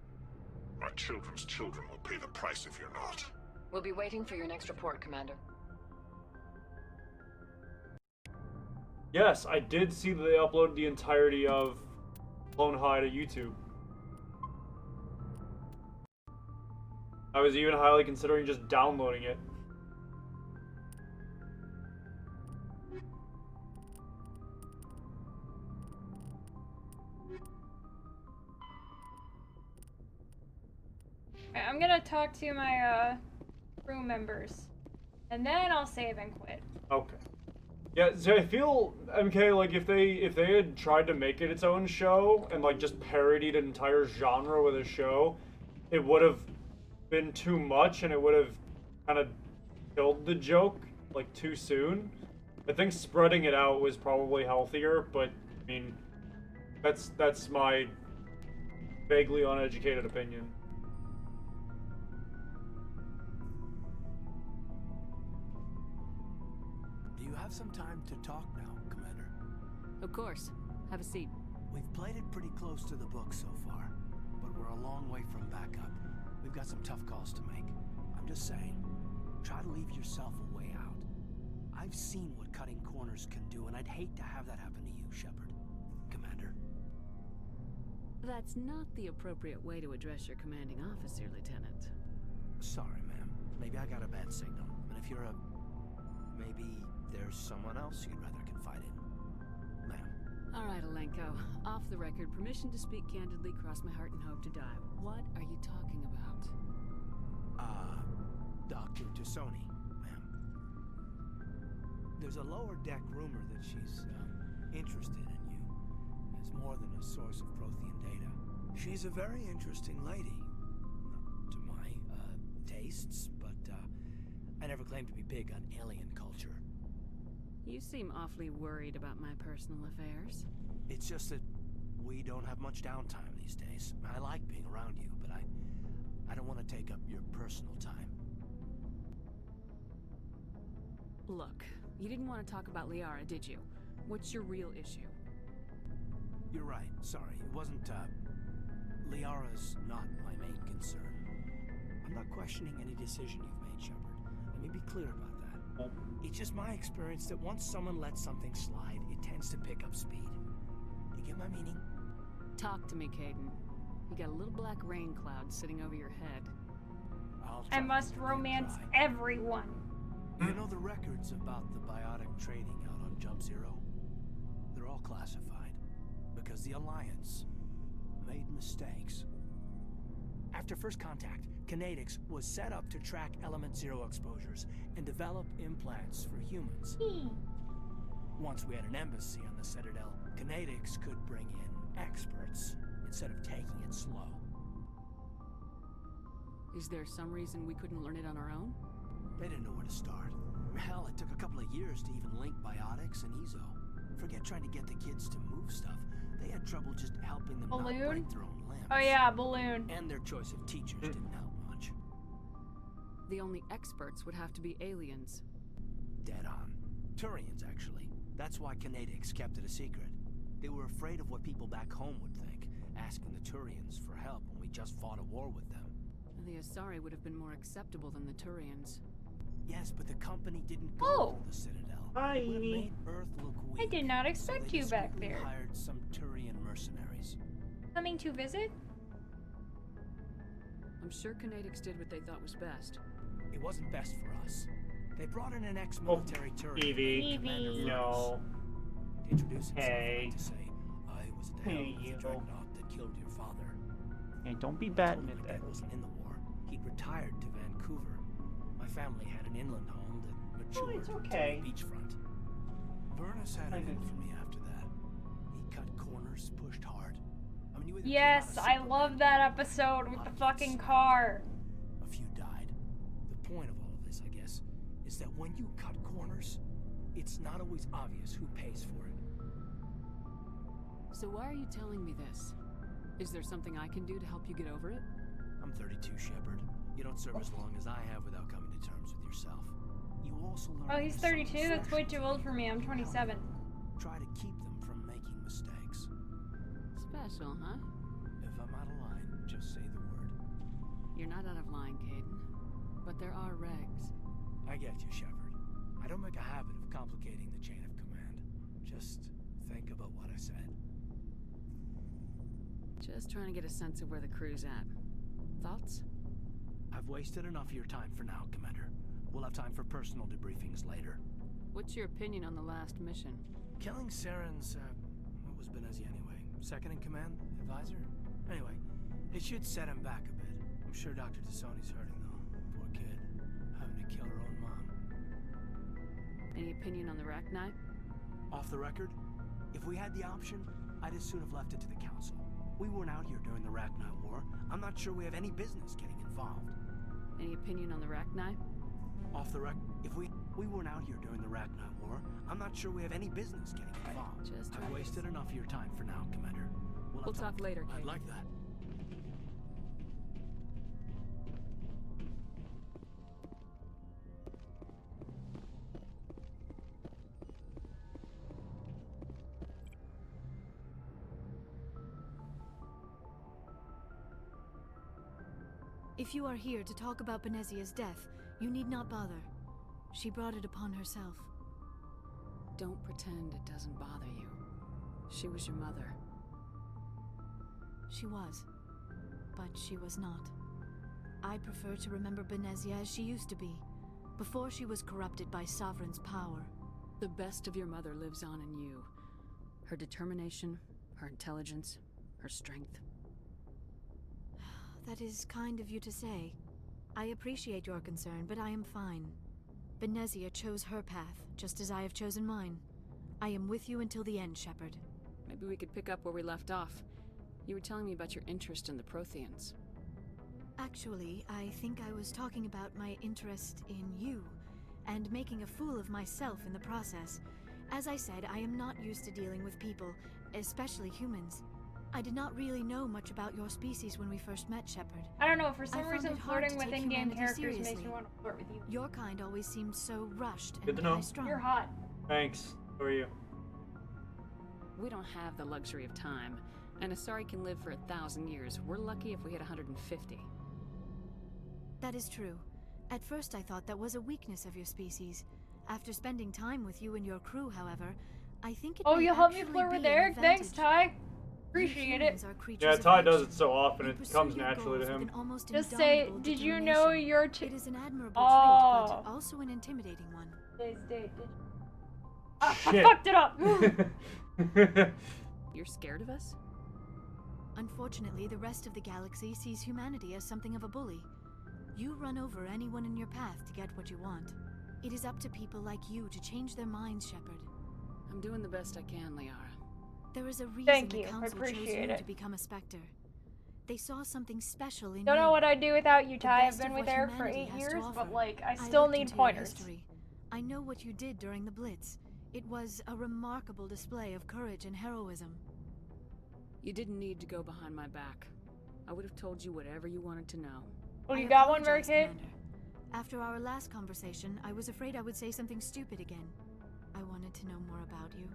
My children's children will pay the price if you're not. We'll be waiting for your next report, Commander. Yes, I did see that they uploaded the entirety of Clone High to YouTube. I was even highly considering just downloading it. I'm gonna talk to my crew members, and then I'll save and quit. Okay. Yeah, so I feel, MK, like if they had tried to make it its own show and like just parodied an entire genre with a show, it would have been too much and it would have kind of killed the joke like too soon. I think spreading it out was probably healthier, but I mean, that's my vaguely uneducated opinion. Do you have some time to talk now, Commander? Of course. Have a seat. We've played it pretty close to the book so far, but we're a long way from backup. We've got some tough calls to make. I'm just saying, try to leave yourself a way out. I've seen what cutting corners can do, and I'd hate to have that happen to you, Shepard. Commander. That's not the appropriate way to address your commanding officer, Lieutenant. Sorry, ma'am. Maybe I got a bad signal, but if you're a Maybe there's someone else you'd rather confide in. Ma'am. All right, Alenko. Off the record, permission to speak candidly, cross my heart and hope to die. What are you talking about? Dr. Tassoni, ma'am. There's a lower deck rumor that she's, interested in you as more than a source of Prothean data. She's a very interesting lady. Not to my, tastes, but, I never claimed to be big on alien culture. You seem awfully worried about my personal affairs. It's just that we don't have much downtime these days. I like being around you, but I don't want to take up your personal time. Look, you didn't want to talk about Liara, did you? What's your real issue? You're right. Sorry. It wasn't, Liara's not my main concern. I'm not questioning any decision you've made, Shepard. Let me be clear about that. It's just my experience that once someone lets something slide, it tends to pick up speed. You get my meaning? Talk to me, Caden. You got a little black rain cloud sitting over your head. I must romance everyone. You know the records about the biotic trading out on Jump Zero? They're all classified because the Alliance made mistakes. After first contact, Kinetics was set up to track Element Zero exposures and develop implants for humans. Once we had an embassy on the Citadel, Kinetics could bring in experts instead of taking it slow. Is there some reason we couldn't learn it on our own? They didn't know where to start. Hell, it took a couple of years to even link biotics and Ezo. Forget trying to get the kids to move stuff. They had trouble just helping them not break their own limbs. Oh yeah, Balloon. And their choice of teachers didn't help much. The only experts would have to be aliens. Dead on. Turians, actually. That's why Kinetics kept it a secret. They were afraid of what people back home would think, asking the Turians for help when we just fought a war with them. The Asari would have been more acceptable than the Turians. Yes, but the company didn't go to the Citadel. Hi. It made Earth look weak. I did not expect you back discreetly there. Hired some Turian mercenaries. Coming to visit? I'm sure Kinetics did what they thought was best. It wasn't best for us. They brought in an ex-military Turian. Evie. No. To introduce himself, Hey. and to say, I was at the helm of the dreadnought that killed your father. Hey, don't be Told batting me at my that. dad wasn't in the war. He'd retired to Vancouver. My family had an inland home that matured it's to okay. the beachfront. Burnus had it in for me after that. He cut corners, pushed hard. I mean, you either came out Yes, a I Superman love that episode with the fucking car. A few died. The point of all of this, I guess, is that when you cut corners, it's not always obvious who pays for it. So why are you telling me this? Is there something I can do to help you get over it? I'm 32, Shepard. You don't serve as long as I have without coming to terms with yourself. You also learn. Oh, he's 32? That's way too old for me. I'm 27. Try to keep them from making mistakes. Special, huh? If I'm out of line, just say the word. You're not out of line, Caden. But there are regs. I get you, Shepard. I don't make a habit of complicating the chain of command. Just think about what I said. Just trying to get a sense of where the crew's at. Thoughts? I've wasted enough of your time for now, Commander. We'll have time for personal debriefings later. What's your opinion on the last mission? Killing Saren's, what was Benezi anyway? Second in command? Advisor? Anyway, it should set him back a bit. I'm sure Dr. Tassoni's hurting, though. Poor kid. Having to kill her own mom. Any opinion on the Rachni? Off the record, if we had the option, I'd as soon have left it to the Council. We weren't out here during the Rachni War. I'm not sure we have any business getting involved. Any opinion on the Rachni? Off the record, if we weren't out here during the Rachni War, I'm not sure we have any business getting involved. Just I've wasted enough of your time for now, Commander. We'll talk later, I'd Kate. like that. If you are here to talk about Benezia's death, you need not bother. She brought it upon herself. Don't pretend it doesn't bother you. She was your mother. She was. But she was not. I prefer to remember Benezia as she used to be. before she was corrupted by Sovereign's power. The best of your mother lives on in you. Her determination, her intelligence, her strength. That is kind of you to say. I appreciate your concern, but I am fine. Benezia chose her path, just as I have chosen mine. I am with you until the end, Shepard. Maybe we could pick up where we left off. You were telling me about your interest in the Protheans. Actually, I think I was talking about my interest in you, and making a fool of myself in the process. As I said, I am not used to dealing with people, especially humans. I did not really know much about your species when we first met, Shepard. I don't know, for some I found reason it hard flirting to with take in-game humanity characters seriously. makes me want to flirt with you. Your kind always seemed so rushed Good and to know. high-strung. You're hot. Thanks. Who are you? We don't have the luxury of time, and Asari can live for 1,000 years. We're lucky if we hit 150. That is true. At first I thought that was a weakness of your species. After spending time with you and your crew, however, I think it Oh, may you helped me actually flirt be with an Eric? Thanks, advantage. Ty. Appreciate it. Humans are creatures Yeah, of Ty does action. it so often, You it pursue comes your naturally to goals with him. an almost Just say, indomitable did you know determination. your It is an admirable Oh. trait, but also an intimidating one. Today's date, did you? Ah, I Shit. fucked it up! You're scared of us? Unfortunately, the rest of the galaxy sees humanity as something of a bully. You run over anyone in your path to get what you want. It is up to people like you to change their minds, Shepard. I'm doing the best I can, Liara. There is a reason Thank the you, I Council chose appreciate you it. to become a Spectre. They saw something special in Don't you. know what I'd do without you, The Ty. I've best been of with what Eric for humanity 8 has to years, but offer. like, I I still looked need into your pointers. history. I know what you did during the Blitz. It was a remarkable display of courage and heroism. You didn't need to go behind my back. I would have told you whatever you wanted to know. Well, I you got one, Mary apologize, Kate? Commander. After our last conversation, I was afraid I would say something stupid again. I wanted to know more about you,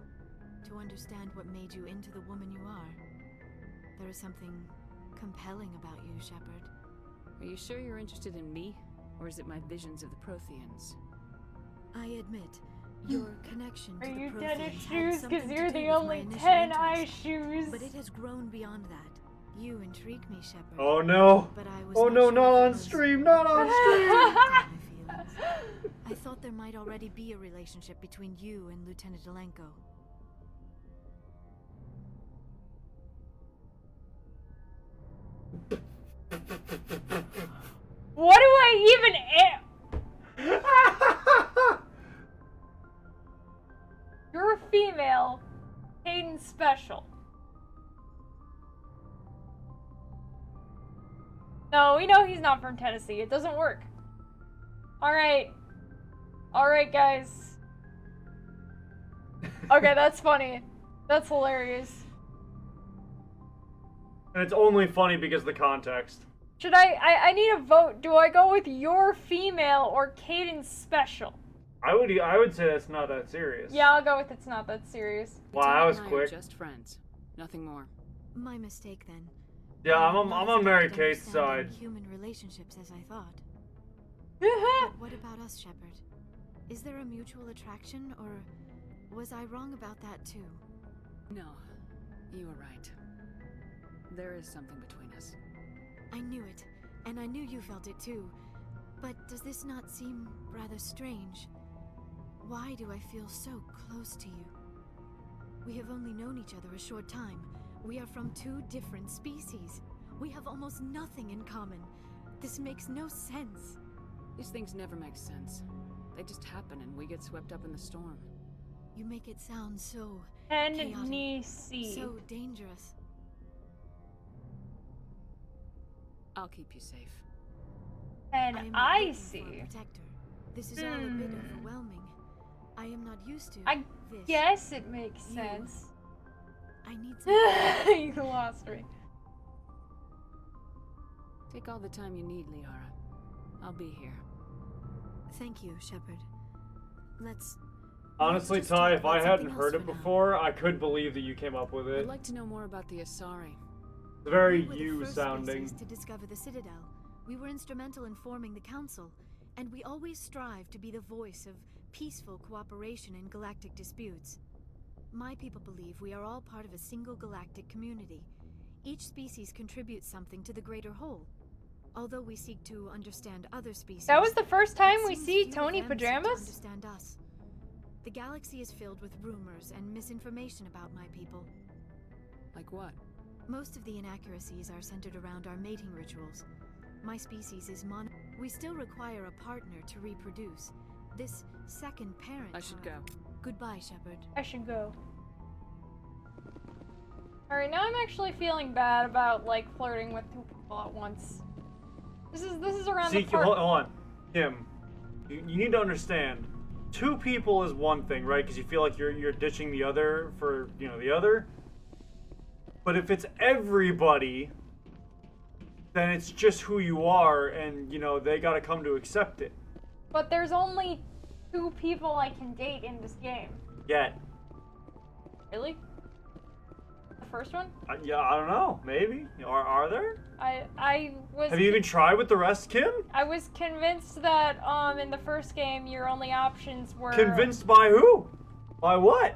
to understand what made you into the woman you are. There is something compelling about you, Shepard. Are you sure you're interested in me? Or is it my visions of the Protheans? I admit, your connection to Are the you Protheans dead at had shoes? something Because to you're do the with my only initial 10 interest. eye shoes. But it has grown beyond that. You intrigue me, Shepard. Oh no! But I was Oh not no, sure not if it on was stream, not on stream! I thought there might already be a relationship between you and Lieutenant Alenko. What do I even You're a female. Hayden special. No, we know he's not from Tennessee. It doesn't work. Alright. Alright, guys. Okay, that's funny. That's hilarious. And it's only funny because of the context. Should I need a vote. Do I go with your female or Caden's special? I would say that's not that serious. Yeah, I'll go with it's not that serious. Wow, that was and I are quick. just friends. Nothing more. My mistake then. Yeah, I'm not on as Mary adept Kate's understanding side. Human relationships as I thought. But what about us, Shepard? Is there a mutual attraction, or was I wrong about that too? No, you were right. There is something between us. I knew it, and I knew you felt it too. But does this not seem rather strange? Why do I feel so close to you? We have only known each other a short time. We are from two different species. We have almost nothing in common. This makes no sense. These things never make sense. They just happen and we get swept up in the storm. You make it sound so Tennessee. so dangerous. I'll keep you safe. And am I looking for a see. protector. This is all a bit overwhelming. I am not used to I this. guess it makes You. sense. I need some. You lost me. Take all the time you need, Liara. I'll be here. Thank you, Shepard. Let's. Honestly, just Ty, talk if I about hadn't something heard else it for now. before, I could believe that you came up with it. I'd like to know more about the Asari. It's very We were the you first sounding. species to discover the Citadel. We were instrumental in forming the Council, and we always strive to be the voice of peaceful cooperation in galactic disputes. My people believe we are all part of a single galactic community. Each species contributes something to the greater whole. Although we seek to understand other species, That was the first time it we seems see few of Tony them seem to Pajamas? understand us. The galaxy is filled with rumors and misinformation about my people. Like what? Most of the inaccuracies are centered around our mating rituals. My species is We still require a partner to reproduce. This second parent. I should go. Goodbye, Shepard. I should go. Alright, now I'm actually feeling bad about, like, flirting with two people at once. This is around See, the part- hold on. Kim, you need to understand. Two people is one thing, right? Because you feel like you're ditching the other for, you know, the other. But if it's everybody, then it's just who you are, and, you know, they gotta come to accept it. But there's only 2 people I can date in this game. Yet. Really? The first one? Yeah, I don't know. Maybe. Are there? I was... Have you even tried with the rest, Kim? I was convinced that, in the first game, your only options were... Convinced by who? By what?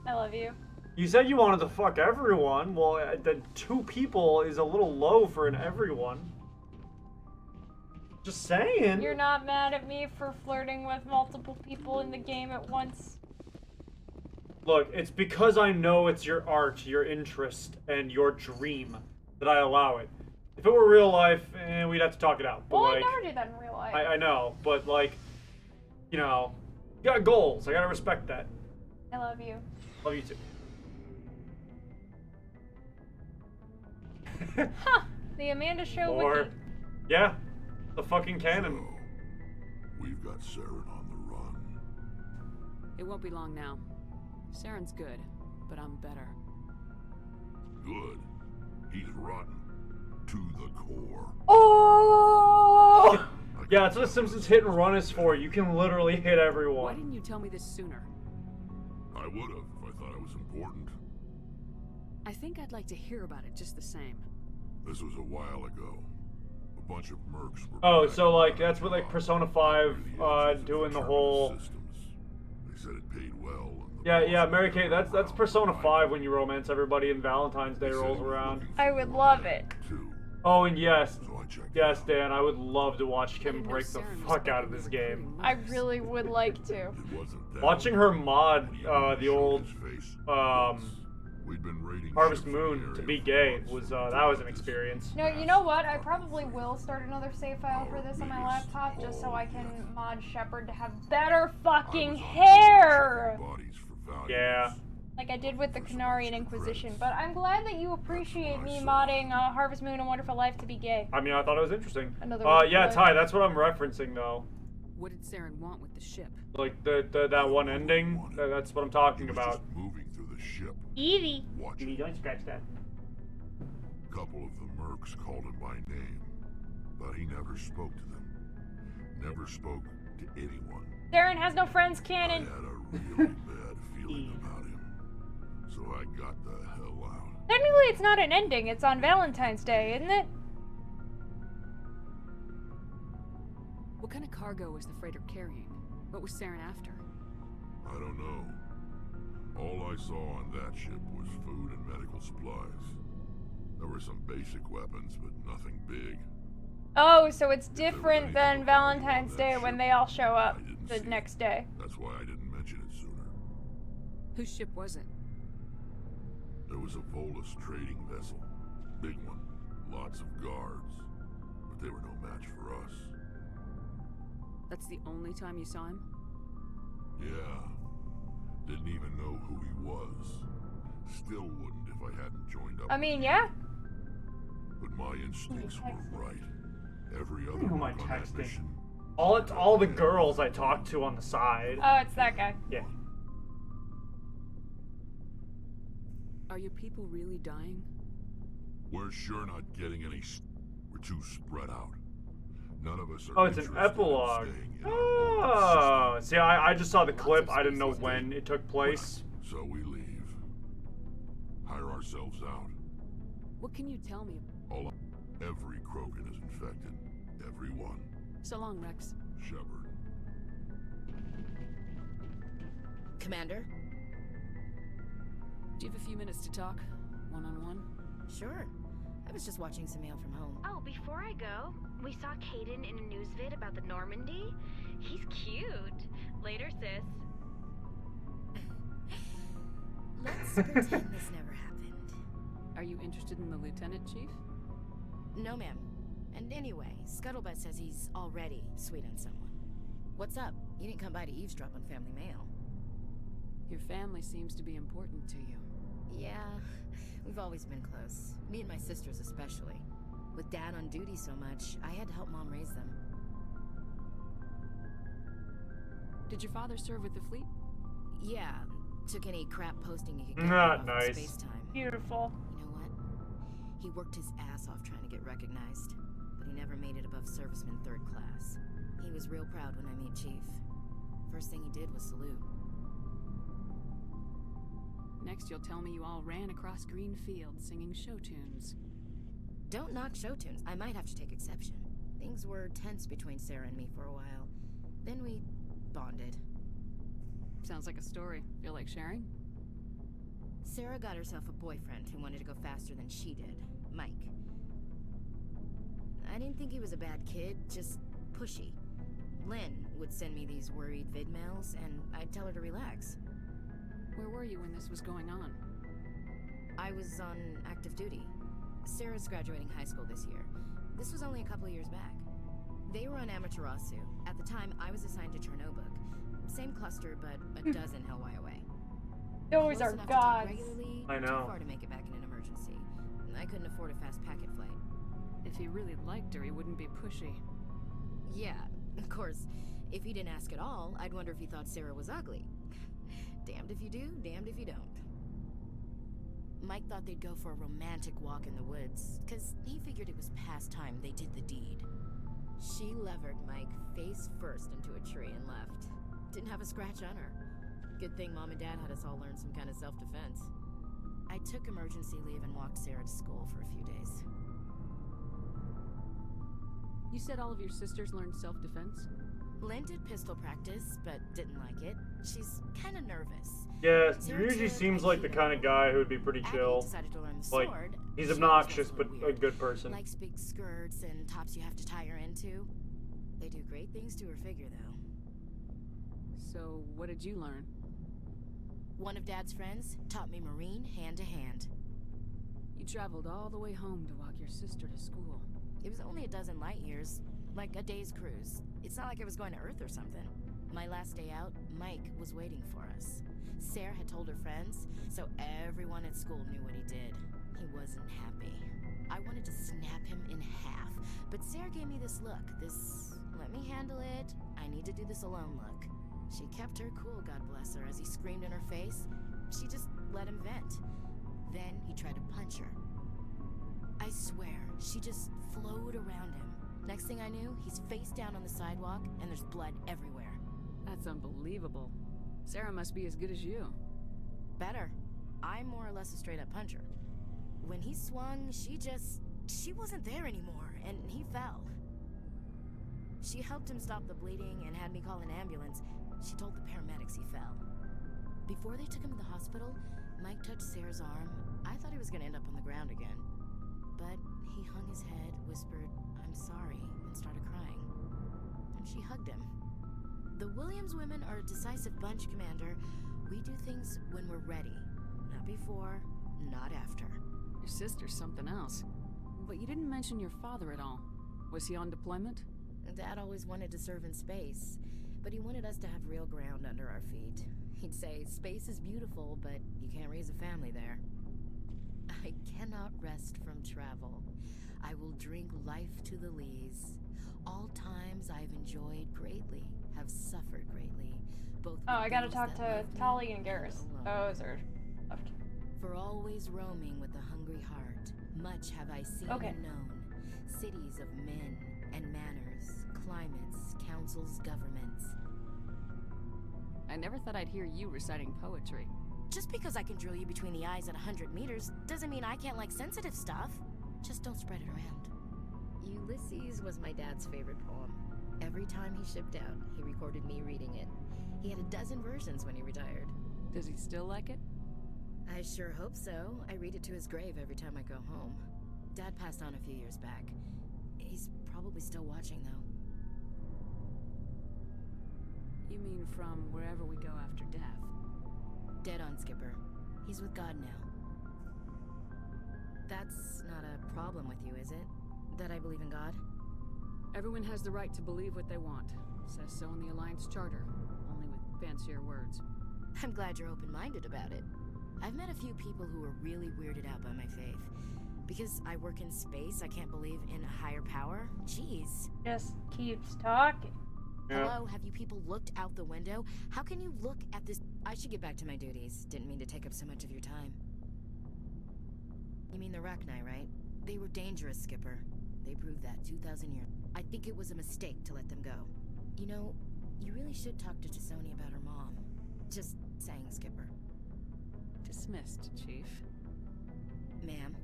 I love you. You said you wanted to fuck everyone. Well, the 2 people is a little low for an everyone. Just saying. You're not mad at me for flirting with multiple people in the game at once? Look, it's because I know it's your art, your interest, and your dream that I allow it. If it were real life, we'd have to talk it out. But Well, like, I never did that in real life. I know, but like, you know, you got goals. I gotta respect that. I love you. Love you too. Huh! The Amanda Show Or, wiki. yeah, the fucking canon. We've got Saren on the run. It won't be long now. Saren's good, but I'm better. Good. He's rotten. To the core. Oh! Yeah, that's what the Simpsons hit and run is for. You can literally hit Why everyone. didn't you tell me this sooner? I would have if I thought it was important. I think I'd like to hear about it just the same. This was a while ago. A bunch of mercs were Oh, so like that's what like Persona 5 doing the whole. They said it paid well. Yeah, Mary Kay, that's Persona 5 when you romance everybody and Valentine's Day rolls around. I would love it. Oh, and yes, Dan, I would love to watch Kim break the fuck out of this game. I really would like to. Watching her mod the old Harvest Moon to be gay was that was an experience. No, you know what? I probably will start another save file for this on my laptop just so I can mod Shepard to have better fucking hair! Yeah. Like I did with the Canarian Inquisition, but I'm glad that you appreciate me modding Harvest Moon and Wonderful Life to be gay. I mean, I thought it was interesting. Another yeah, Ty, that's what I'm referencing though. What did Saren want with the ship? Like that one ending. That's what I'm talking about. Moving through the ship. Evie. Evie, don't scratch that. A couple of the mercs called him by name, but he never spoke to them. Never spoke to anyone. Saren has no friends, canon. I had a really bad feeling about him, so I got the hell out. Technically, it's not an ending. It's on Valentine's Day, isn't it? What kind of cargo was the freighter carrying? What was Saren after? I don't know. All I saw on that ship was food and medical supplies. There were some basic weapons, but nothing big. Oh, so it's different than Valentine's Day when they all show up the next day. That's why I didn't mention it sooner. Whose ship was it? There was a Volus trading vessel. Big one. Lots of guards. But they were no match for us. That's the only time you saw him? Yeah. Didn't even know who he was. Still wouldn't if I hadn't joined up. I mean, yeah. But my instincts were right. Every other Who am I merc on that texting? mission. All the girls I talked to on the side. Oh, it's that guy. Yeah. Are your people really dying? We're sure not getting any. We're too spread out. None of us are. Oh, it's an interested in epilogue. staying in our Oh, see, I just saw the clip. I didn't know when it took place. So we leave. Hire ourselves out. What can you tell me? Every Krogan is infected. Everyone. So long, Rex. Shepard. Commander? Do you have a few minutes to talk? One-on-one? Sure. I was just watching some mail from home. Oh, before I go, we saw Caden in a news vid about the Normandy. He's cute. Later, sis. Let's pretend this never happened. Are you interested in the lieutenant, Chief? No, ma'am. And anyway, Scuttlebutt says he's already sweet on someone. What's up? You didn't come by to eavesdrop on family mail. Your family seems to be important to you. Yeah, we've always been close. Me and my sisters especially. With Dad on duty so much, I had to help Mom raise them. Did your father serve with the fleet? Yeah, took any crap posting he could get Not off nice. Space time. Beautiful. You know what? He worked his ass off trying to get recognized, but he never made it above serviceman 3rd class. He was real proud when I met Chief. First thing he did was salute. Next, you'll tell me you all ran across green fields singing show tunes. Don't knock show tunes. I might have to take exception. Things were tense between Sarah and me for a while. Then we bonded. Sounds like a story. Feel like sharing? Sarah got herself a boyfriend who wanted to go faster than she did, Mike. I didn't think he was a bad kid, just pushy. Lynn would send me these worried vid mails, and I'd tell her to relax. Where were you when this was going on? I was on active duty. Sarah's graduating high school this year. This was only a couple of years back. They were on Amaterasu. At the time, I was assigned to Chernobog. Same cluster, but a dozen Hellwire away. Those Close are enough to talk gods. regularly, I know. Too far to make it back in an emergency. I couldn't afford a fast packet flight. If he really liked her, he wouldn't be pushy. Yeah, of course. If he didn't ask at all, I'd wonder if he thought Sarah was ugly. Damned if you do, damned if you don't. Mike thought they'd go for a romantic walk in the woods, because he figured it was past time they did the deed. She levered Mike face first into a tree and left. Didn't have a scratch on her. Good thing Mom and Dad had us all learn some kind of self-defense. I took emergency leave and walked Sarah to school for a few days. You said all of your sisters learned self-defense? Lynn did pistol practice, but didn't like it. She's kind of nervous. Yeah, Sarah usually took seems like the kind of guy who would be pretty Abby chill. decided to learn the Like, sword. he's She was obnoxious, also but a weird. good person. Likes big skirts and tops you have to tie her into. They do great things to her figure, though. So, what did you learn? One of Dad's friends taught me Marine hand to hand. You traveled all the way home to walk your sister to school. It was only a dozen light years, like a day's cruise. It's not like I was going to Earth or something. My last day out, Mike was waiting for us. Sarah had told her friends, so everyone at school knew what he did. He wasn't happy. I wanted to snap him in half, but Sarah gave me this look, this let me handle it, I need to do this alone look. She kept her cool, God bless her, as he screamed in her face. She just let him vent. Then he tried to punch her. I swear, she just flowed around him. Next thing I knew, he's face down on the sidewalk, and there's blood everywhere. That's unbelievable. Sarah must be as good as you. Better. I'm more or less a straight-up puncher. When he swung, she wasn't there anymore, and he fell. She helped him stop the bleeding and had me call an ambulance. She told the paramedics he fell. Before they took him to the hospital, Mike touched Sarah's arm. I thought he was gonna end up on the ground again. But he hung his head, whispered, "I'm sorry," and started crying. And she hugged him. The Williams women are a decisive bunch, Commander. We do things when we're ready. Not before, not after. Your sister's something else. But you didn't mention your father at all. Was he on deployment? Dad always wanted to serve in space, but he wanted us to have real ground under our feet. He'd say, space is beautiful, but you can't raise a family there. I cannot rest from travel. I will drink life to the lees. All times I've enjoyed greatly, have suffered greatly. Both Oh, I gotta those talk that to love me Tali and Garrus. alone. Those are left. For always roaming with a hungry heart, much have I seen Okay. and known. Cities of men and manners, climates, councils, governments. I never thought I'd hear you reciting poetry. Just because I can drill you between the eyes at 100 meters doesn't mean I can't like sensitive stuff. Just don't spread it around. Ulysses was my dad's favorite poem. Every time he shipped out, he recorded me reading it. He had a dozen versions when he retired. Does he still like it? I sure hope so. I read it to his grave every time I go home. Dad passed on a few years back. He's probably still watching, though. You mean from wherever we go after death? Dead on, Skipper. He's with God now. That's not a problem with you, is it? That I believe in God? Everyone has the right to believe what they want. Says so in the Alliance Charter, only with fancier words. I'm glad you're open-minded about it. I've met a few people who are really weirded out by my faith. Because I work in space, I can't believe in a higher power? Jeez. Just keeps talking. Yeah. Hello, have you people looked out the window? How can you look at this? I should get back to my duties. Didn't mean to take up so much of your time. You mean the Rachni, right? They were dangerous, Skipper. They proved that 2,000 years. I think it was a mistake to let them go. You know, you really should talk to T'Soni about her mom. Just saying, Skipper. Dismissed, Chief. Ma'am.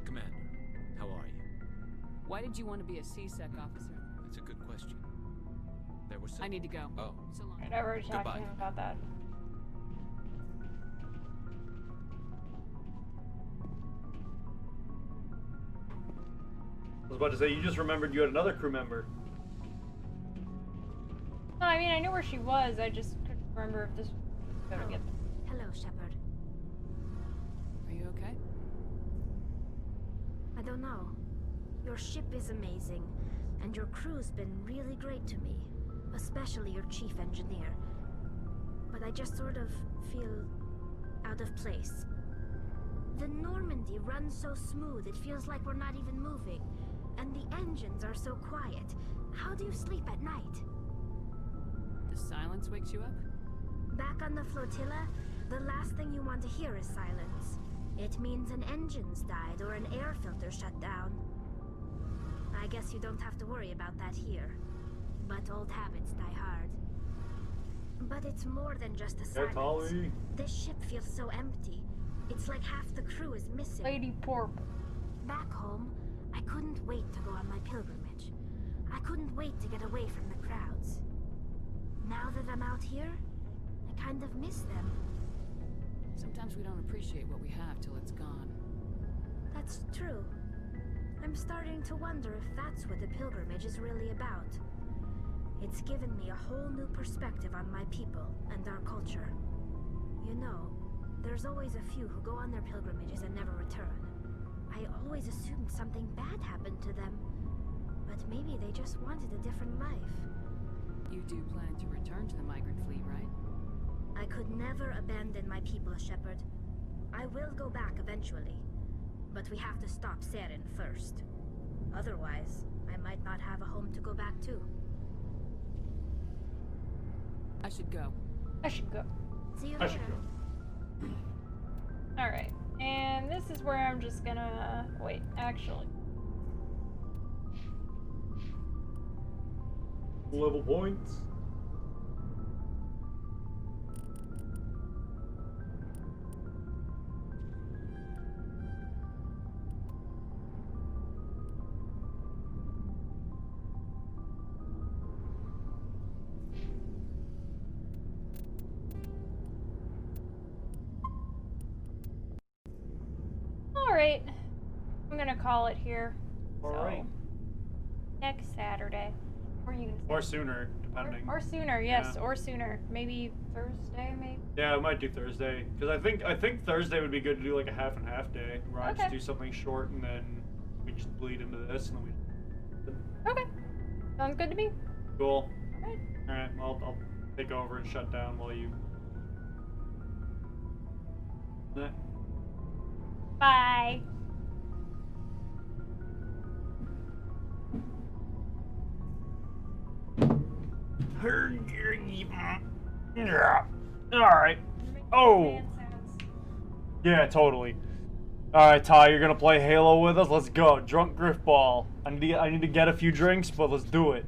Commander, how are you? Why did you want to be a C-Sec officer? That's a good question. There was some... I need to go. Oh. So long. I never talked to Goodbye. him about that. I was about to say, you just remembered you had another crew member. No, I mean, I knew where she was. I just couldn't remember if this was going to get them. Hello, Shepard. Are you okay? I don't know. Your ship is amazing, and your crew's been really great to me, especially your chief engineer. But I just sort of feel out of place. The Normandy runs so smooth it feels like we're not even moving, and the engines are so quiet. How do you sleep at night? The silence wakes you up? Back on the flotilla, the last thing you want to hear is silence. It means an engine's died or an air filter shut down. I guess you don't have to worry about that here. But old habits die hard. But it's more than just a silence. Polly. This ship feels so empty. It's like half the crew is missing. Lady Porp. Back home, I couldn't wait to go on my pilgrimage. I couldn't wait to get away from the crowds. Now that I'm out here, I kind of miss them. Sometimes we don't appreciate what we have till it's gone. That's true. I'm starting to wonder if that's what the pilgrimage is really about. It's given me a whole new perspective on my people and our culture. You know, there's always a few who go on their pilgrimages and never return. I always assumed something bad happened to them, but maybe they just wanted a different life. You do plan to return to the migrant fleet, right? I could never abandon my people, Shepard. I will go back eventually, but we have to stop Saren first. Otherwise, I might not have a home to go back to. I should go. I should go. See you I later. should go. Alright, and this is where I'm just gonna... Wait, actually. Level points. Alright. I'm gonna call it here. Alright. Next Saturday. Or you can Or sooner, depending. Or sooner, yes, Yeah. or sooner. Maybe Thursday, maybe? Yeah, I might do Thursday. Because I think Thursday would be good to do like a half and half day. Where I just Okay. do something short and then we just bleed into this and then we... Okay. Sounds good to me. Cool. Alright, I'll take over and shut down while you... Nah. Bye. Alright. Oh! Yeah, totally. Alright, Ty, you're gonna play Halo with us? Let's go. Drunk Griffball. I need to get a few drinks, but let's do it.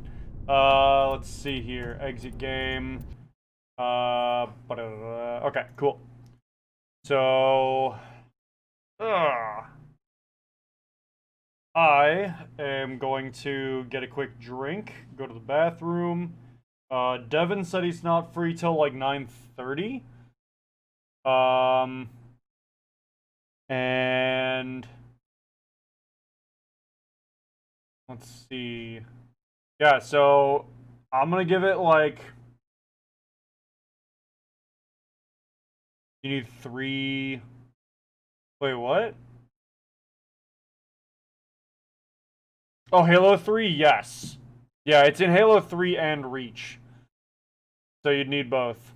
Let's see here. Exit game. Okay, cool. So... I am going to get a quick drink, go to the bathroom. Devin said he's not free till like 9:30. And let's see. Yeah, so I'm gonna give it like, you need 3. Wait, what? Oh, Halo 3, yes. Yeah, it's in Halo 3 and Reach. So you'd need both.